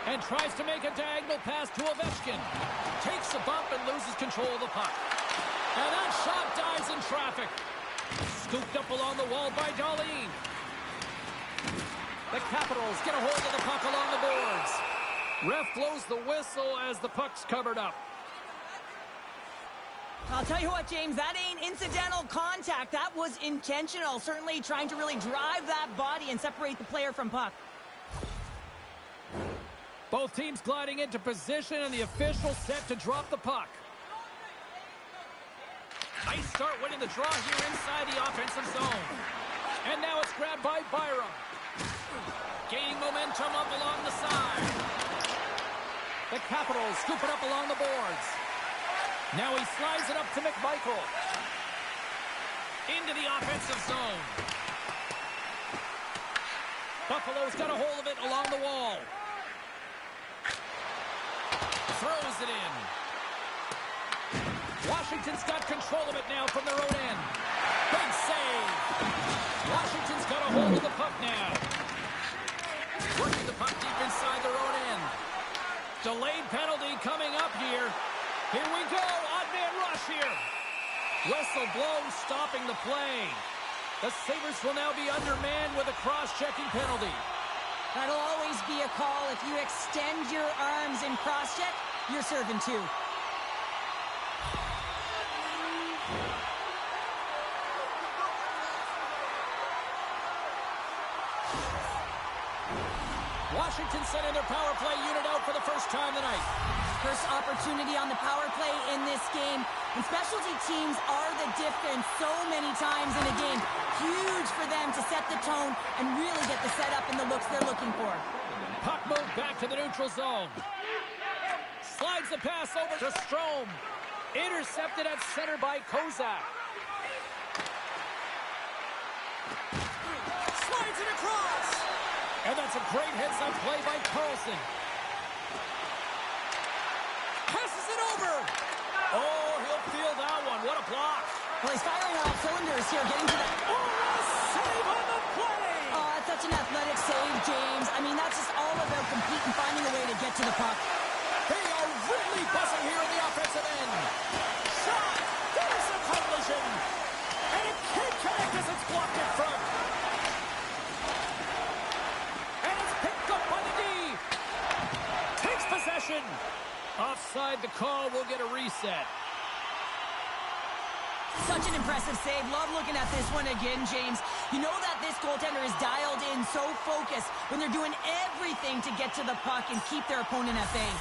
A: And tries to make a diagonal pass to Ovechkin. Takes a bump and loses control of the puck. And that shot dies in traffic. Scooped up along the wall by Darlene. The Capitals get a hold of the puck along the boards. Ref blows the whistle as the puck's covered up.
B: I'll tell you what, James, that ain't incidental contact. That was intentional. Certainly trying to really drive that body and separate the player from puck.
A: Both teams gliding into position, and the official set to drop the puck. Nice start winning the draw here inside the offensive zone. And now it's grabbed by Byram. Gaining momentum up along the side. The Capitals scoop it up along the boards. Now he slides it up to McMichael. Into the offensive zone. Buffalo's got a hold of it along the wall. Throws it in. Washington's got control of it now from their own end. Big save. Washington's got a hold of the puck now. Working the puck deep inside their own end. Delayed penalty coming up here. Here we go. Odd man rush here. Whistle blown, stopping the play. The Sabres will now be undermanned with a cross-checking penalty.
B: That'll always be a call. If you extend your arms in cross-check, you're serving two.
A: Washington sending their power play unit out for the first time tonight.
B: First opportunity on the power play in this game. And specialty teams are the difference so many times in a game. Huge for them to set the tone and really get the setup and the looks they're looking for.
A: Puck moved back to the neutral zone. Slides the pass over to Strome. Intercepted at center by Kozak. Slides it across. And that's a great heads-up play by Carlson. Passes it over. Oh, he'll feel that one. What a block.
B: Well, he's firing on all cylinders here, getting to that.
A: Oh, a save on the play.
B: Oh, that's such an athletic save, James. I mean, that's just all about competing, finding a way to get to the puck.
A: They are really buzzing here in the offensive end. Shot. There's a collision. And it can't connect as it's blocked in front. And it's picked up by the D. Takes possession. Offside the call. Will get a reset.
B: Such an impressive save. Love looking at this one again, James. You know that this goaltender is dialed in, so focused when they're doing everything to get to the puck and keep their opponent at bay.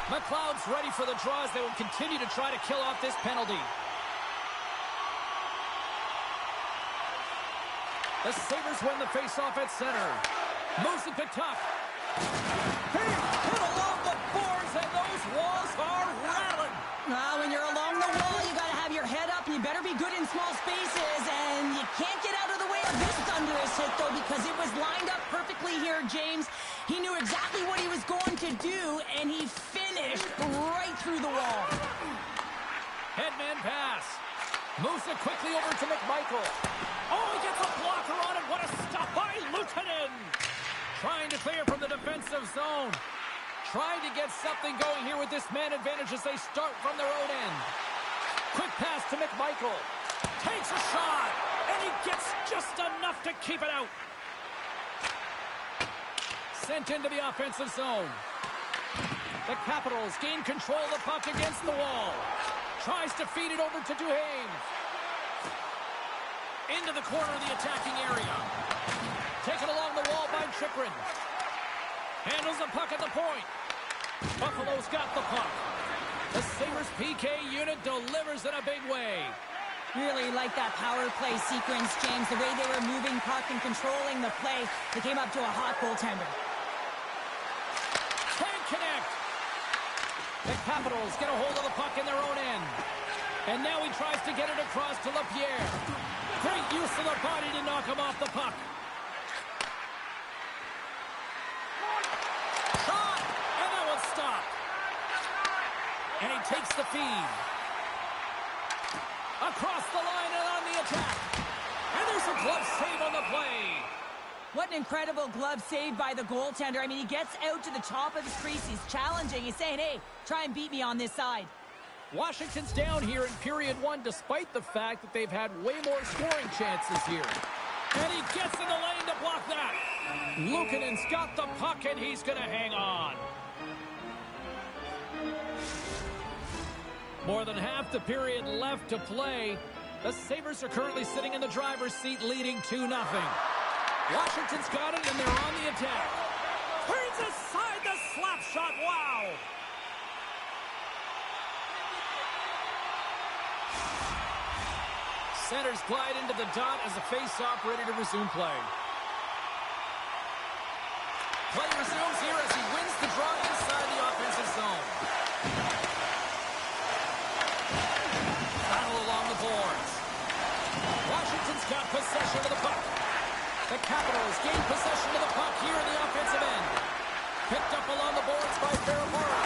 A: McLeod's ready for the draws. They will continue to try to kill off this penalty. The Sabres win the faceoff at center. Moves it to Tuck. He hit along the boards, and those walls are rattling.
B: When you're along the wall, you got to have your head up, and you better be good in small spaces, and you can't get out of the way of this thunderous hit, though, because it was lined up perfectly here, James. He knew exactly what he was going to do, and he finished right through the wall.
A: Headman pass. Moves it quickly over to McMichael. Oh, he gets a blocker on it. What a stop by Luukkonen. Trying to clear from the defensive zone. Trying to get something going here with this man advantage as they start from their own end. Quick pass to McMichael. Takes a shot. And he gets just enough to keep it out. Sent into the offensive zone. The Capitals gain control of the puck against the wall. Tries to feed it over to Duhaime. Into the corner of the attacking area. Taken along the wall by Chychrun. Handles the puck at the point. Buffalo's got the puck. The Sabres PK unit delivers in a big way.
B: Really like that power play sequence, James. The way they were moving puck and controlling the play. They came up to a hot goaltender.
A: Can't connect. The Capitals get a hold of the puck in their own end. And now he tries to get it across to Lapierre. Great use of the body to knock him off the puck. Shot! And that one's stopped. And he takes the feed. Across the line and on the attack. And there's a glove save on the play.
B: What an incredible glove save by the goaltender. I mean, he gets out to the top of his crease. He's challenging. He's saying, hey, try and beat me on this side.
A: Washington's down here in period one, despite the fact that they've had way more scoring chances here. And he gets in the lane to block that. Luukkonen's got the puck, and he's going to hang on. More than half the period left to play. The Sabres are currently sitting in the driver's seat, leading 2-0. Washington's got it, and they're on the attack. centers glide into the dot as the face-off ready to resume play. Play resumes here as he wins the draw inside the offensive zone. Battle along the boards. Washington's got possession of the puck. The Capitals gain possession of the puck here in the offensive end. Picked up along the boards by Ferrara.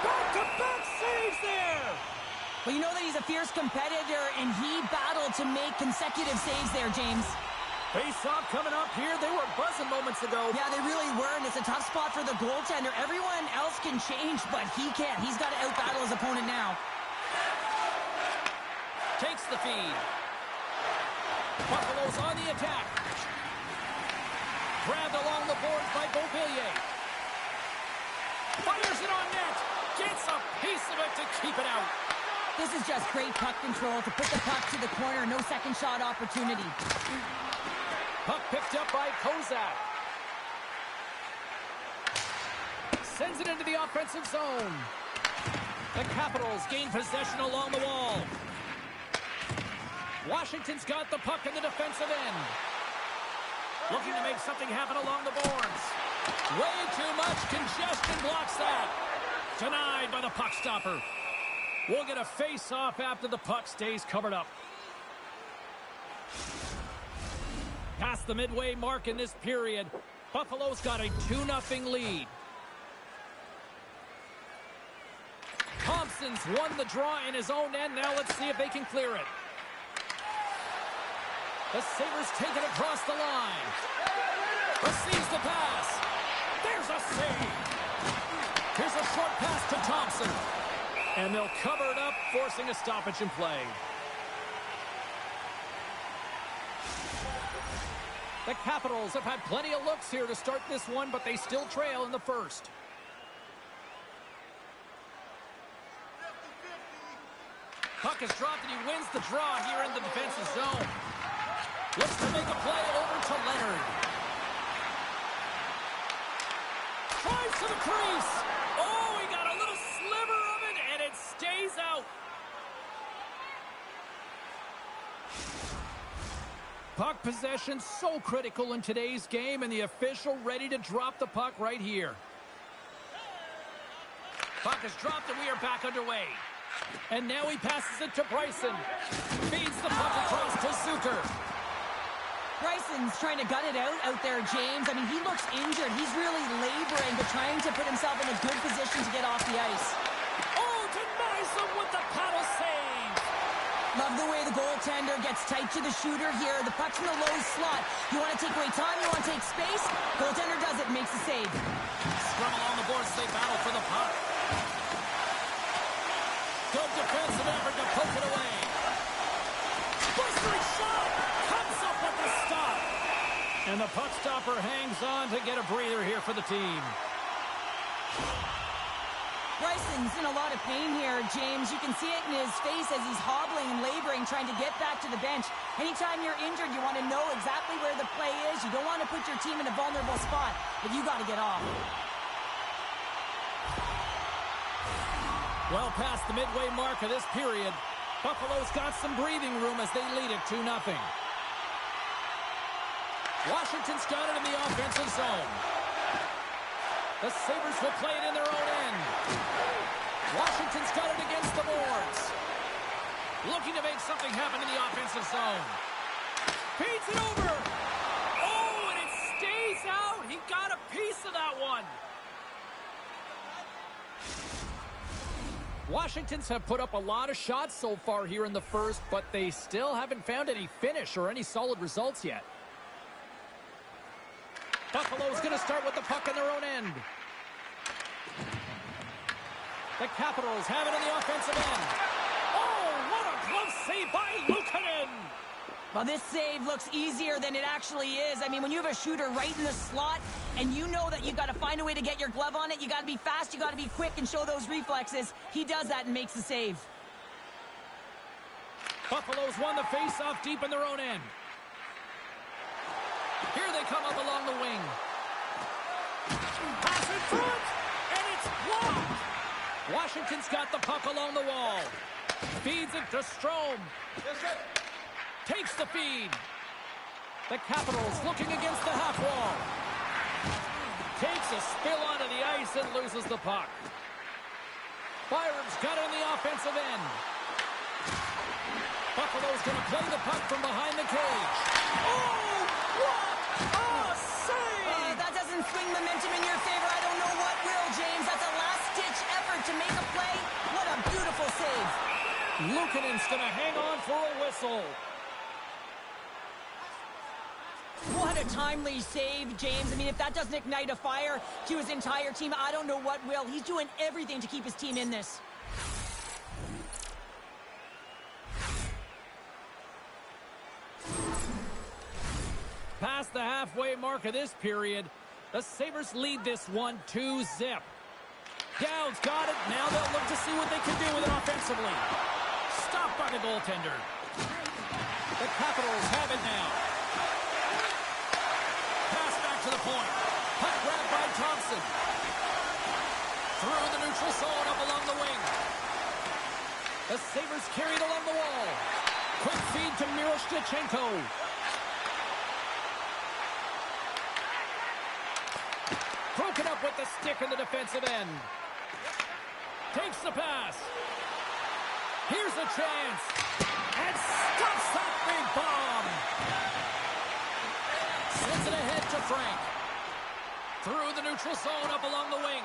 A: Back-to-back saves there!
B: Well, you know that he's a fierce competitor, and he battled to make consecutive saves there, James.
A: Face-off coming up here. They were buzzing moments ago.
B: Yeah, they really were, and it's a tough spot for the goaltender. Everyone else can change, but he can't. He's got to out-battle his opponent now.
A: Takes the feed. Buffalo's on the attack. Grabbed along the boards by Beauvillier. Fires it on net. Gets a piece of it to keep it out.
B: This is just great puck control to put the puck to the corner. No second shot opportunity.
A: Puck picked up by Kozak. Sends it into the offensive zone. The Capitals gain possession along the wall. Washington's got the puck in the defensive end. Looking to make something happen along the boards. Way too much congestion blocks that. Denied by the puck stopper. We'll get a face-off after the puck stays covered up. Past the midway mark in this period, Buffalo's got a 2-0 lead. Thompson's won the draw in his own end. Now let's see if they can clear it. The Sabres take it across the line. Receives the pass. There's a save. Here's a short pass to Thompson. And they'll cover it up, forcing a stoppage in play. The Capitals have had plenty of looks here to start this one, but they still trail in the first. Puck is dropped and he wins the draw here in the defensive zone. Looks to make a play over to Leonard. Drives to the crease. Oh, he got a little sliver of it, and it stays out. Puck possession so critical in today's game, and the official ready to drop the puck right here. Puck is dropped, and we are back underway. And now he passes it to Bryson. Feeds the puck across to Zucker.
B: Bryson's trying to gut it out there, James. I mean, he looks injured. He's really laboring, but trying to put himself in a good position to get off the ice.
A: Oh, denies him with the paddle save.
B: Love the way the goaltender gets tight to the shooter here. The puck's in the low slot. You want to take away time, you want to take space. Goaltender does it, makes the save.
A: Scrum along the boards, they battle for the puck. Good defensive effort to poke it away. Blistering shot! Comes up with the stop. And the puck stopper hangs on to get a breather here for the team.
B: Bryson's in a lot of pain here, James. You can see it in his face as he's hobbling and laboring, trying to get back to the bench. Anytime you're injured, you want to know exactly where the play is. You don't want to put your team in a vulnerable spot, but you got to get off.
A: Well past the midway mark of this period, Buffalo's got some breathing room as they lead it 2-0. Washington's got it in the offensive zone. The Sabres will play it in their own end. Washington's got it against the boards. Looking to make something happen in the offensive zone. Feeds it over. Oh, and it stays out. He got a piece of that one. Washingtons have put up a lot of shots so far here in the first, but they still haven't found any finish or any solid results yet. Buffalo's going to start with the puck in their own end. The Capitals have it in the offensive end. Oh, what a glove save by Luukkonen!
B: Well, this save looks easier than it actually is. I mean, when you have a shooter right in the slot and you know that you've got to find a way to get your glove on it, you got to be fast, you got to be quick and show those reflexes. He does that and makes the save.
A: Buffalo's won the face-off deep in their own end. Here they come up along the wing. Pass in front, and it's blocked. Washington's got the puck along the wall. Feeds it to Strome. Takes the feed. The Capitals looking against the half wall. Takes a spill onto the ice and loses the puck. Byram's got it on the offensive end. Buffalo's going to play the puck from behind the cage. Oh, what a save!
B: That doesn't swing momentum in your favor. I don't know what will, James. That's a last-ditch effort to make a play. What a beautiful save.
A: Luukkonen's going to hang on for a whistle.
B: What a timely save, James. I mean, if that doesn't ignite a fire to his entire team, I don't know what will. He's doing everything to keep his team in this.
A: Past the halfway mark of this period, the Sabres lead this one 2-0. Dowd's got it. Now they'll look to see what they can do with it offensively. Stopped by the goaltender. The Capitals have it now. Pass back to the point. Puck grabbed by Thompson. Through the neutral zone up along the wing. The Sabres carried along the wall. Quick feed to Miroshnichenko. Broken up with the stick in the defensive end. Takes the pass. Here's a chance. And stuffs that big bomb. Sends it ahead to Frank. Through the neutral zone up along the wing.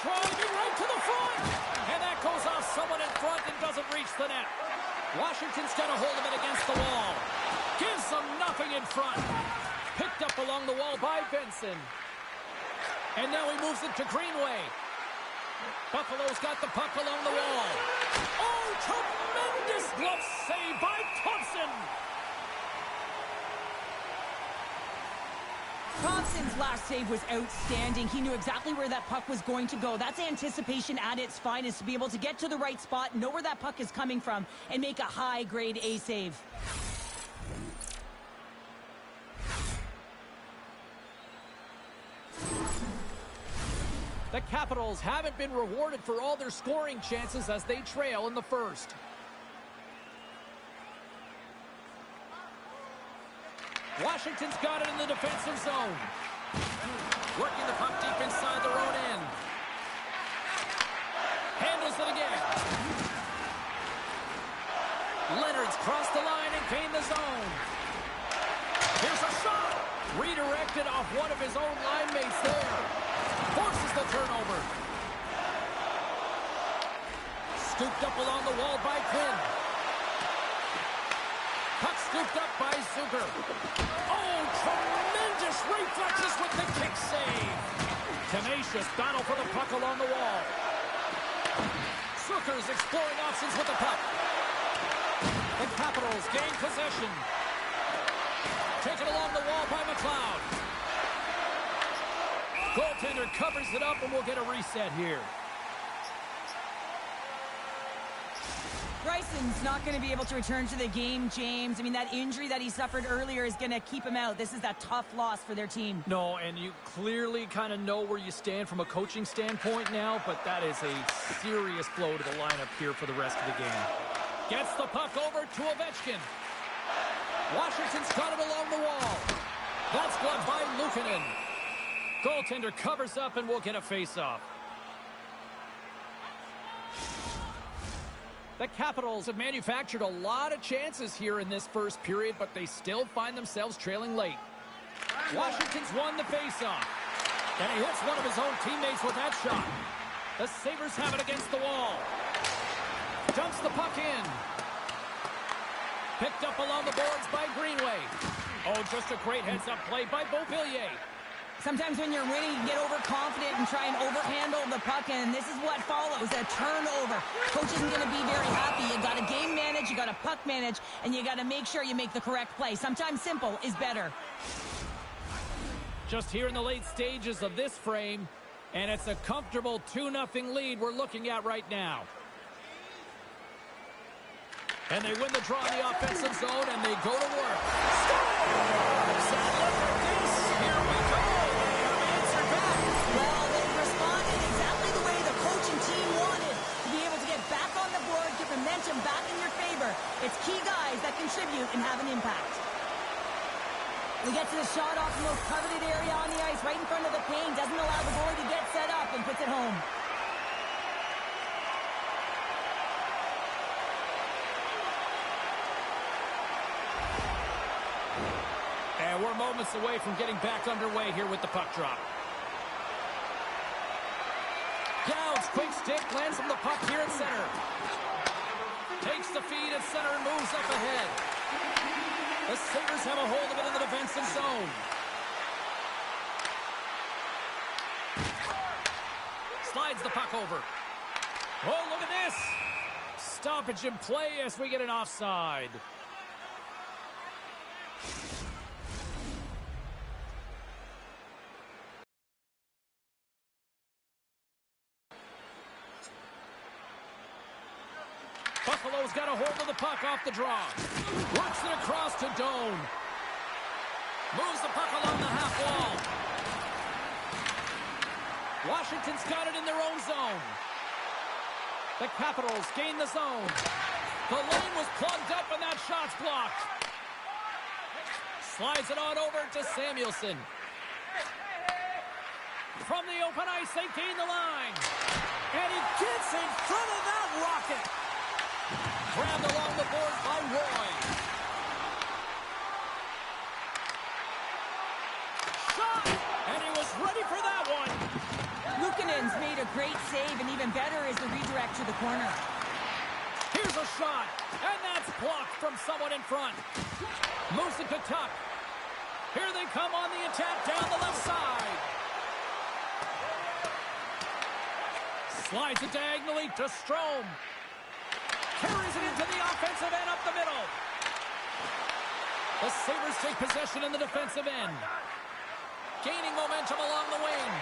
A: Driving right to the front. And that goes off someone in front and doesn't reach the net. Washington's got a hold of it against the wall. Gives them nothing in front. Picked up along the wall by Benson. And now he moves it to Greenway. Buffalo's got the puck along the wall. Oh, tremendous glove save by Thompson.
B: Thompson's last save was outstanding. He knew exactly where that puck was going to go. That's anticipation at its finest, to be able to get to the right spot, know where that puck is coming from, and make a high-grade A save.
A: The Capitals haven't been rewarded for all their scoring chances as they trail in the first. Washington's got it in the defensive zone. Working the puck deep inside their own end. Handles it again. Leonard's crossed the line and gained the zone. Here's a shot. Redirected off one of his own line mates there. Forces the turnover. Scooped up along the wall by Quinn. Puck scooped up by Zucker. Oh, tremendous reflexes with the kick save. Tenacious battle for the puck along the wall. Zucker's exploring options with the puck. The Capitals gain possession. Taken along the wall by McLeod. Goaltender covers it up, and we'll get a reset here.
B: Bryson's not going to be able to return to the game, James. I mean, that injury that he suffered earlier is going to keep him out. This is a tough loss for their team.
A: No, and you clearly kind of know where you stand from a coaching standpoint now, but that is a serious blow to the lineup here for the rest of the game. Gets the puck over to Ovechkin. Washington's got it along the wall. That's gloved by Luukkonen. Goaltender covers up, and we'll get a face-off. The Capitals have manufactured a lot of chances here in this first period, but they still find themselves trailing late. Washington's won the face-off. And he hits one of his own teammates with that shot. The Sabres have it against the wall. Dumps the puck in. Picked up along the boards by Greenway. Oh, just a great heads-up play by Beauvillier.
B: Sometimes when you're winning, you get overconfident and try and overhandle the puck, and this is what follows, a turnover. Coach isn't going to be very happy. You got to game manage, you got to puck manage, and you got to make sure you make the correct play. Sometimes simple is better.
A: Just here in the late stages of this frame, and it's a comfortable 2-0 lead we're looking at right now. And they win the draw in the offensive zone, and they go to work. Scores! And look at this. Here we go. They have answered back.
B: Well, they've responded exactly the way the coach and team wanted. To be able to get back on the board, get momentum back in your favor. area on the ice, right in front of the paint. Doesn't allow the goalie to get set up and puts it home.
A: And we're moments away from getting back underway here with the puck drop. Downs, quick stick, lands him the puck here at center. Takes the feed at center and moves up ahead. The Sabres have a hold of it in the defensive zone. Slides the puck over. Oh, look at this. Stoppage in play as we get an offside. Buffalo's got a hold of the puck off the draw. Works it across to Doan. Moves the puck along the half wall. Washington's got it in their own zone. The Capitals gain the zone. The lane was plugged up and that shot's blocked. Slides it on over to Samuelson. From the open ice, they gain the line. And he gets in front of that rocket. Grabbed along the boards by Roy. Shot! And he was ready for that one.
B: Luukkonen's made a great save, and even better is the redirect to the corner.
A: Here's a shot, and that's blocked from someone in front. Moves it to Tuck. Here they come on the attack down the left side. Slides it diagonally to Strome. Carries it into the offensive end up the middle. The Sabres take possession in the defensive end. Gaining momentum along the wing.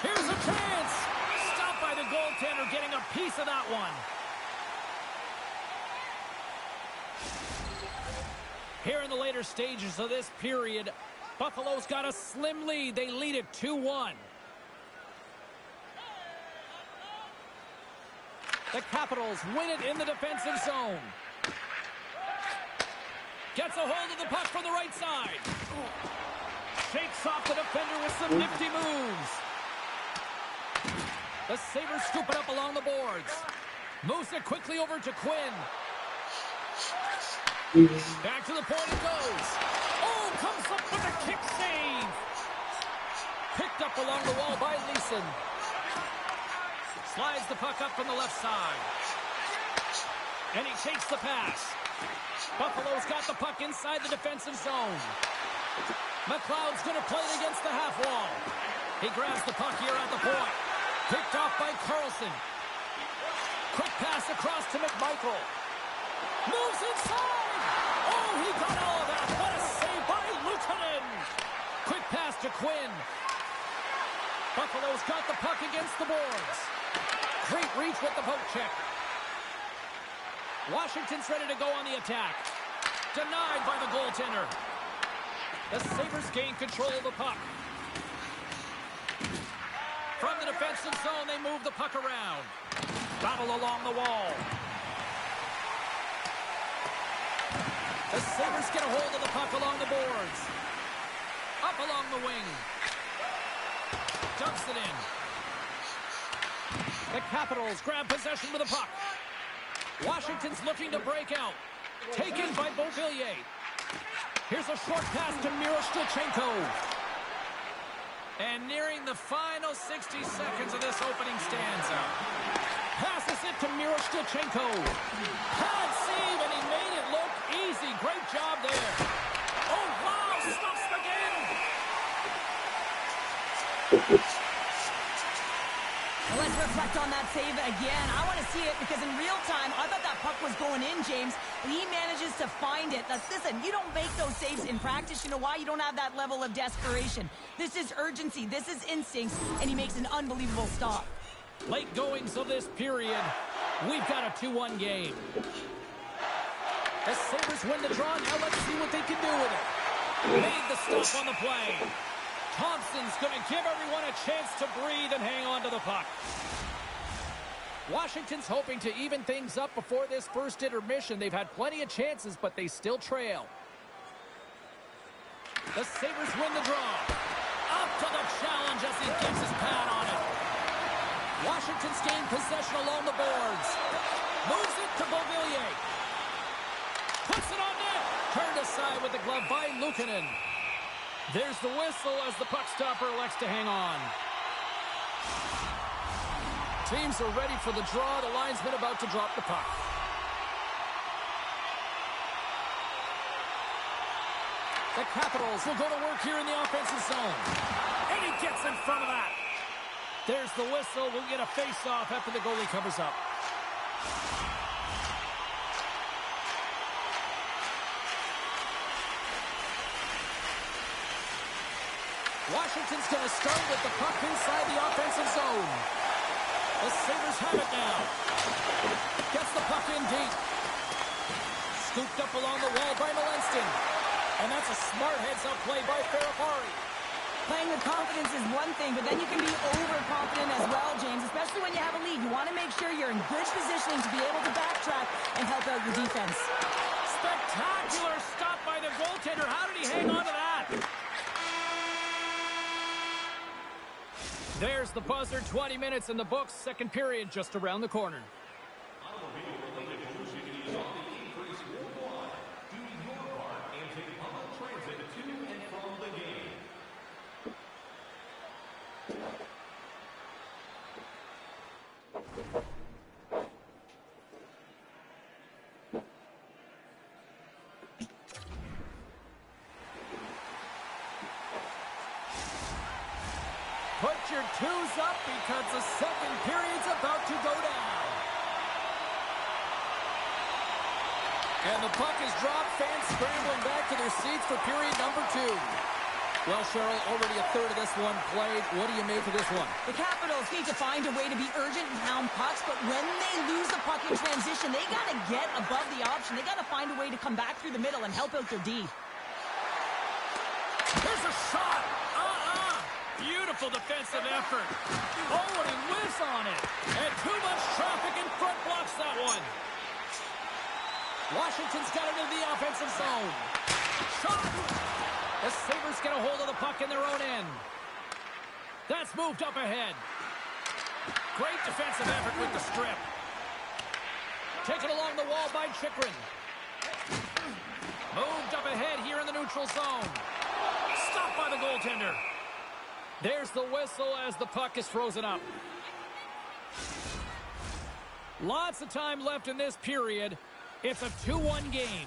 A: Here's a chance. Stopped by the goaltender, getting a piece of that one. Here in the later stages of this period, Buffalo's got a slim lead. They lead it 2-1. The Capitals win it in the defensive zone. Gets a hold of the puck from the right side. Shakes off the defender with some nifty moves. The Sabres scoop it up along the boards. Moves it quickly over to Quinn. Back to the point it goes. Oh, comes up with a kick save. Picked up along the wall by Leeson. Slides the puck up from the left side. And he takes the pass. Buffalo's got the puck inside the defensive zone. McLeod's going to play it against the half wall. He grabs the puck here at the point. Picked off by Carlson. Quick pass across to McMichael. Moves inside. Oh, he got all of that. What a save by Luukkonen. Quick pass to Quinn. Buffalo's got the puck against the boards. Great reach with the poke check. Washington's ready to go on the attack. Denied by the goaltender. The Sabres gain control of the puck. From the defensive zone, they move the puck around. Battle along the wall. The Sabres get a hold of the puck along the boards. Up along the wing. Dumps it in. The Capitals grab possession with the puck. Washington's looking to break out. Taken by Beauvillier. Here's a short pass to Miroshnichenko. And nearing the final 60 seconds of this opening stanza. Passes it to Miroshnichenko. Pad save, and he made it look easy. Great job there. Oh, wow, stuffs again.
B: Well, let's reflect on that save again. I want to see it because in real time, I thought that puck was going in, James. But he manages to find it. Now, listen, you don't make those saves in practice. You know why? You don't have that level of desperation. This is urgency. This is instincts. And he makes an unbelievable stop.
A: Late goings of this period. We've got a 2-1 game. The Sabres win the draw. Now let's see what they can do with it. Made the stop on the play. Thompson's going to give everyone a chance to breathe and hang on to the puck. Washington's hoping to even things up before this first intermission. They've had plenty of chances, but they still trail. The Sabres win the draw. Up to the challenge as he gets his pad on it. Washington's gained possession along the boards. Moves it to Beauvillier. Puts it on net. Turned aside with the glove by Luukkonen. There's the whistle as the puck stopper elects to hang on. Teams are ready for the draw. The linesman about to drop the puck. The Capitals will go to work here in the offensive zone. And he gets in front of that. There's the whistle. We'll get a face-off after the goalie covers up. Washington's going to start with the puck inside the offensive zone. The Sabres have it now. Gets the puck in deep. Scooped up along the wall by Malenston. And that's a smart heads-up play by Ferrapari.
B: Playing with confidence is one thing, but then you can be overconfident as well, James, especially when you have a lead. You want to make sure you're in good positioning to be able to backtrack and help out your defense.
A: Spectacular stop by the goaltender. How did he hang on to that? There's the buzzer. 20 minutes in the books. Second period just around the corner.
C: Automobile-related pollution is on the increase worldwide. Do your part and take public transit to and from the game.
A: Put your twos up because the second period's about to go down. And the puck is dropped. Fans scrambling back to their seats for period number 2. Well, Cheryl, already a third of this one played. What do you make of this one?
B: The Capitals need to find a way to be urgent and hound pucks, but when they lose the puck in transition, they got to get above the option. They got to find a way to come back through the middle and help out their D.
A: Here's a shot. Beautiful defensive effort. Oh, and he whiffs on it. And too much traffic in front blocks that one. Washington's got it into the offensive zone. Shot. The Sabres get a hold of the puck in their own end. That's moved up ahead. Great defensive effort with the strip. Taken along the wall by Chychrun. Moved up ahead here in the neutral zone. Stopped by the goaltender. There's the whistle as the puck is frozen up. Lots of time left in this period. It's a 2-1 game.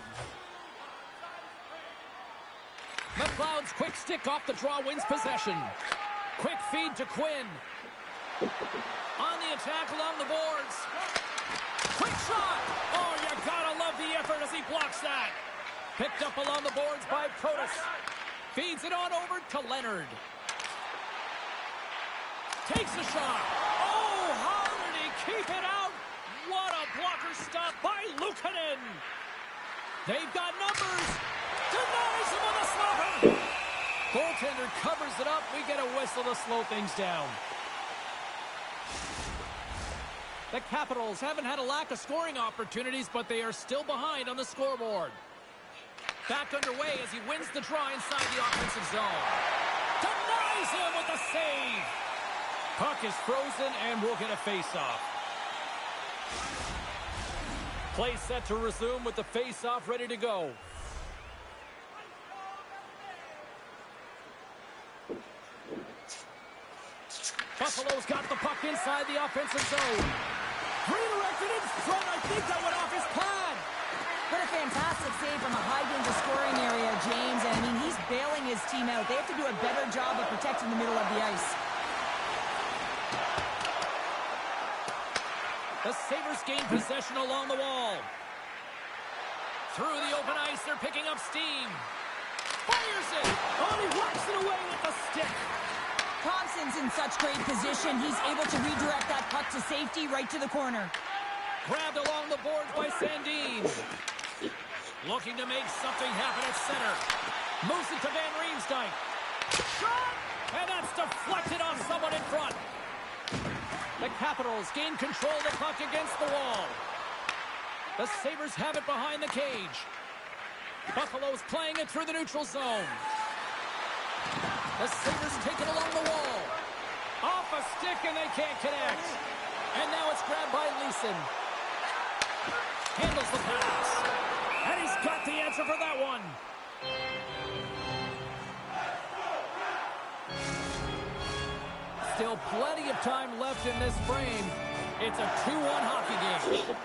A: McLeod's quick stick off the draw wins possession. Quick feed to Quinn. On the attack along the boards. Quick shot. Oh, you gotta love the effort as he blocks that. Picked up along the boards by Protas. Feeds it on over to Leonard. Takes a shot. Oh, how did he keep it out? What a blocker stop by Luukkonen. They've got numbers. Denies him with a slapper. Goaltender covers it up. We get a whistle to slow things down. The Capitals haven't had a lack of scoring opportunities, but they are still behind on the scoreboard. Back underway as he wins the draw inside the offensive zone. Denies him with a save. Puck is frozen, and we'll get a face-off. Play set to resume with the face-off ready to go. Buffalo's got the puck inside the offensive zone. Redirected in front. I think that went off his pad.
B: What a fantastic save from a high-danger scoring area, James. And, I mean, he's bailing his team out. They have to do a better job of protecting the middle of the ice.
A: The Sabres gain possession along the wall. Through the open ice, they're picking up steam. Fires it! Oh, he whacks it away with the stick.
B: Thompson's in such great position. He's able to redirect that puck to safety right to the corner.
A: Grabbed along the boards by Sandin. Looking to make something happen at center. Moves it to Van Riemsdyk. Shot! And that's deflected off someone in front. The Capitals gain control of the puck against the wall. The Sabres have it behind the cage. Buffalo's playing it through the neutral zone. The Sabres take it along the wall. Off a stick, and they can't connect. And now it's grabbed by Leeson. Handles the pass. And he's got the answer for that one. Still plenty of time left in this frame. It's a 2-1 hockey game.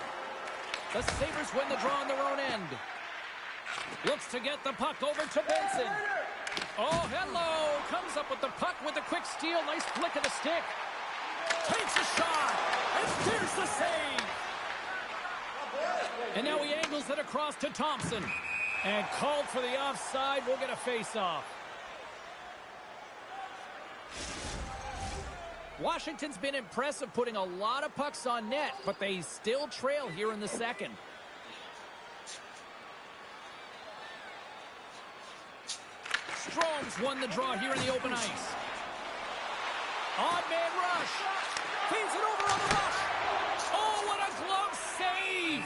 A: The Sabres win the draw on their own end. Looks to get the puck over to Benson. Oh, hello. Comes up with the puck with a quick steal. Nice flick of the stick. Takes a shot. And there's the save. And now he angles it across to Thompson. And called for the offside. We'll get a face-off. Washington's been impressive putting a lot of pucks on net, but they still trail here in the second. Strome's won the draw here in the open ice. Odd man rush. Feeds it over on the rush. Oh, what a glove save.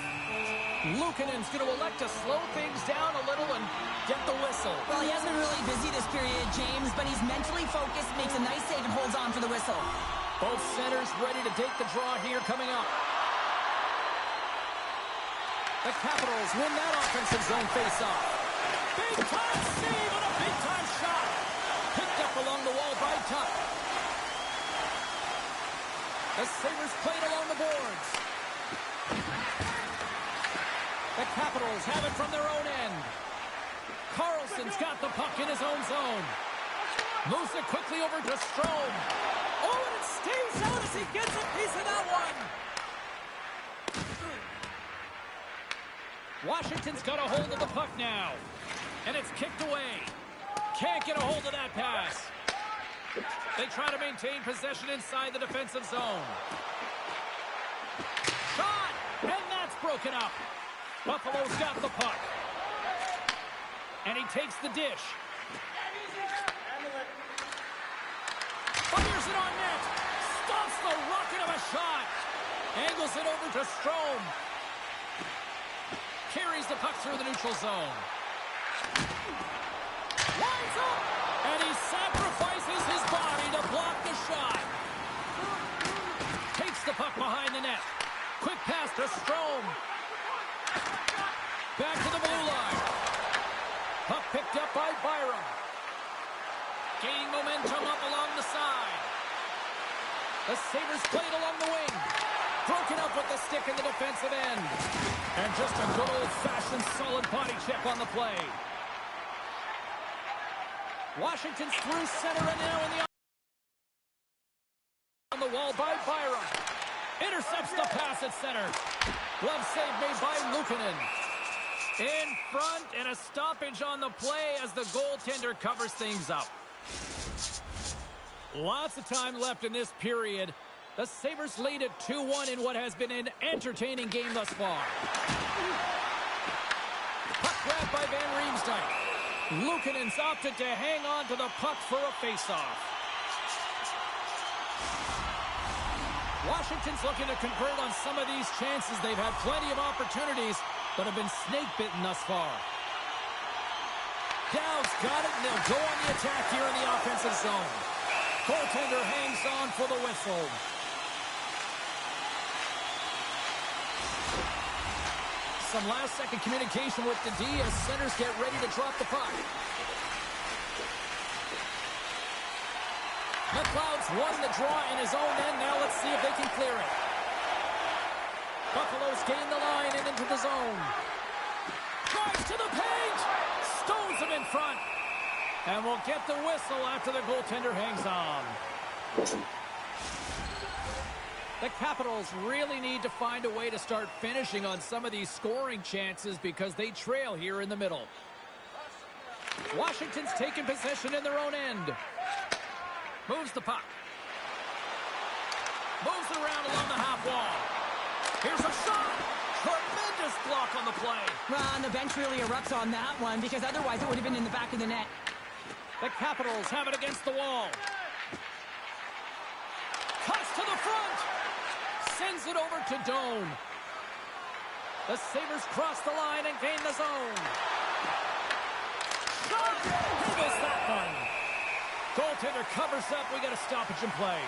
A: Luukkonen's going to elect to slow things down a little and get the whistle.
B: Well, he has been really busy this period, James, but he's mentally focused, makes a nice save, and holds on for the whistle.
A: Both centers ready to take the draw here coming up. The Capitals win that offensive zone faceoff. Big-time save and a big-time shot. Picked up along the wall by Tuck. The Sabres played along the boards. The Capitals have it from their own end. Carlson's got the puck in his own zone. Moves it quickly over to Strome. Oh, and it stays out as he gets a piece of that one. Washington's got a hold of the puck now. And it's kicked away. Can't get a hold of that pass. They try to maintain possession inside the defensive zone. Shot! And that's broken up. Buffalo's got the puck. And he takes the dish. Fires it on net. Stops the rocket of a shot. Angles it over to Strome. Carries the puck through the neutral zone. Winds up. And he sacrifices his body to block the shot. Takes the puck behind the net. Quick pass to Strome. Back to the blue line. Puck picked up by Byram. Gaining momentum up along the side. The Sabres played along the wing. Broken up with the stick in the defensive end. And just a good old-fashioned solid body check on the play. Washington's through center and now in the on the wall by Byram. Intercepts the pass at center. Glove save made by Luukkonen. In front and a stoppage on the play as the goaltender covers things up. Lots of time left in this period. The Sabres lead at 2-1 in what has been an entertaining game thus far. Puck grabbed by Van Riemsdyk. Luukkonen's opted to hang on to the puck for a faceoff. Washington's looking to convert on some of these chances. They've had plenty of opportunities, but have been snake-bitten thus far. Dowd's got it, and they'll go on the attack here in the offensive zone. Goaltender hangs on for the whistle. Some last-second communication with the D as centers get ready to drop the puck. McLeod's won the draw in his own end. Now let's see if they can clear it. Buffalo's gain the line and into the zone. Drives to the paint. Stones him in front. And we'll get the whistle after the goaltender hangs on. The Capitals really need to find a way to start finishing on some of these scoring chances because they trail here in the middle. Washington's taking possession in their own end. Moves the puck. Moves it around along the half wall. Here's a shot. Tremendous block on the play.
B: Well, and the bench really erupts on that one because otherwise it would have been in the back of the net.
A: The Capitals have it against the wall. Cuts to the front. Sends it over to Doan. The Sabres cross the line and gain the zone. Shot! He goes that one. Goaltender covers up. We got a stoppage in play.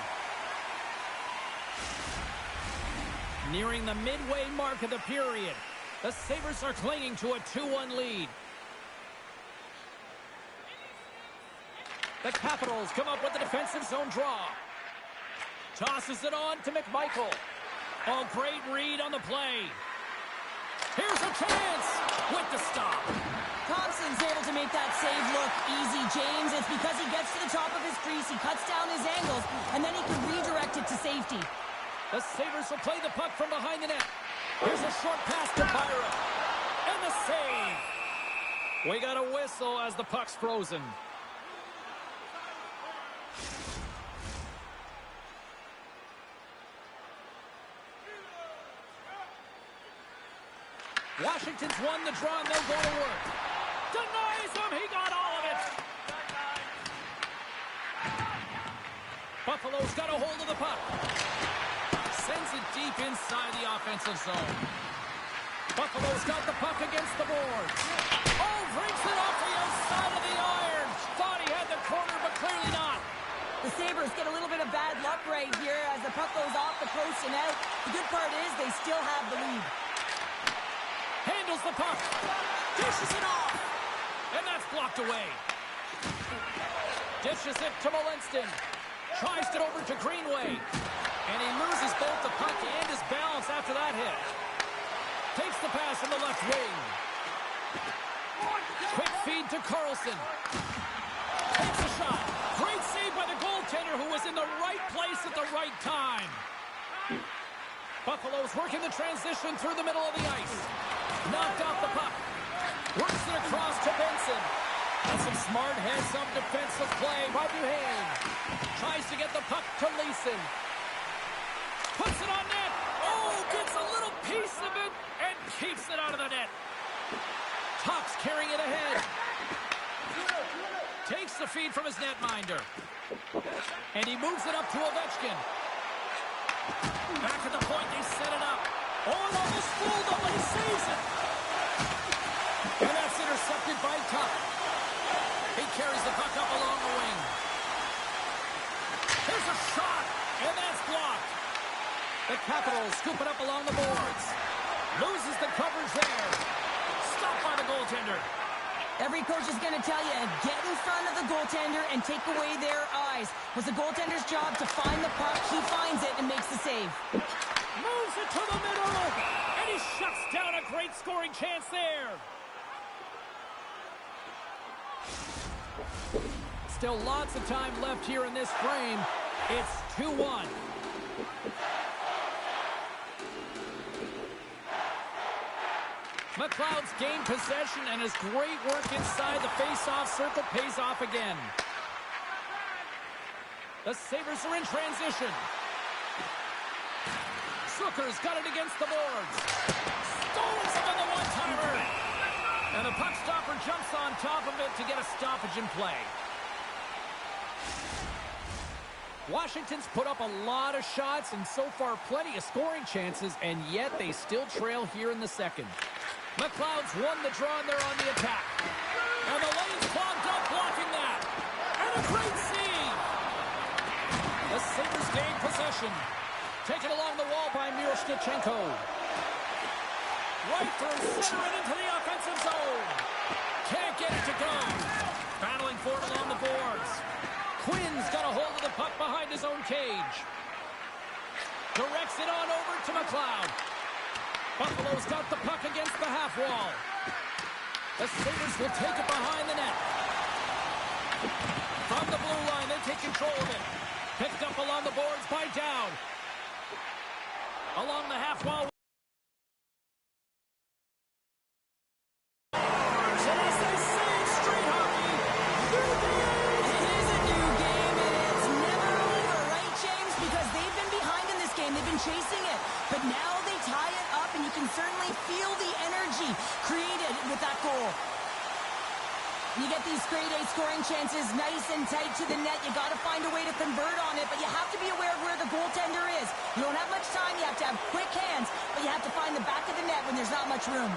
A: Nearing the midway mark of the period. The Sabres are clinging to a 2-1 lead. The Capitals come up with a defensive zone draw. Tosses it on to McMichael. Oh, great read on the play. Here's a chance with the stop.
B: Thompson's able to make that save look easy, James. It's because he gets to the top of his crease, he cuts down his angles, and then he can redirect it to safety.
A: The Sabres will play the puck from behind the net. Here's a short pass to Byron. And the save. We got a whistle as the puck's frozen. Washington's won the draw and they'll go to work. Denies him. He got all of it. Buffalo's got a hold of the puck. Sends it deep inside the offensive zone. Buffalo's got the puck against the boards. Oh, brings it off the outside of the iron. Thought he had the corner, but clearly not.
B: The Sabres get a little bit of bad luck right here as the puck goes off the post and out. The good part is they still have the lead.
A: Handles the puck. Dishes it off. And that's blocked away. Dishes it to Molinston. Tries it over to Greenway. And he loses both the puck and his balance after that hit. Takes the pass in the left wing. Quick feed to Carlson. Takes a shot. Great save by the goaltender who was in the right place at the right time. Buffalo's working the transition through the middle of the ice. Knocked off the puck. Works it across to Benson. And some smart heads-up defensive play by Duhane. Tries to get the puck to Leeson. Puts it on net. Oh, gets a little piece of it and keeps it out of the net. Tuch's carrying it ahead. Takes the feed from his netminder. And he moves it up to Ovechkin. Back at the point, they set it up. Oh, it almost fooled him, but he saves it. And that's intercepted by Tuch. He carries the puck up along the wing. Here's a shot, and that's blocked. The Capitals scoop it up along the boards. Loses the coverage there. Stopped by the goaltender.
B: Every coach is going to tell you, get in front of the goaltender and take away their eyes. It was the goaltender's job to find the puck. He finds it and makes the save.
A: Moves it to the middle, and he shuts down a great scoring chance there. Still lots of time left here in this frame. It's 2-1. McLeod's gained possession, and his great work inside the face-off circle pays off again. The Sabres are in transition. Zucker's got it against the boards. Stones him in the one-timer. And the puck stopper jumps on top of it to get a stoppage in play. Washington's put up a lot of shots and so far plenty of scoring chances, and yet they still trail here in the second. McLeod's won the draw and they're on the attack. And the lane's clogged up, blocking that. And a great save. The Sabres gain possession. Taken along the wall by Miroshnichenko. Right through center and into the offensive zone. Can't get it to go. Battling for it along the boards. Quinn's got a hold of the puck behind his own cage. Directs it on over to McLeod. Buffalo's got the puck against the half wall. The Sabres will take it behind the net. From the blue line, they take control of it. Picked up along the boards by Down. Along the half wall. And as they say, street hockey, through the end.
B: It is a new game, and it's never over, right, James? Because they've been behind in this game. They've been chasing it. But now they tie it up, and you can certainly feel the energy created with that goal. You get these grade A scoring chances nice and tight to the net. You got to find a way to convert on it, but you have to be aware of where the goaltender is. You don't have much time. You have to have quick hands, but you have to find the back of the net when there's not much room.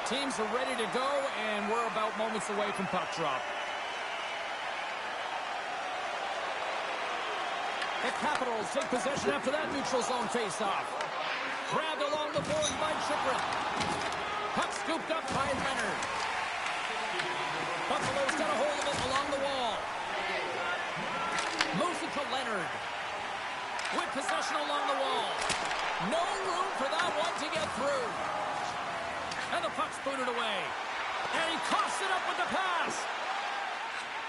A: teams are ready to go, and we're about moments away from puck drop. The Capitals take possession after that neutral zone face-off. Grabbed along the boards by Chychrun. Puck scooped up by Leonard. Buffalo's got a hold of it along the wall. Moves it to Leonard. With possession along the wall. No room for that one to get through. And the puck's booted away. And he coughs it up with the pass.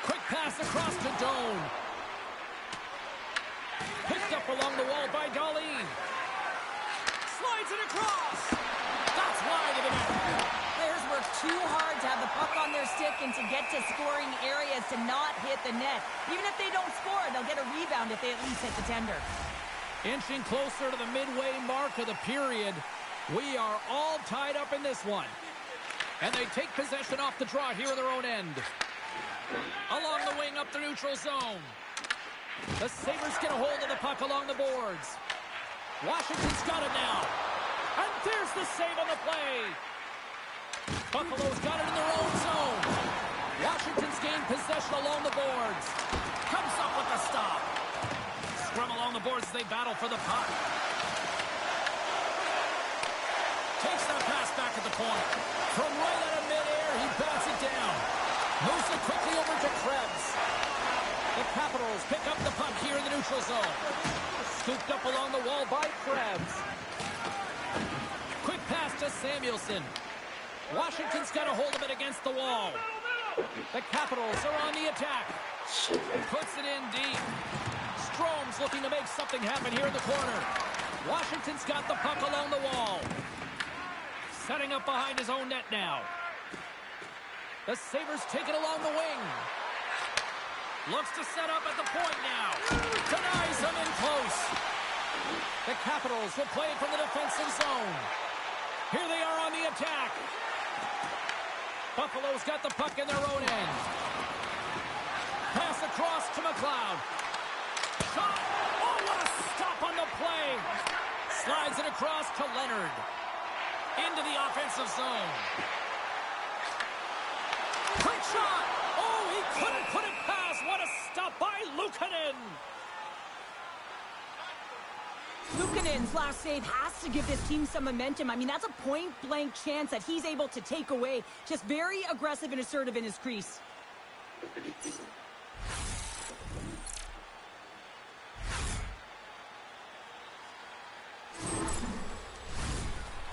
A: Quick pass across to Doan. Picked up along the wall by Darlene. Slides it across. That's wide of the net.
B: Players work too hard to have the puck on their stick and to get to scoring areas to not hit the net. Even if they don't score, they'll get a rebound if they at least hit the tender.
A: Inching closer to the midway mark of the period. We are all tied up in this one. And they take possession off the draw here in their own end. Along the wing up the neutral zone. The Sabres get a hold of the puck along the boards. Washington's got it now. And there's the save on the play. Buffalo's got it in their own zone. Washington's gained possession along the boards. Comes up with the stop. Scrum along the boards as they battle for the puck. Takes that pass back at the point. From right out of midair, he bats it down. Moves it quickly over to Krebs. The Capitals pick up the puck here in the neutral zone. Scooped up along the wall by Krebs. Quick pass to Samuelson. Washington's got a hold of it against the wall. The Capitals are on the attack. Puts it in deep. Strome's looking to make something happen here in the corner. Washington's got the puck along the wall. Setting up behind his own net now. The Sabres take it along the wing. Looks to set up at the point now. Denies him in close. The Capitals will play it from the defensive zone. Here they are on the attack. Buffalo's got the puck in their own end. Pass across to McLeod. Shot. Oh, what a stop on the play. Slides it across to Leonard. Into the offensive zone. Quick shot. Oh, he couldn't put it past. What a stop by Luukkonen.
B: Luukkonen's last save has to give this team some momentum. I mean, that's a point-blank chance that he's able to take away. Just very aggressive and assertive in his crease.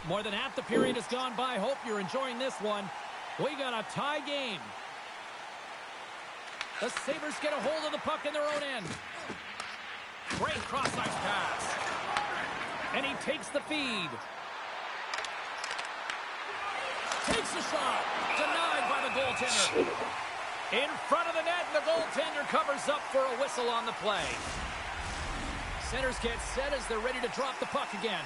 A: More than half the period has gone by. Hope you're enjoying this one. We got a tie game. The Sabres get a hold of the puck in their own end. Great cross-ice pass. And he takes the feed. Takes a shot. Denied by the goaltender. In front of the net, the goaltender covers up for a whistle on the play. Centers get set as they're ready to drop the puck again.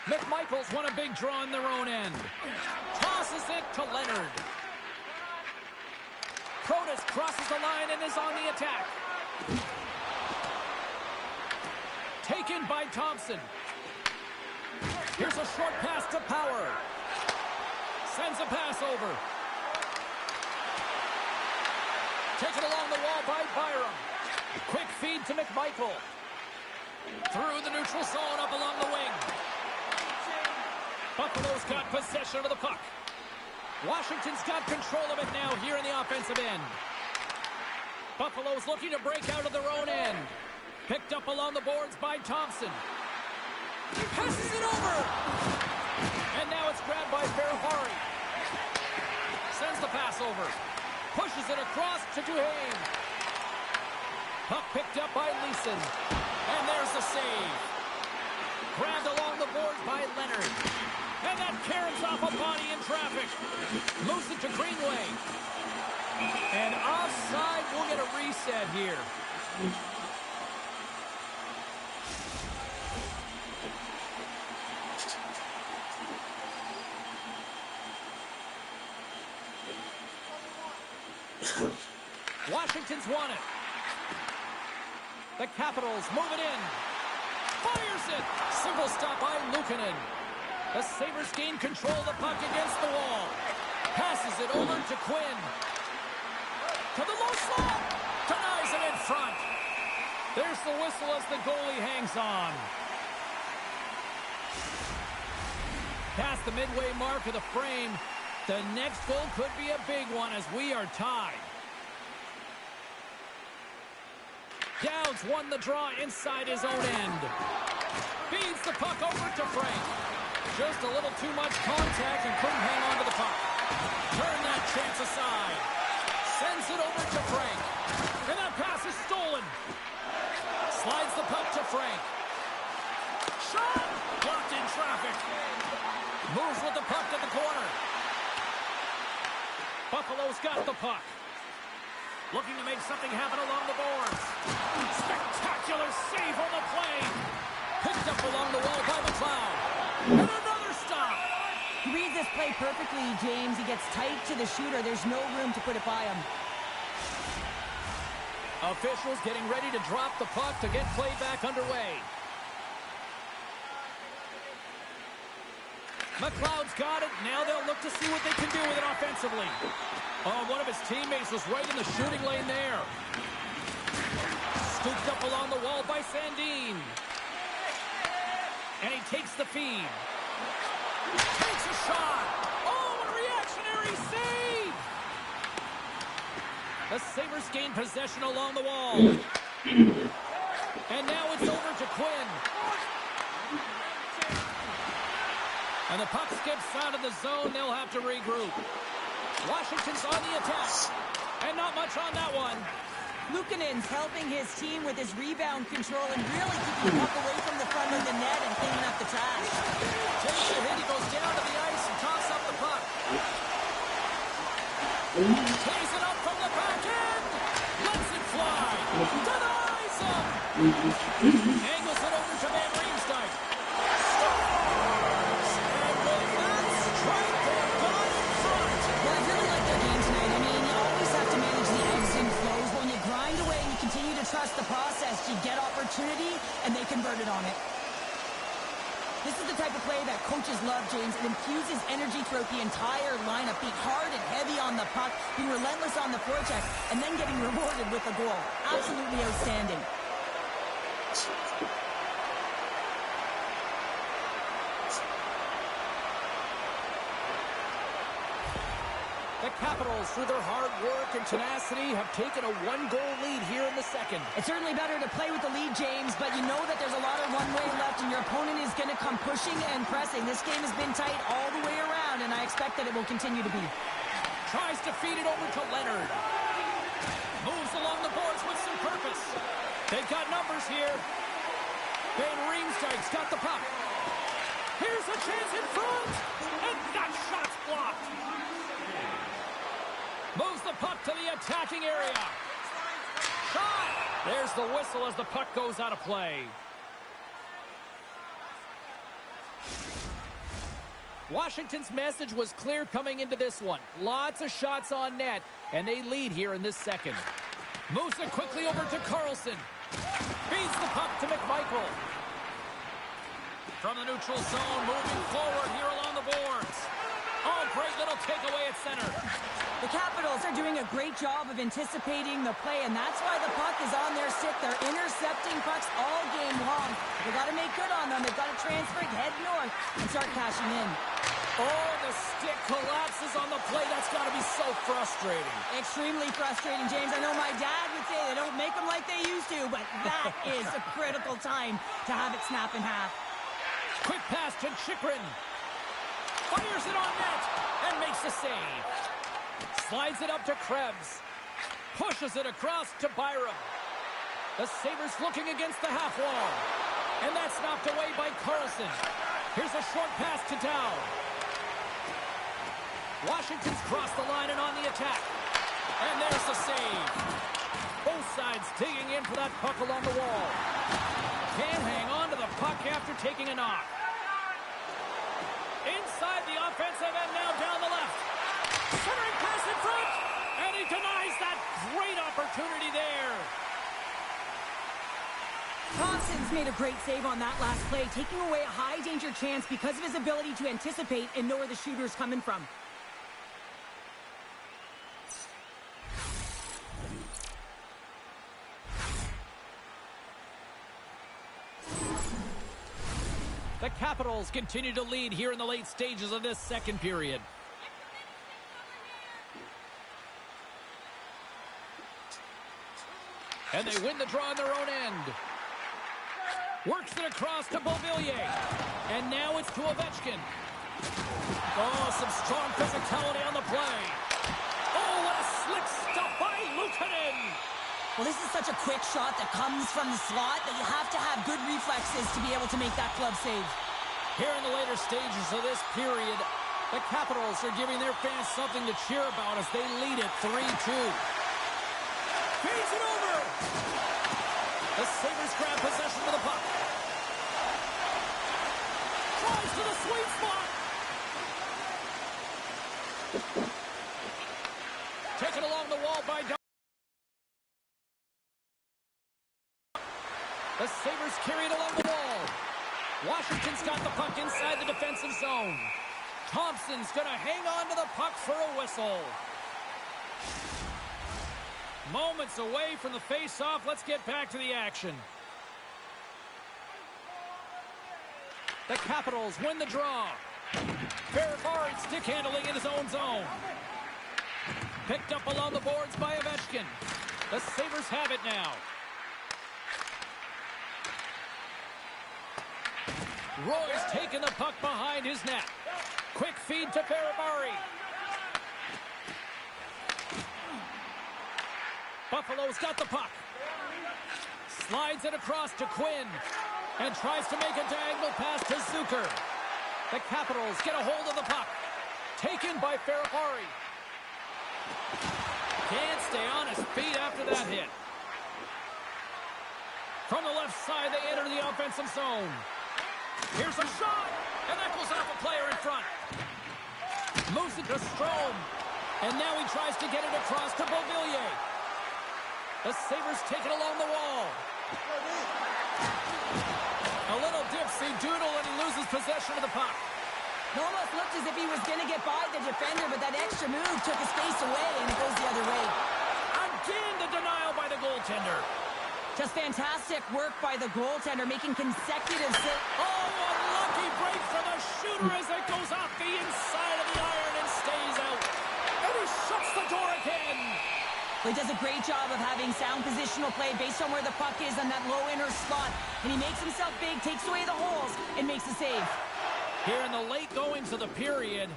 A: McMichael's won a big draw in their own end. Tosses it to Leonard. Protas crosses the line and is on the attack. Taken by Thompson. Here's a short pass to Power. Sends a pass over. Taken along the wall by Byram. Quick feed to McMichael. Through the neutral zone up along the wing. Buffalo's got possession of the puck. Washington's got control of it now here in the offensive end. Buffalo's looking to break out of their own end. Picked up along the boards by Thompson. Passes it over. And now it's grabbed by Berahari. Sends the pass over. Pushes it across to Duhaime. Puck picked up by Leeson. And there's the save. Grabbed along the boards by Leonard. And that carries off a body in traffic. Moves it to Greenway. And offside, we'll get a reset here. Washington's won it. The Capitals move it in. Fires it. Simple stop by Luukkonen. The Sabres gain control of the puck against the wall. Passes it over to Quinn. To the low slot. Denies it in front. There's the whistle as the goalie hangs on. Past the midway mark of the frame. The next goal could be a big one as we are tied. Downs won the draw inside his own end. Feeds the puck over to Frank. Just a little too much contact and couldn't hang on to the puck. Turn that chance aside. Sends it over to Frank. And that pass is stolen. Slides the puck to Frank. Shot! Blocked in traffic. Moves with the puck to the corner. Buffalo's got the puck. Looking to make something happen along the boards. Spectacular save on the play. Picked up along the wall by McLeod. And another stop.
B: He reads this play perfectly, James. He gets tight to the shooter. There's no room to put it by him.
A: Officials getting ready to drop the puck to get play back underway. McLeod's got it. Now they'll look to see what they can do with it offensively. Oh, one of his teammates was right in the shooting lane there. Scooped up along the wall by Sandin. And he takes the feed. Takes a shot. Oh, what a reactionary save! The Sabres gain possession along the wall. And now it's over to Quinn. And the puck skips out of the zone. They'll have to regroup. Washington's on the attack. And not much on that one.
B: Luukkonen's helping his team with his rebound control and really keeping the puck away from the front of the net and cleaning up the trash.
A: Takes the hit. He goes down to the ice and tosses up the puck. Plays it up from the back end. Lets it fly. Denies him. Angles it over to Van Riemsdyk. Scores! And with that strike, they've gone in front.
B: Well, I really like their game tonight. I mean, you always have to manage the ebbs and flows. But when you grind away and you continue to trust the process, you get opportunity, and they converted on it. This is the type of play that coaches love, James. It infuses energy throughout the entire lineup. Being hard and heavy on the puck, being relentless on the forecheck, and then getting rewarded with a goal. Absolutely outstanding.
A: The Capitals, through their hard work and tenacity, have taken a one-goal lead here in the second.
B: It's certainly better to play with the lead, James, but you know that there's a lot of one-way left, and your opponent is going to come pushing and pressing. This game has been tight all the way around, and I expect that it will continue to be.
A: Tries to feed it over to Leonard. Moves along the boards with some purpose. They've got numbers here. Van Riemsdyk's got the puck. Here's a chance in front, and that shot's blocked. Moves the puck to the attacking area. Shot! There's the whistle as the puck goes out of play. Washington's message was clear coming into this one. Lots of shots on net, and they lead here in this second. Moves it quickly over to Carlson. Feeds the puck to McMichael. From the neutral zone, moving forward here along the boards. Oh, great little takeaway at center.
B: The Capitals are doing a great job of anticipating the play, and that's why the puck is on their stick. They're intercepting pucks all game long. They got to make good on them. They've got to transfer, head north, and start cashing in.
A: Oh, the stick collapses on the play. That's got to be so frustrating.
B: Extremely frustrating, James. I know my dad would say they don't make them like they used to, but that is a critical time to have it snap in half.
A: Quick pass to Chychrun. Fires it on net and makes the save. Slides it up to Krebs. Pushes it across to Byram. The Sabres looking against the half wall. And that's knocked away by Carlson. Here's a short pass to Dow. Washington's crossed the line and on the attack. And there's the save. Both sides digging in for that puck along the wall. Can't hang on to the puck after taking a knock. Inside the offensive end, now down the left. Centering pass in front, and he denies that great opportunity there.
B: Thompson's made a great save on that last play, taking away a high-danger chance because of his ability to anticipate and know where the shooter's coming from.
A: The Capitals continue to lead here in the late stages of this second period. And they win the draw on their own end. Works it across to Beauvillier. And now it's to Ovechkin. Oh, some strong physicality on the play. Oh, what a slick stop by Luukkonen.
B: Well, this is such a quick shot that comes from the slot that you have to have good reflexes to be able to make that glove save.
A: Here in the later stages of this period, the Capitals are giving their fans something to cheer about as they lead it 3-2. Feeds it over. The Sabres grab possession of the puck. Tries to the sweet spot. Taken along the wall by the Sabres carry it along the wall. Washington's got the puck inside the defensive zone. Thompson's going to hang on to the puck for a whistle. Moments away from the face-off. Let's get back to the action. The Capitals win the draw. Ferrari stick handling in his own zone. Picked up along the boards by Ovechkin. The Sabres have it now. Roy's taking the puck behind his net. Quick feed to Ferrari. Buffalo's got the puck. Slides it across to Quinn. And tries to make a diagonal pass to Zucker. The Capitals get a hold of the puck. Taken by Ferrari. Can't stay on his feet after that hit. From the left side, they enter the offensive zone. Here's a shot. And that goes off a player in front. Moves it to Strome. And now he tries to get it across to Beauvillier. The Sabres take it along the wall. A little dipsy-doodle and he loses possession of the puck.
B: It almost looked as if he was going to get by the defender, but that extra move took his face away and it goes the other way.
A: Again, the denial by the goaltender.
B: Just fantastic work by the goaltender, making consecutive saves.
A: Oh, a lucky break for the shooter as it goes off the inside of the iron and stays out. And he shuts the door again.
B: He does a great job of having sound positional play based on where the puck is on that low inner slot. And he makes himself big, takes away the holes, and makes a save.
A: Here in the late goings of the period,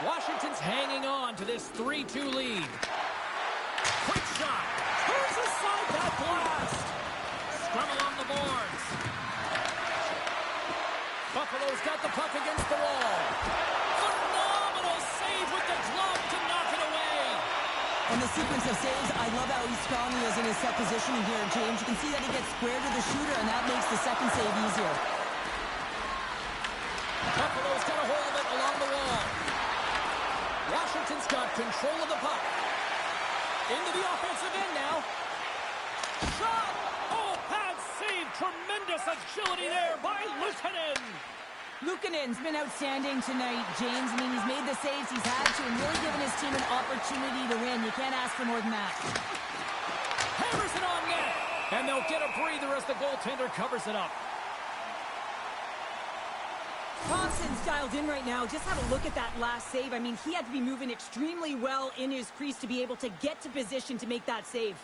A: Washington's hanging on to this 3-2 lead. Quick shot. Turns aside that blast. Scrum along the boards. Buffalo's got the puck against the wall. Phenomenal save with the glove to knock it away.
B: And the sequence of saves, I love how strong he is in his set positioning here, James. You can see that he gets square to the shooter, and that makes the second save easier.
A: Buffalo's got a hold of it along the wall. Washington's got control of the puck. Into the offensive end now. Shot! Oh, pad save! Tremendous agility there by Luukkonen.
B: Luukkonen's been outstanding tonight, James. I mean, he's made the saves he's had to and really given his team an opportunity to win. You can't ask for more than that.
A: Hammers it on net. And they'll get a breather as the goaltender covers it up.
B: Thompson's dialed in right now. Just have a look at that last save. I mean, he had to be moving extremely well in his crease to be able to get to position to make that save.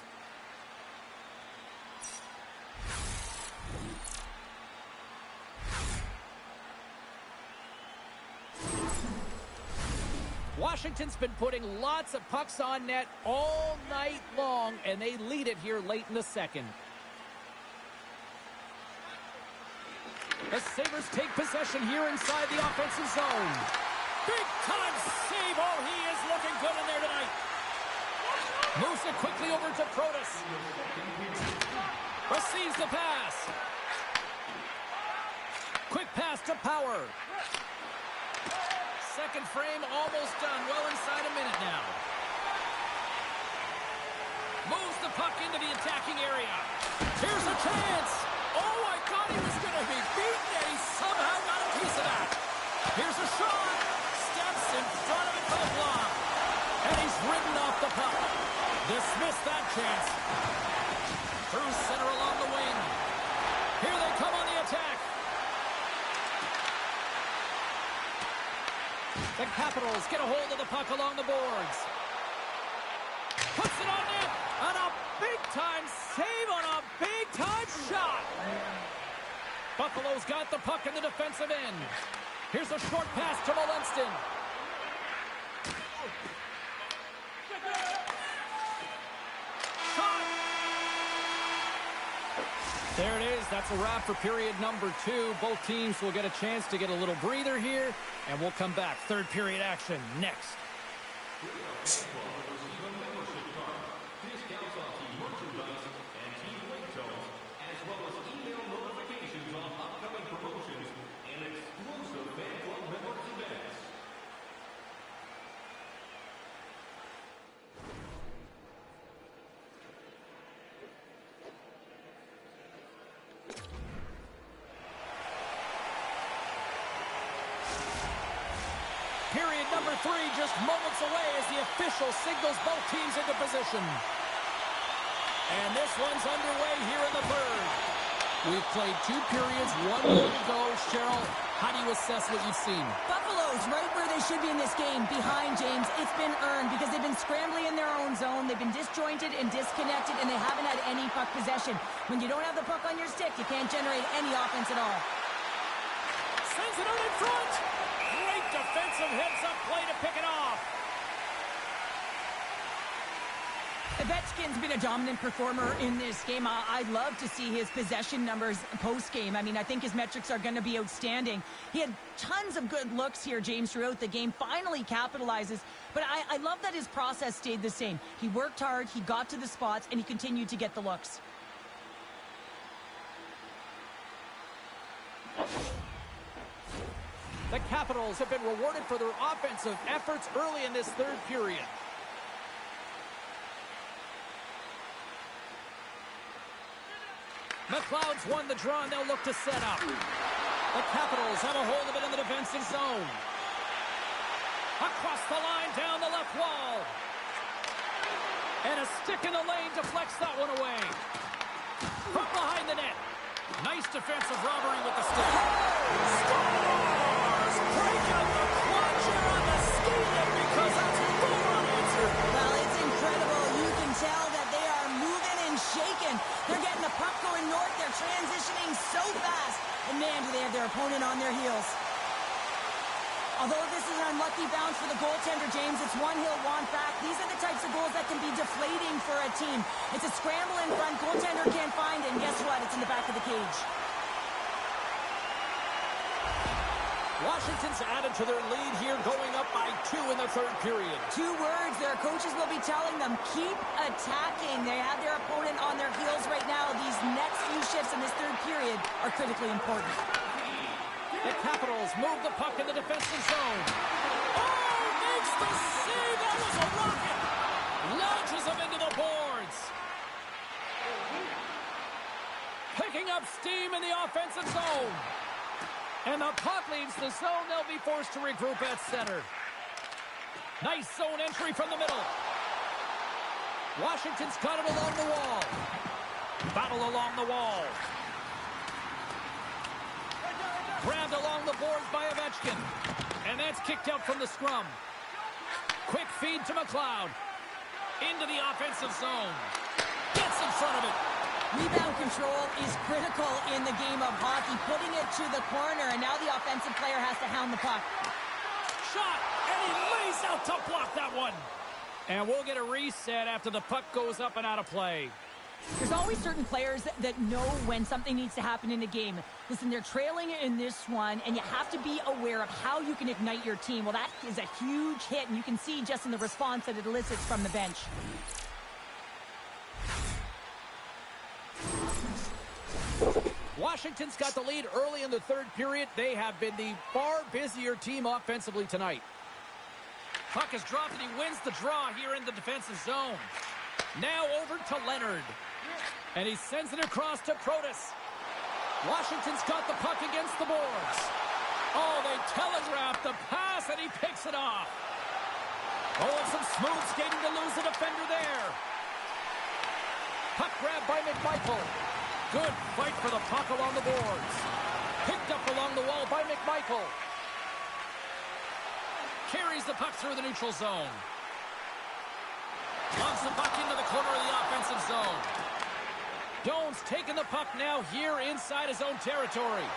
A: Washington's been putting lots of pucks on net all night long, and they lead it here late in the second. The Sabres take possession here inside the offensive zone. Big-time save. Oh, he is looking good in there tonight. Moves it quickly over to Protas. Receives the pass. Quick pass to Power. Second frame almost done. Well inside a minute now. Moves the puck into the attacking area. Here's a chance. Oh, I thought he was going to be beaten, and he somehow got a piece of that. Here's a shot. Steps in front of it for the block. And he's ridden off the puck. Dismissed that chance. Through center along the wing. Here they come on the attack. The Capitals get a hold of the puck along the boards. Puts it on net. And a big-time save on a big-time shot. Buffalo's got the puck in the defensive end. Here's a short pass to Molenston. Shot. There it is. That's a wrap for period number 2. Both teams will get a chance to get a little breather here, and we'll come back. Third period action next. Period number 3 just moments away as the official signals both teams into position. And this one's underway here in the third. We've played 2 periods, 1 more to go. Cheryl, how do you assess what you've seen?
B: Buffalo's right where they should be in this game, behind James. It's been earned because they've been scrambling in their own zone. They've been disjointed and disconnected, and they haven't had any puck possession. When you don't have the puck on your stick, you can't generate any offense at all.
A: Sends it out in front. Great defensive heads-up play to pick it off.
B: Ovechkin's been a dominant performer in this game. I'd love to see his possession numbers post-game. I mean, I think his metrics are going to be outstanding. He had tons of good looks here, James, throughout the game. Finally capitalizes. But I love that his process stayed the same. He worked hard, he got to the spots, and he continued to get the looks.
A: The Capitals have been rewarded for their offensive efforts early in this third period. McLeod's won the draw, and they'll look to set up. The Capitals have a hold of it in the defensive zone. Across the line, down the left wall. And a stick in the lane deflects that one away. From behind the net. Nice defensive robbery with the stick. Scores! Break out the clutcher on the skate because that's full unanswered.
B: Well, it's incredible. You can tell that they are moving and shaking. They're getting the puck going north. They're transitioning so fast. And man, do they have their opponent on their heels. Although this is an unlucky bounce for the goaltender, James, it's one he'll want back. These are the types of goals that can be deflating for a team. It's a scramble in front, goaltender can't find it, and guess what? It's in the back of the cage.
A: Washington's added to their lead here, going up by 2 in the third period.
B: 2 words their coaches will be telling them: keep attacking. They have their opponent on their heels right now. These next few shifts in this third period are critically important.
A: The Capitals move the puck in the defensive zone. Oh, makes the save. That was a rocket. Launches him into the boards. Picking up steam in the offensive zone. And the puck leaves the zone. They'll be forced to regroup at center. Nice zone entry from the middle. Washington's got it along the wall. Battle along the wall. Grabbed along the boards by Ovechkin. And that's kicked out from the scrum. Quick feed to McLeod. Into the offensive zone. Gets in front of it.
B: Rebound control is critical in the game of hockey. Putting it to the corner, and now the offensive player has to hound the puck.
A: Shot, and he lays out to block that one. And we'll get a reset after the puck goes up and out of play.
B: There's always certain players that know when something needs to happen in a game. Listen, they're trailing in this one, and you have to be aware of how you can ignite your team. Well, that is a huge hit, and you can see just in the response that it elicits from the bench.
A: Washington's got the lead early in the third period. They have been the far busier team offensively tonight. Puck is dropped, and he wins the draw here in the defensive zone. Now over to Leonard. And he sends it across to Protas. Washington's got the puck against the boards. Oh, they telegraphed the pass, and he picks it off. Oh, some smooth skating to lose the defender there. Puck grab by McMichael. Good fight for the puck along the boards. Picked up along the wall by McMichael. Carries the puck through the neutral zone. Loves the puck into the corner of the offensive zone. Doan's taking the puck now here inside his own territory.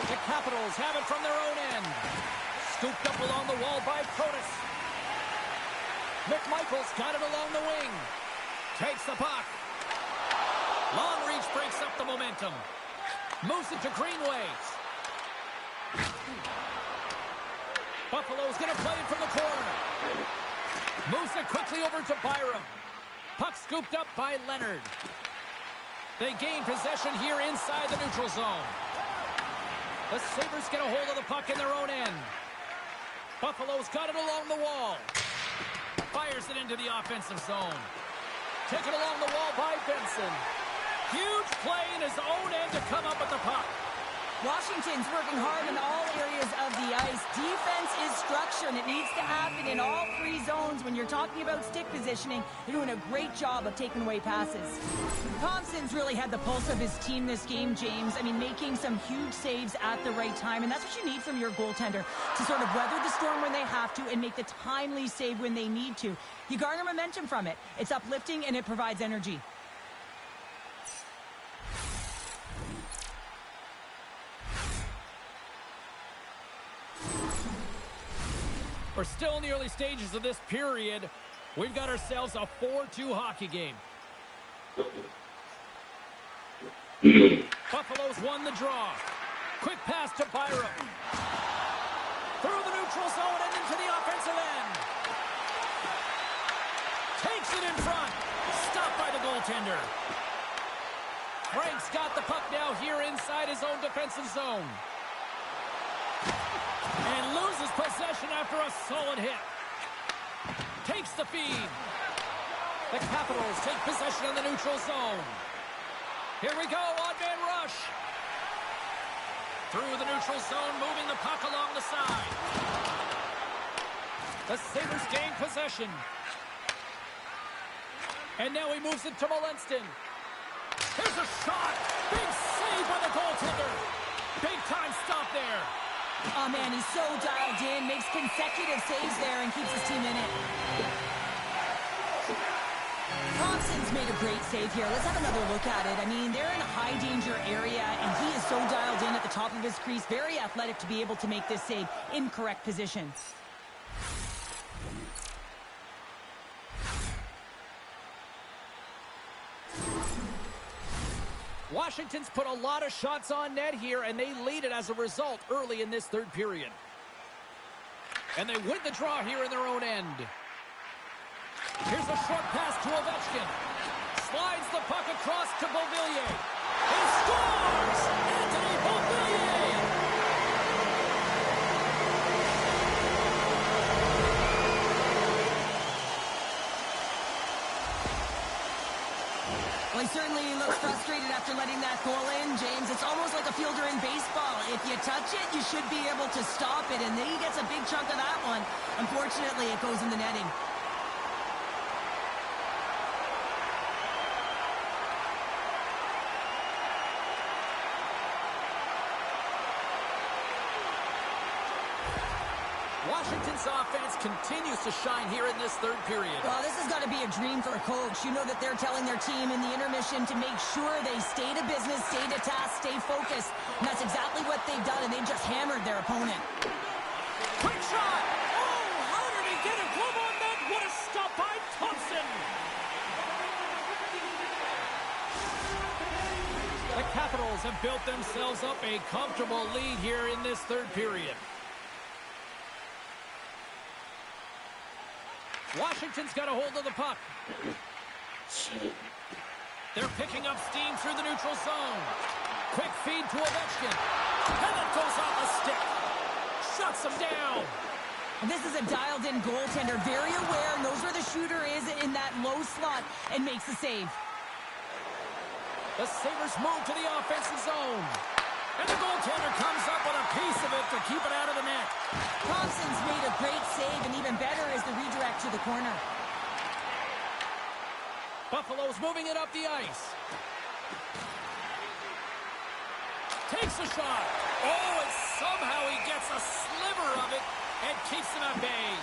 A: The Capitals have it from their own end. Scooped up along the wall by Protas. McMichael's got it along the wing. Takes the puck. Long reach breaks up the momentum. Moves it to Greenway. Buffalo's going to play it from the corner. Moves it quickly over to Byram. Puck scooped up by Leonard. They gain possession here inside the neutral zone. The Sabres get a hold of the puck in their own end. Buffalo's got it along the wall. Fires it into the offensive zone. Taken along the wall by Benson. Huge play in his own end to come up with the puck.
B: Washington's working hard in all areas of the ice. Defense is structure, and it needs to happen in all three zones. When you're talking about stick positioning, they're doing a great job of taking away passes. Thompson's really had the pulse of his team this game, James. I mean, making some huge saves at the right time, and that's what you need from your goaltender, to sort of weather the storm when they have to and make the timely save when they need to. You garner momentum from it. It's uplifting, and it provides energy.
A: We're still in the early stages of this period. We've got ourselves a 4-2 hockey game. Buffalo's won the draw. Quick pass to Byram. Through the neutral zone and into the offensive end. Takes it in front. Stopped by the goaltender. Frank's got the puck now here inside his own defensive zone. And loses possession after a solid hit. Takes the feed. The Capitals take possession in the neutral zone. Here we go, odd-man rush. Through the neutral zone, moving the puck along the side. The Sabres gain possession. And now he moves it to Molenston. Here's a shot. Big save by the goaltender. Big time stop there.
B: Oh, man, he's so dialed in, makes consecutive saves there, and keeps his team in it. Thompson's made a great save here. Let's have another look at it. I mean, they're in a high-danger area, and he is so dialed in at the top of his crease. Very athletic to be able to make this save in correct position.
A: Washington's put a lot of shots on net here, and they lead it as a result early in this third period. And they win the draw here in their own end. Here's a short pass to Ovechkin. Slides the puck across to Beauvillier. He scores! Anthony Beauvillier!
B: Well, he certainly looks frustrated after letting that goal in, James. It's almost like a fielder in baseball. If you touch it, you should be able to stop it, and then he gets a big chunk of that one. Unfortunately, it goes in the netting.
A: Washington's offense continues to shine here in this third period.
B: Well, this has got to be a dream for a coach. You know that they're telling their team in the intermission to make sure they stay to business, stay to task, stay focused. And that's exactly what they've done, and they've just hammered their opponent.
A: Quick shot! Oh, how did he get a glove on that? What a stop by Thompson! The Capitals have built themselves up a comfortable lead here in this third period. Washington's got a hold of the puck. They're picking up steam through the neutral zone. Quick feed to Ovechkin. And it goes off the stick. Shuts him down.
B: And this is a dialed-in goaltender, very aware, knows where the shooter is in that low slot, and makes the save.
A: The Sabres move to the offensive zone. And the goaltender comes up with a piece of it to keep it out of the net.
B: Thompson's made a great save, and even better is the redirect to the corner.
A: Buffalo's moving it up the ice. Takes a shot. Oh, and somehow he gets a sliver of it and keeps him at bay.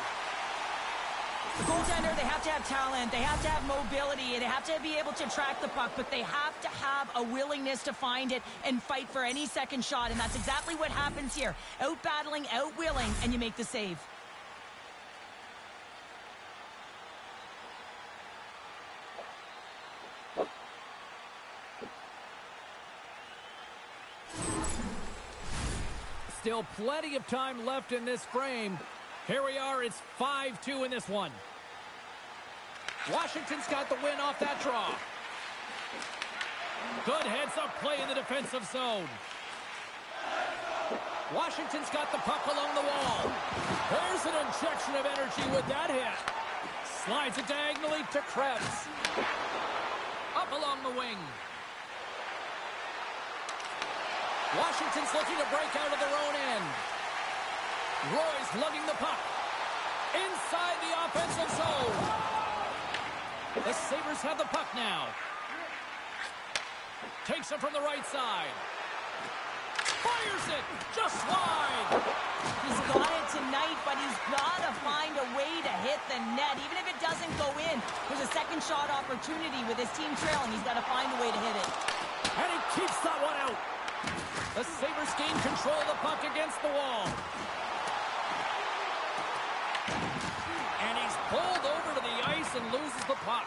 B: The goaltender, they have to have talent, they have to have mobility, they have to be able to track the puck, but they have to have a willingness to find it and fight for any second shot, and that's exactly what happens here. Out-battling, out-willing, and you make the save.
A: Still plenty of time left in this frame. Here we are, it's 5-2 in this one. Washington's got the win off that draw. Good heads-up play in the defensive zone. Washington's got the puck along the wall. There's an injection of energy with that hit. Slides it diagonally to Krebs. Up along the wing. Washington's looking to break out of their own end. Roy's lugging the puck. Inside the offensive zone. The Sabres have the puck now. Takes it from the right side. Fires it! Just wide!
B: He's got it tonight, but he's got to find a way to hit the net. Even if it doesn't go in, there's a second shot opportunity with his team trailing. He's got to find a way to hit it.
A: And he keeps that one out. The Sabres gain control of the puck against the wall. And he's pulled over to the ice and loses the puck.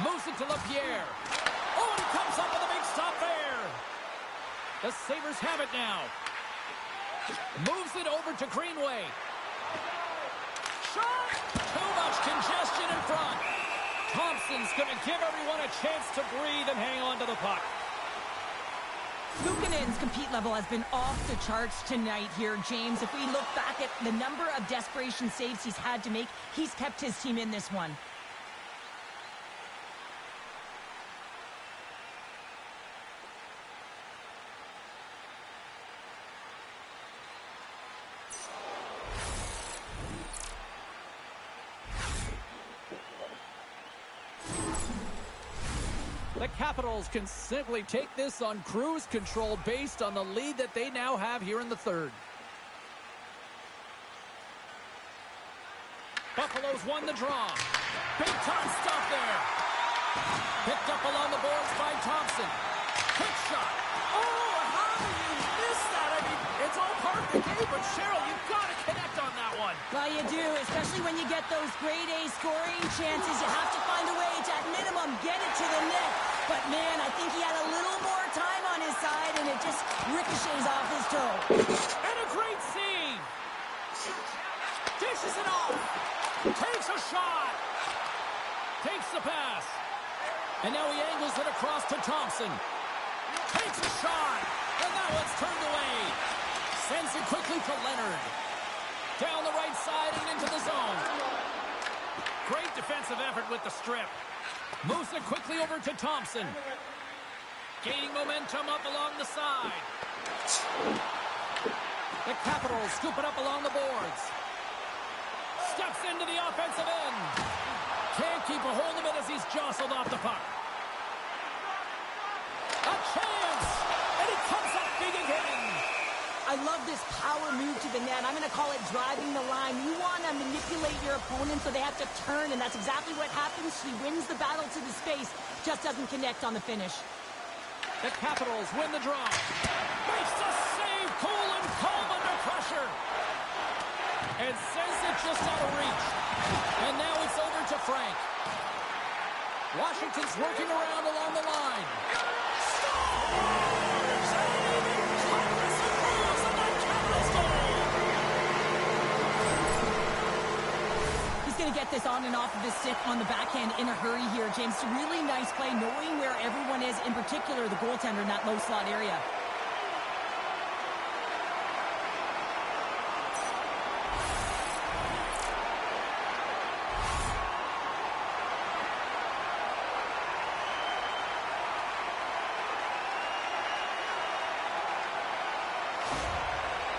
A: Moves it to LaPierre. Oh, and he comes up with a big stop there. The Sabres have it now. Moves it over to Greenway. Shot! Too much congestion in front. Thompson's going to give everyone a chance to breathe and hang on to the puck.
B: Luukkonen's compete level has been off the charts tonight here, James. If we look back at the number of desperation saves he's had to make, he's kept his team in this one.
A: The Capitals can simply take this on cruise control based on the lead that they now have here in the third. Buffalo's won the draw. Big time stuff there. Picked up along the boards by Thompson. Quick shot. Oh, how do you miss that? I mean, it's all part of the game, but Cheryl, you've got to connect on that one.
B: Well, you do, especially when you get those grade A scoring chances. You have to find a way to, at minimum, get it to the net. But, man, I think he had a little more time on his side, and it just ricochets off his toe.
A: And a great save. Dishes it off. Takes a shot. Takes the pass. And now he angles it across to Thompson. Takes a shot. And that one's turned away. Sends it quickly to Leonard. Down the right side and into the zone. Great defensive effort with the strip. Moves it quickly over to Thompson. Gaining momentum up along the side. The Capitals scoop it up along the boards. Steps into the offensive end. Can't keep a hold of it as he's jostled off the puck. A chance! And he comes up big again.
B: I love this power move to the net. I'm going to call it driving the line. You want to manipulate your opponent so they have to turn, and that's exactly what happens. He wins the battle to the space, just doesn't connect on the finish.
A: The Capitals win the draw. Makes the save, cool and calm under pressure. And sends it just out of reach. And now it's over to Frank. Washington's working around along the line. Scores! And even Congress approves of that Capitals goal.
B: He's going to get this on and off of his stick on the backhand in a hurry here, James. Really nice play, knowing where everyone is, in particular the goaltender in that low slot area.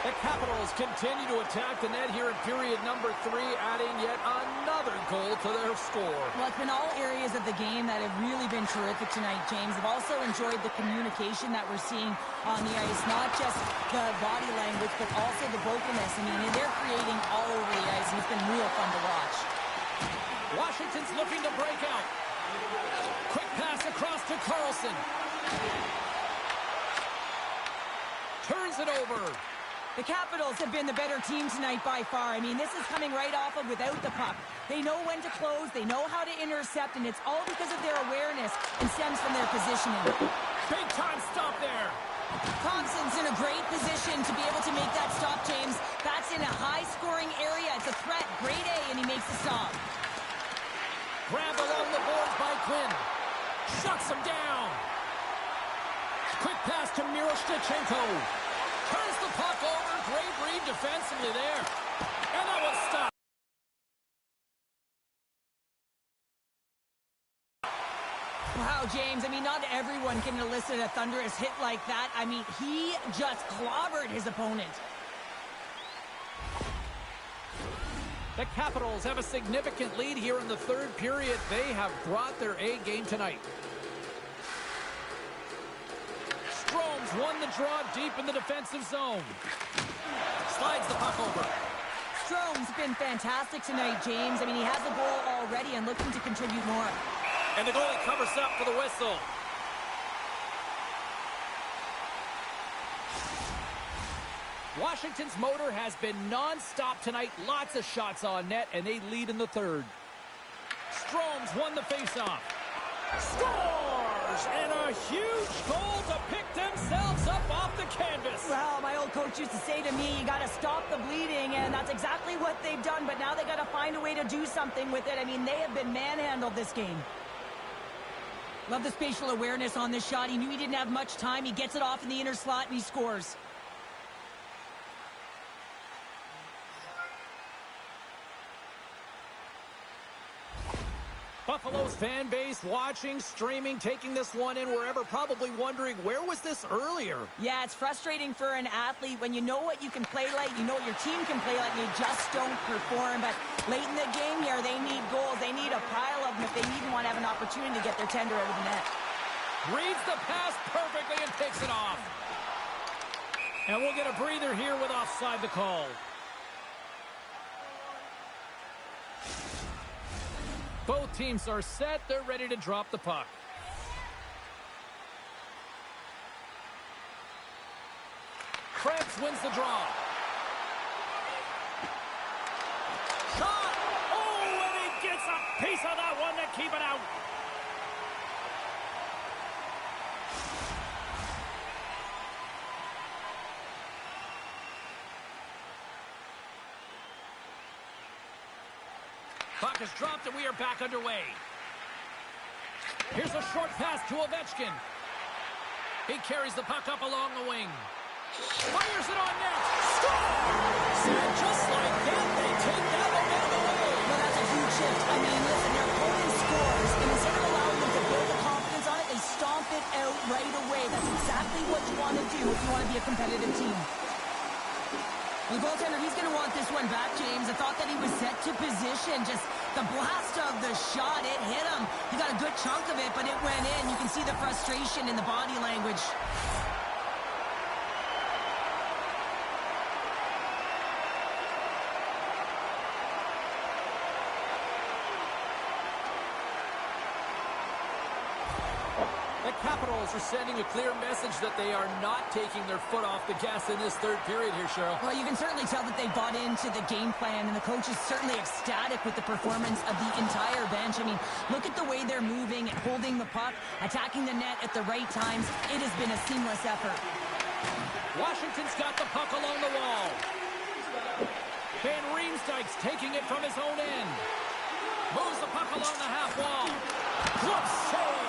A: The Capitals continue to attack the net here in period number 3, adding yet another goal to their score.
B: Well, it's been all areas of the game that have really been terrific tonight, James. I've also enjoyed the communication that we're seeing on the ice, not just the body language, but also the vocalness. I mean, they're creating all over the ice, and it's been real fun to watch.
A: Washington's looking to break out. Quick pass across to Carlson. Turns it over.
B: The Capitals have been the better team tonight by far. I mean, this is coming right off of without the puck. They know when to close, they know how to intercept, and it's all because of their awareness and stems from their positioning.
A: Big time stop there.
B: Thompson's in a great position to be able to make that stop, James. That's in a high-scoring area. It's a threat. Grade A, and he makes the stop.
A: Grabbed along the boards by Quinn. Shuts him down. Quick pass to Miroshnichenko. Turns the puck over. Great read defensively there. And that was stopped.
B: Wow, James, I mean, not everyone can elicit a thunderous hit like that. I mean, he just clobbered his opponent.
A: The Capitals have a significant lead here in the third period. They have brought their A game tonight. Strome's won the draw deep in the defensive zone. Slides the puck over.
B: Strome's been fantastic tonight, James. I mean, he has a goal already and looking to contribute more.
A: And the goalie covers up for the whistle. Washington's motor has been non-stop tonight. Lots of shots on net, and they lead in the third. Strome's won the faceoff. Scores! And a huge goal to pick themselves up off the canvas.
B: Well, my old coach used to say to me, you got to stop the bleeding, and that's exactly what they've done, but now they got to find a way to do something with it. I mean, they have been manhandled this game. Love the spatial awareness on this shot. He knew he didn't have much time. He gets it off in the inner slot, and he scores.
A: Buffalo's fan base watching, streaming, taking this one in wherever, probably wondering, where was this earlier?
B: Yeah, it's frustrating for an athlete when you know what you can play like, you know what your team can play like, and you just don't perform. But late in the game here, they need goals. They need a pile of them if they even want to have an opportunity to get their tender out of the net.
A: Reads the pass perfectly and takes it off. And we'll get a breather here with offside the call. Both teams are set. They're ready to drop the puck. Krebs wins the draw. Shot! Oh, and he gets a piece of that one to keep it out. Puck is dropped, and we are back underway. Here's a short pass to Ovechkin. He carries the puck up along the wing. Fires it on net. Scores! And just like that, they take that momentum away.
B: Well, that's a huge shift. I mean, listen, their opponent scores, and instead of allowing them to build the confidence on it, they stomp it out right away. That's exactly what you want to do if you want to be a competitive team. The goaltender, he's going to want this one back, James. I thought that he was set to position. Just the blast of the shot, it hit him. He got a good chunk of it, but it went in. You can see the frustration in the body language.
A: The Capitals are sending a clear message that they are not taking their foot off the gas in this third period here, Cheryl.
B: Well, you can certainly tell that they bought into the game plan, and the coach is certainly ecstatic with the performance of the entire bench. I mean, look at the way they're moving, holding the puck, attacking the net at the right times. It has been a seamless effort.
A: Washington's got the puck along the wall. Van Riemsdyk's taking it from his own end. Moves the puck along the half wall. Good save!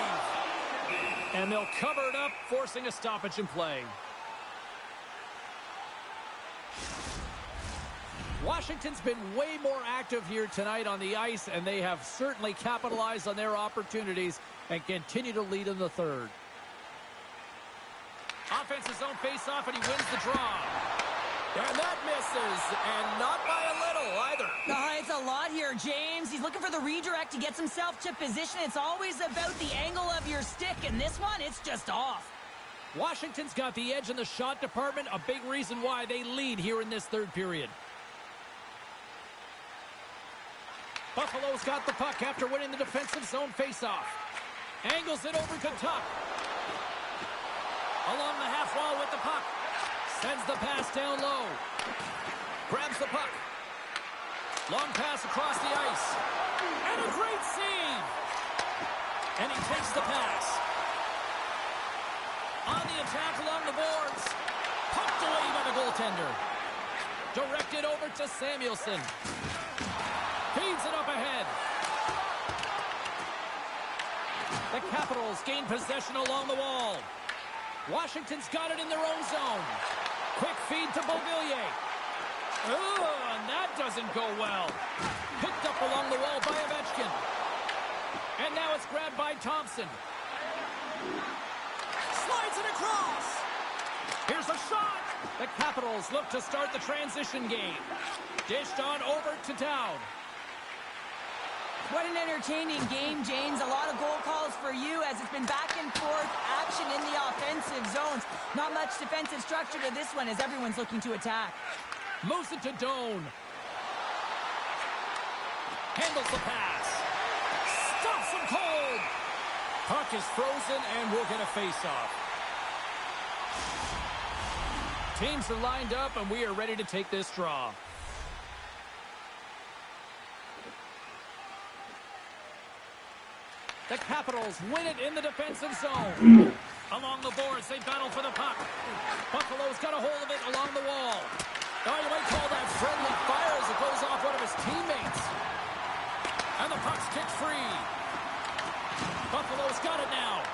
A: And they'll cover it up, forcing a stoppage in play. Washington's been way more active here tonight on the ice, and they have certainly capitalized on their opportunities and continue to lead in the third. Offensive zone face-off, and he wins the draw. And that misses, and not by a little either.
B: It's a lot here, James. He's looking for the redirect to get himself to position. It's always about the angle of your stick, and this one, it's just off.
A: Washington's got the edge in the shot department, a big reason why they lead here in this third period. Buffalo's got the puck after winning the defensive zone faceoff. Angles it over to Tuck. Along the half wall with the puck. Sends the pass down low. Grabs the puck. Long pass across the ice. And a great save. And he takes the pass. On the attack along the boards. Pumped away by the goaltender. Directed over to Samuelson. Feeds it up ahead. The Capitals gain possession along the wall. Washington's got it in their own zone. Quick feed to Beauvillier. And that doesn't go well. Picked up along the wall by Ovechkin. And now it's grabbed by Thompson. Slides it across. Here's a shot. The Capitals look to start the transition game. Dished on over to Dowd.
B: What an entertaining game, James. A lot of goal calls for you as it's been back and forth action in the offensive zones. Not much defensive structure to this one as everyone's looking to attack.
A: Moves it to Doan. Handles the pass. Stops him cold. Puck is frozen and we'll get a face-off. Teams are lined up and we are ready to take this draw. The Capitals win it in the defensive zone. Along the boards, they battle for the puck. Buffalo's got a hold of it along the wall. Oh, you might call that friendly fire as it goes off one of his teammates. And the puck's kicked free. Buffalo's got it now.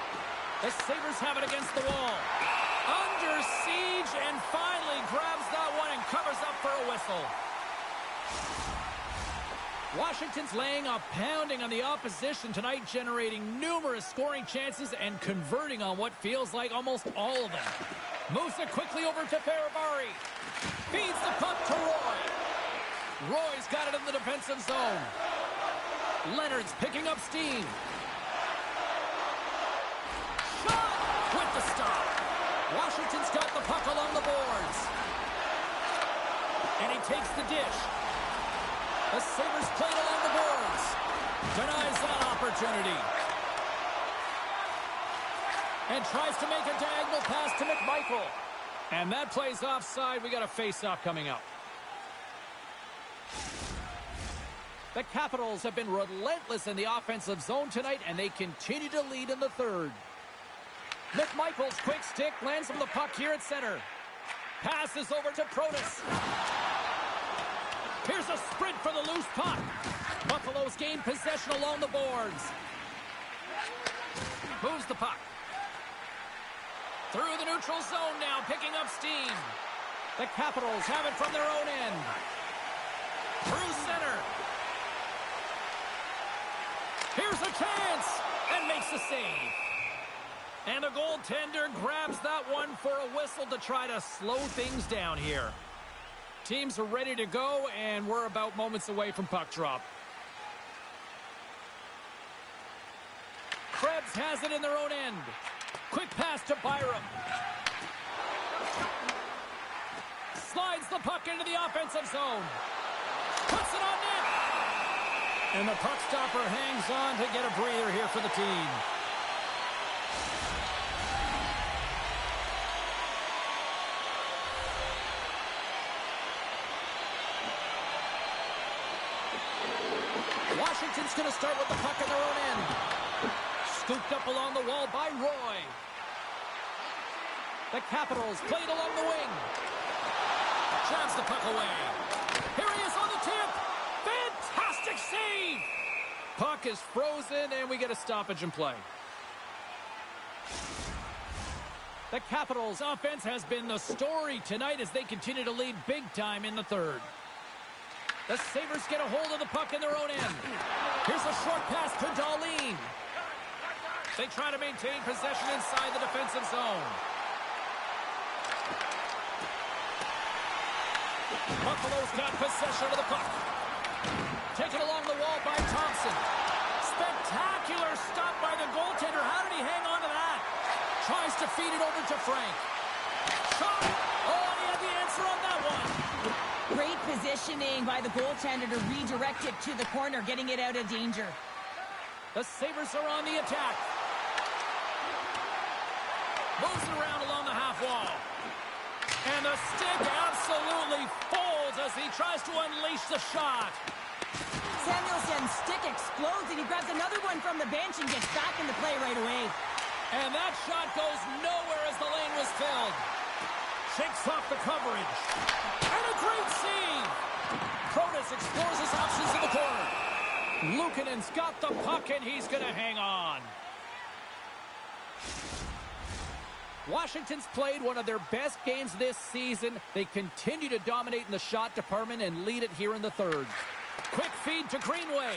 A: The Sabres have it against the wall. Under siege and finally grabs that one and covers up for a whistle. Washington's laying a pounding on the opposition tonight, generating numerous scoring chances and converting on what feels like almost all of them. Moves it quickly over to Ferrabari. Feeds the puck to Roy. Roy's got it in the defensive zone. Leonard's picking up steam. Shot with the stop. Washington's got the puck along the boards. And he takes the dish. The Sabres played along the boards. Denies that opportunity. And tries to make a diagonal pass to McMichael. And that plays offside. We got a face-off coming up. The Capitals have been relentless in the offensive zone tonight, and they continue to lead in the third. McMichael's quick stick lands from the puck here at center. Passes over to Protas. Here's a sprint for the loose puck. Buffalo's gained possession along the boards. Moves the puck. Through the neutral zone now, picking up steam. The Capitals have it from their own end. Through center. Here's a chance, and makes the save. And the goaltender grabs that one for a whistle to try to slow things down here. Teams are ready to go, and we're about moments away from puck drop. Krebs has it in their own end. Quick pass to Byram. Slides the puck into the offensive zone. Puts it on net. And the puck stopper hangs on to get a breather here for the team. Washington's going to start with the puck in their own end. Scooped up along the wall by Roy. The Capitals played along the wing. Jabs the puck away. Here he is on the tip. Fantastic save. Puck is frozen, and we get a stoppage in play. The Capitals' offense has been the story tonight as they continue to lead big time in the third. The Sabres get a hold of the puck in their own end. Here's a short pass to Dahlin. They try to maintain possession inside the defensive zone. Buffalo's got possession of the puck. Taken along the wall by Thompson. Spectacular stop by the goaltender. How did he hang on to that? Tries to feed it over to Frank. Shot! Oh, and he had the answer on that one.
B: Great positioning by the goaltender to redirect it to the corner, getting it out of danger.
A: The Sabres are on the attack. Moves it around along the half wall. And the stick absolutely folds as he tries to unleash the shot.
B: Samuelson's stick explodes, and he grabs another one from the bench and gets back in the play right away.
A: And that shot goes nowhere as the lane was filled. Shakes off the coverage. And a great save. Protas explores his options in the corner. Luukkonen's got the puck, and he's going to hang on. Washington's played one of their best games this season. They continue to dominate in the shot department and lead it here in the third. Quick feed to Greenway.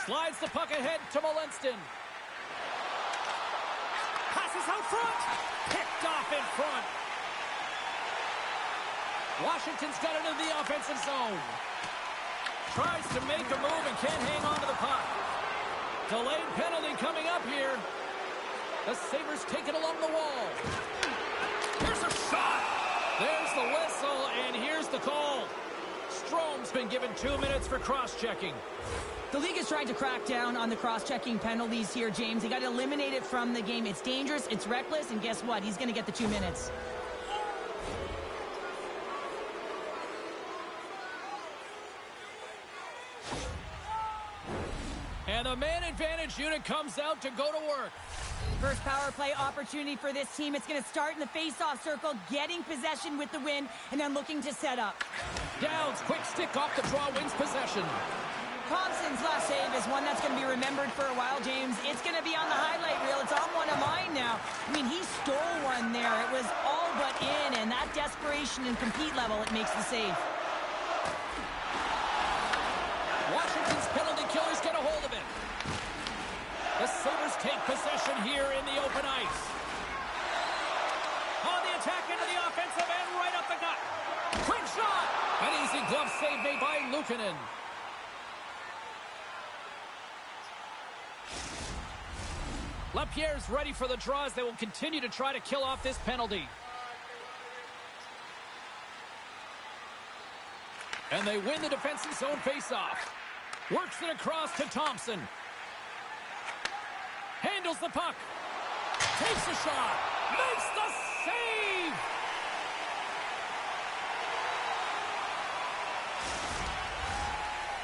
A: Slides the puck ahead to Molinston. Passes out front. Picked off in front. Washington's got it in the offensive zone. Tries to make a move and can't hang on to the puck. Delayed penalty coming up here. The Sabres take it along the wall. Here's a shot. There's the whistle, and here's the call. Strome's been given 2 minutes for cross-checking.
B: The league is trying to crack down on the cross-checking penalties here, James. They got to eliminate it from the game. It's dangerous, it's reckless, and guess what? He's going to get the 2 minutes.
A: And the man advantage unit comes out to go to work.
B: First power play opportunity for this team. It's going to start in the face-off circle, getting possession with the win, and then looking to set up.
A: Downs, quick stick off the draw, wins possession.
B: Thompson's last save is one that's going to be remembered for a while, James. It's going to be on the highlight reel. It's on one of mine now. I mean, he stole one there. It was all but in, and that desperation and compete level, it makes the save.
A: Washington's penalty killers get a hold of it. The Sabres take possession here in the open ice. On the attack into the offensive end, right up the gut. Quick shot! An easy glove save made by Luukkonen. LaPierre's ready for the draws. They will continue to try to kill off this penalty. And they win the defensive zone faceoff. Works it across to Thompson. Handles the puck. Takes a shot. Makes the save!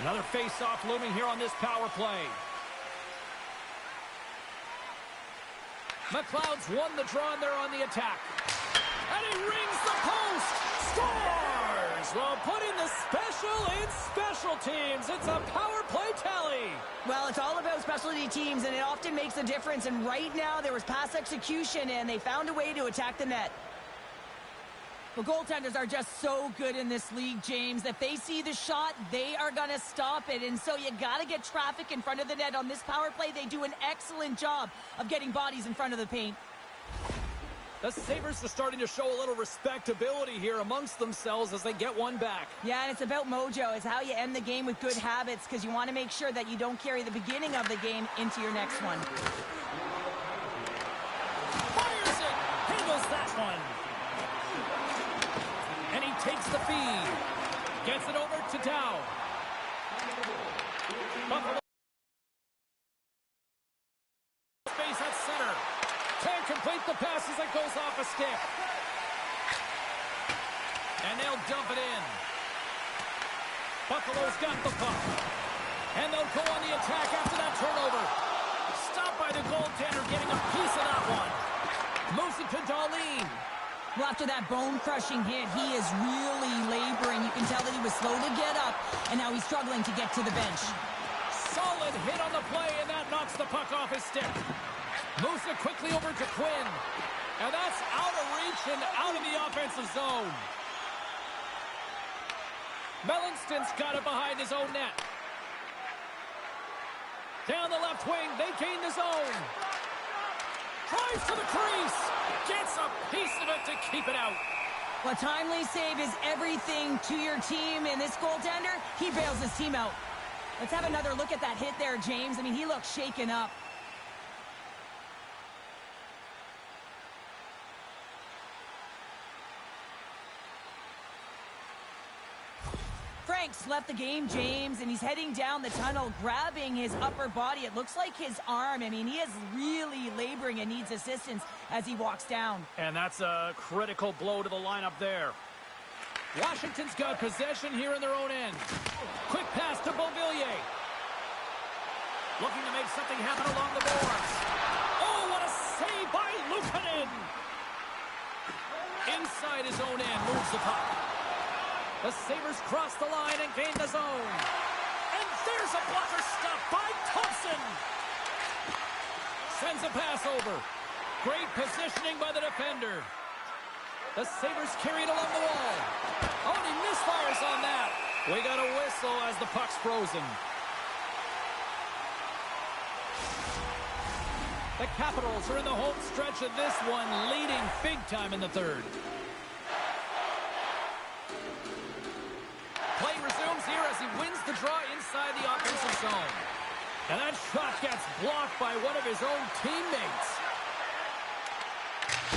A: Another face-off looming here on this power play. McLeod's won the draw, and they're on the attack. And he rings the post! Scores! Well, put in the special in special teams. It's a power play tally.
B: Well, it's all about specialty teams, and it often makes a difference. And right now, there was pass execution, and they found a way to attack the net. The goaltenders are just so good in this league, James. If they see the shot, they are going to stop it. And so you got to get traffic in front of the net. On this power play, they do an excellent job of getting bodies in front of the paint.
A: The Sabres are starting to show a little respectability here amongst themselves as they get one back.
B: Yeah, and it's about mojo. It's how you end the game with good habits, because you want to make sure that you don't carry the beginning of the game into your next one.
A: Fires it! Handles that one. And he takes the feed. Gets it over to Dow. Buffalo. Space at center. Can't complete the pass as it goes off a stick. And they'll dump it in. Buffalo's got the puck. And they'll go on the attack after that turnover. Stopped by the goaltender, getting a piece of that one. Moves it to Darlene.
B: Well, after that bone-crushing hit, he is really laboring. You can tell that he was slow to get up, and now he's struggling to get to the bench.
A: Solid hit on the play, and that knocks the puck off his stick. Moves it quickly over to Quinn. And that's out of reach and out of the offensive zone. Melinston's got it behind his own net. Down the left wing, they gain the zone. Drives to the crease. Gets a piece of it to keep it out.
B: Well, a timely save is everything to your team, and this goaltender, he bails his team out. Let's have another look at that hit there, James. I mean, he looks shaken up. Frank's left the game, James, and he's heading down the tunnel, grabbing his upper body. It looks like his arm. I mean, he is really laboring and needs assistance as he walks down.
A: And that's a critical blow to the lineup there. Washington's got possession here in their own end. Quick pass to Beauvillier. Looking to make something happen along the boards. Oh, what a save by Luukkonen! Inside his own end, moves the puck. The Sabres cross the line and gain the zone. And there's a blocker stop by Thompson. Sends a pass over. Great positioning by the defender. The Sabres carried along the wall. Oh, and he misfires on that. We got a whistle as the puck's frozen. The Capitals are in the home stretch of this one, leading big time in the third. Play resumes here as he wins the draw inside the offensive zone. And that shot gets blocked by one of his own teammates.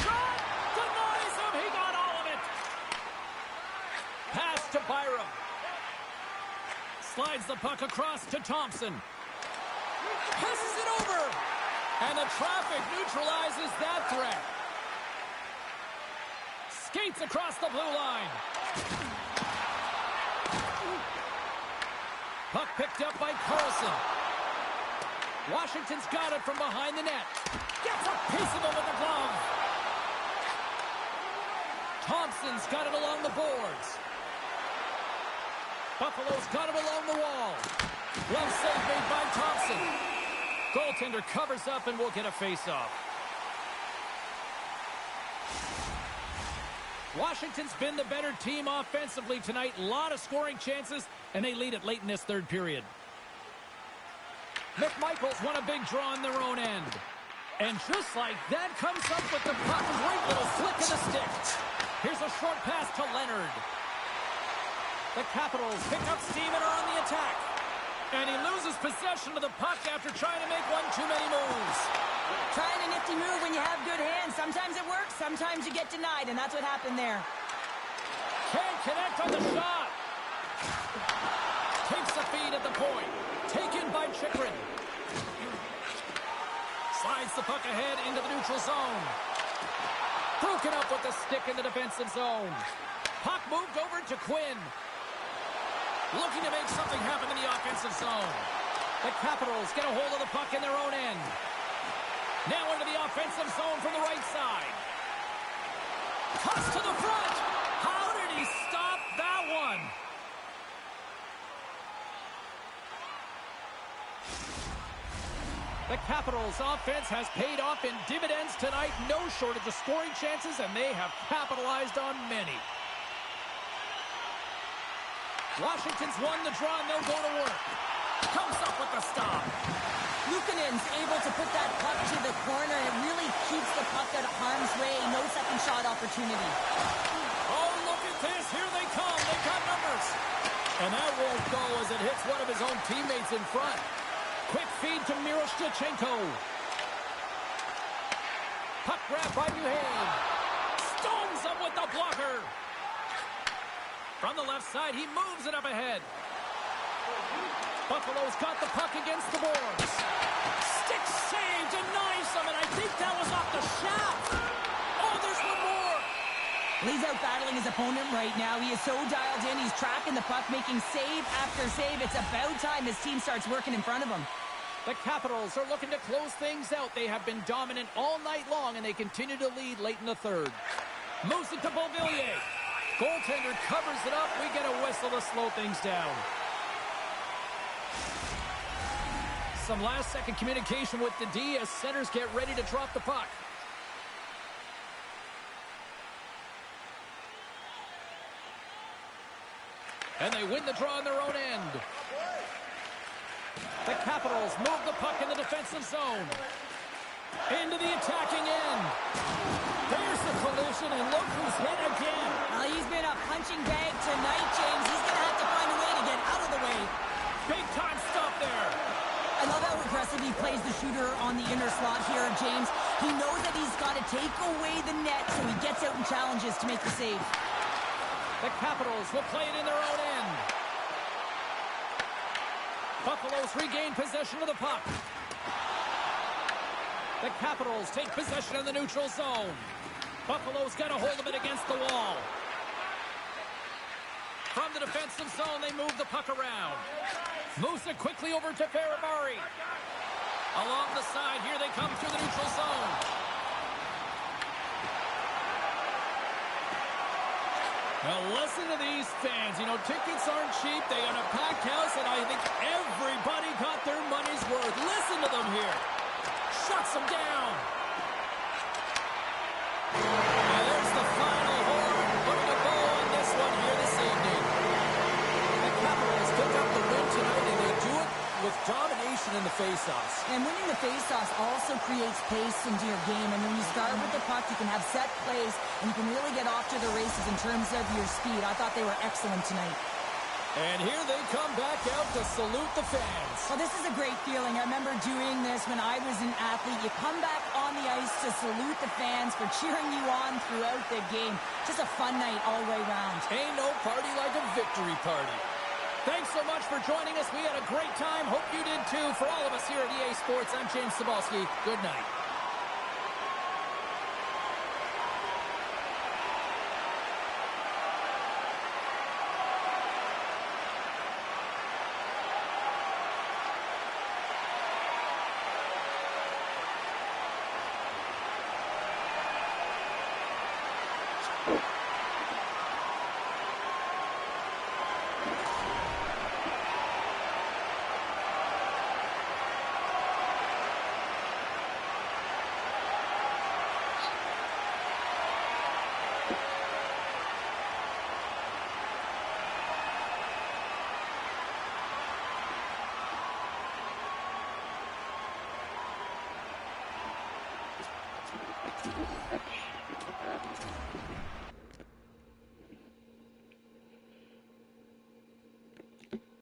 A: Shot! Denies him! He got all of it! Pass to Byram. Slides the puck across to Thompson. Passes it over! And the traffic neutralizes that threat. Skates across the blue line. Puck picked up by Carlson. Washington's got it from behind the net. Gets a piece of it with the glove. Thompson's got it along the boards. Buffalo's got it along the wall. Glove save made by Thompson. Goaltender covers up and will get a face-off. Washington's been the better team offensively tonight. A lot of scoring chances, and they lead it late in this third period. McMichael's won a big draw on their own end. And just like that, comes up with the puck. Great little flick of the stick. Here's a short pass to Leonard. The Capitals pick up steam and are on the attack. And he loses possession of the puck after trying to make one too many moves.
B: Trying a nifty move when you have good hands. Sometimes it works, sometimes you get denied, and that's what happened there.
A: Can't connect on the shot. Takes the feed at the point. Taken by Chychrun. Slides the puck ahead into the neutral zone. Broken up with the stick in the defensive zone. Puck moved over to Quinn. Looking to make something happen in the offensive zone. The Capitals get a hold of the puck in their own end. Now into the offensive zone from the right side. Cuts to the front. How did he stop that one? The Capitals offense has paid off in dividends tonight. No shortage of scoring chances, and they have capitalized on many. Washington's won the draw, and they'll go to work. Comes up with the stop.
B: Luukkonen's able to put that puck to the corner, and it really keeps the puck out of harm's way. No second shot opportunity.
A: Oh, look at this. Here they come. They got numbers. And that won't go as it hits one of his own teammates in front. Quick feed to Miroshnichenko. Puck grab by Duhane. Stones him with the blocker. From the left side, he moves it up ahead. Buffalo's got the puck against the boards. Stick save, denies him, and I think that was off the shaft. Oh, there's one more.
B: He's out battling his opponent right now. He is so dialed in. He's tracking the puck, making save after save. It's about time his team starts working in front of him.
A: The Capitals are looking to close things out. They have been dominant all night long, and they continue to lead late in the third. Moves it to Beauvillier. Goaltender covers it up. We get a whistle to slow things down. Some last-second communication with the D as centers get ready to drop the puck. And they win the draw in their own end. The Capitals move the puck in the defensive zone. Into the attacking end. There's the collision, and look who's hit again.
B: Well, James. He knows that he's got to take away the net, so he gets out and challenges to make the save.
A: The Capitals will play it in their own end. Buffalo's regain possession of the puck. The Capitals take possession in the neutral zone. Buffalo's got a hold of it against the wall. From the defensive zone, they move the puck around. Moves it quickly over to Ferrabari. Along the side, here they come through the neutral zone. Now listen to these fans. You know, tickets aren't cheap. They got a packed house, and I think everybody got their money's worth. Listen to them here. Shuts them down. Now there's the final horn, putting a bow on this one here this evening. The Capitals pick up the win tonight, and they do it with domination in the faceoffs.
B: And winning the faceoffs also creates pace into your game. And when you start with the puck, you can have set plays, and you can really get off to the races in terms of your speed. I thought they were excellent tonight.
A: And here they come back out to salute the fans.
B: Well, this is a great feeling. I remember doing this when I was an athlete. You come back on the ice to salute the fans for cheering you on throughout the game. Just a fun night all the way around.
A: Ain't no party like a victory party. Thanks so much for joining us. We had a great time. Hope you did too. For all of us here at EA Sports, I'm James Cebulski. Good night.
E: Thank you.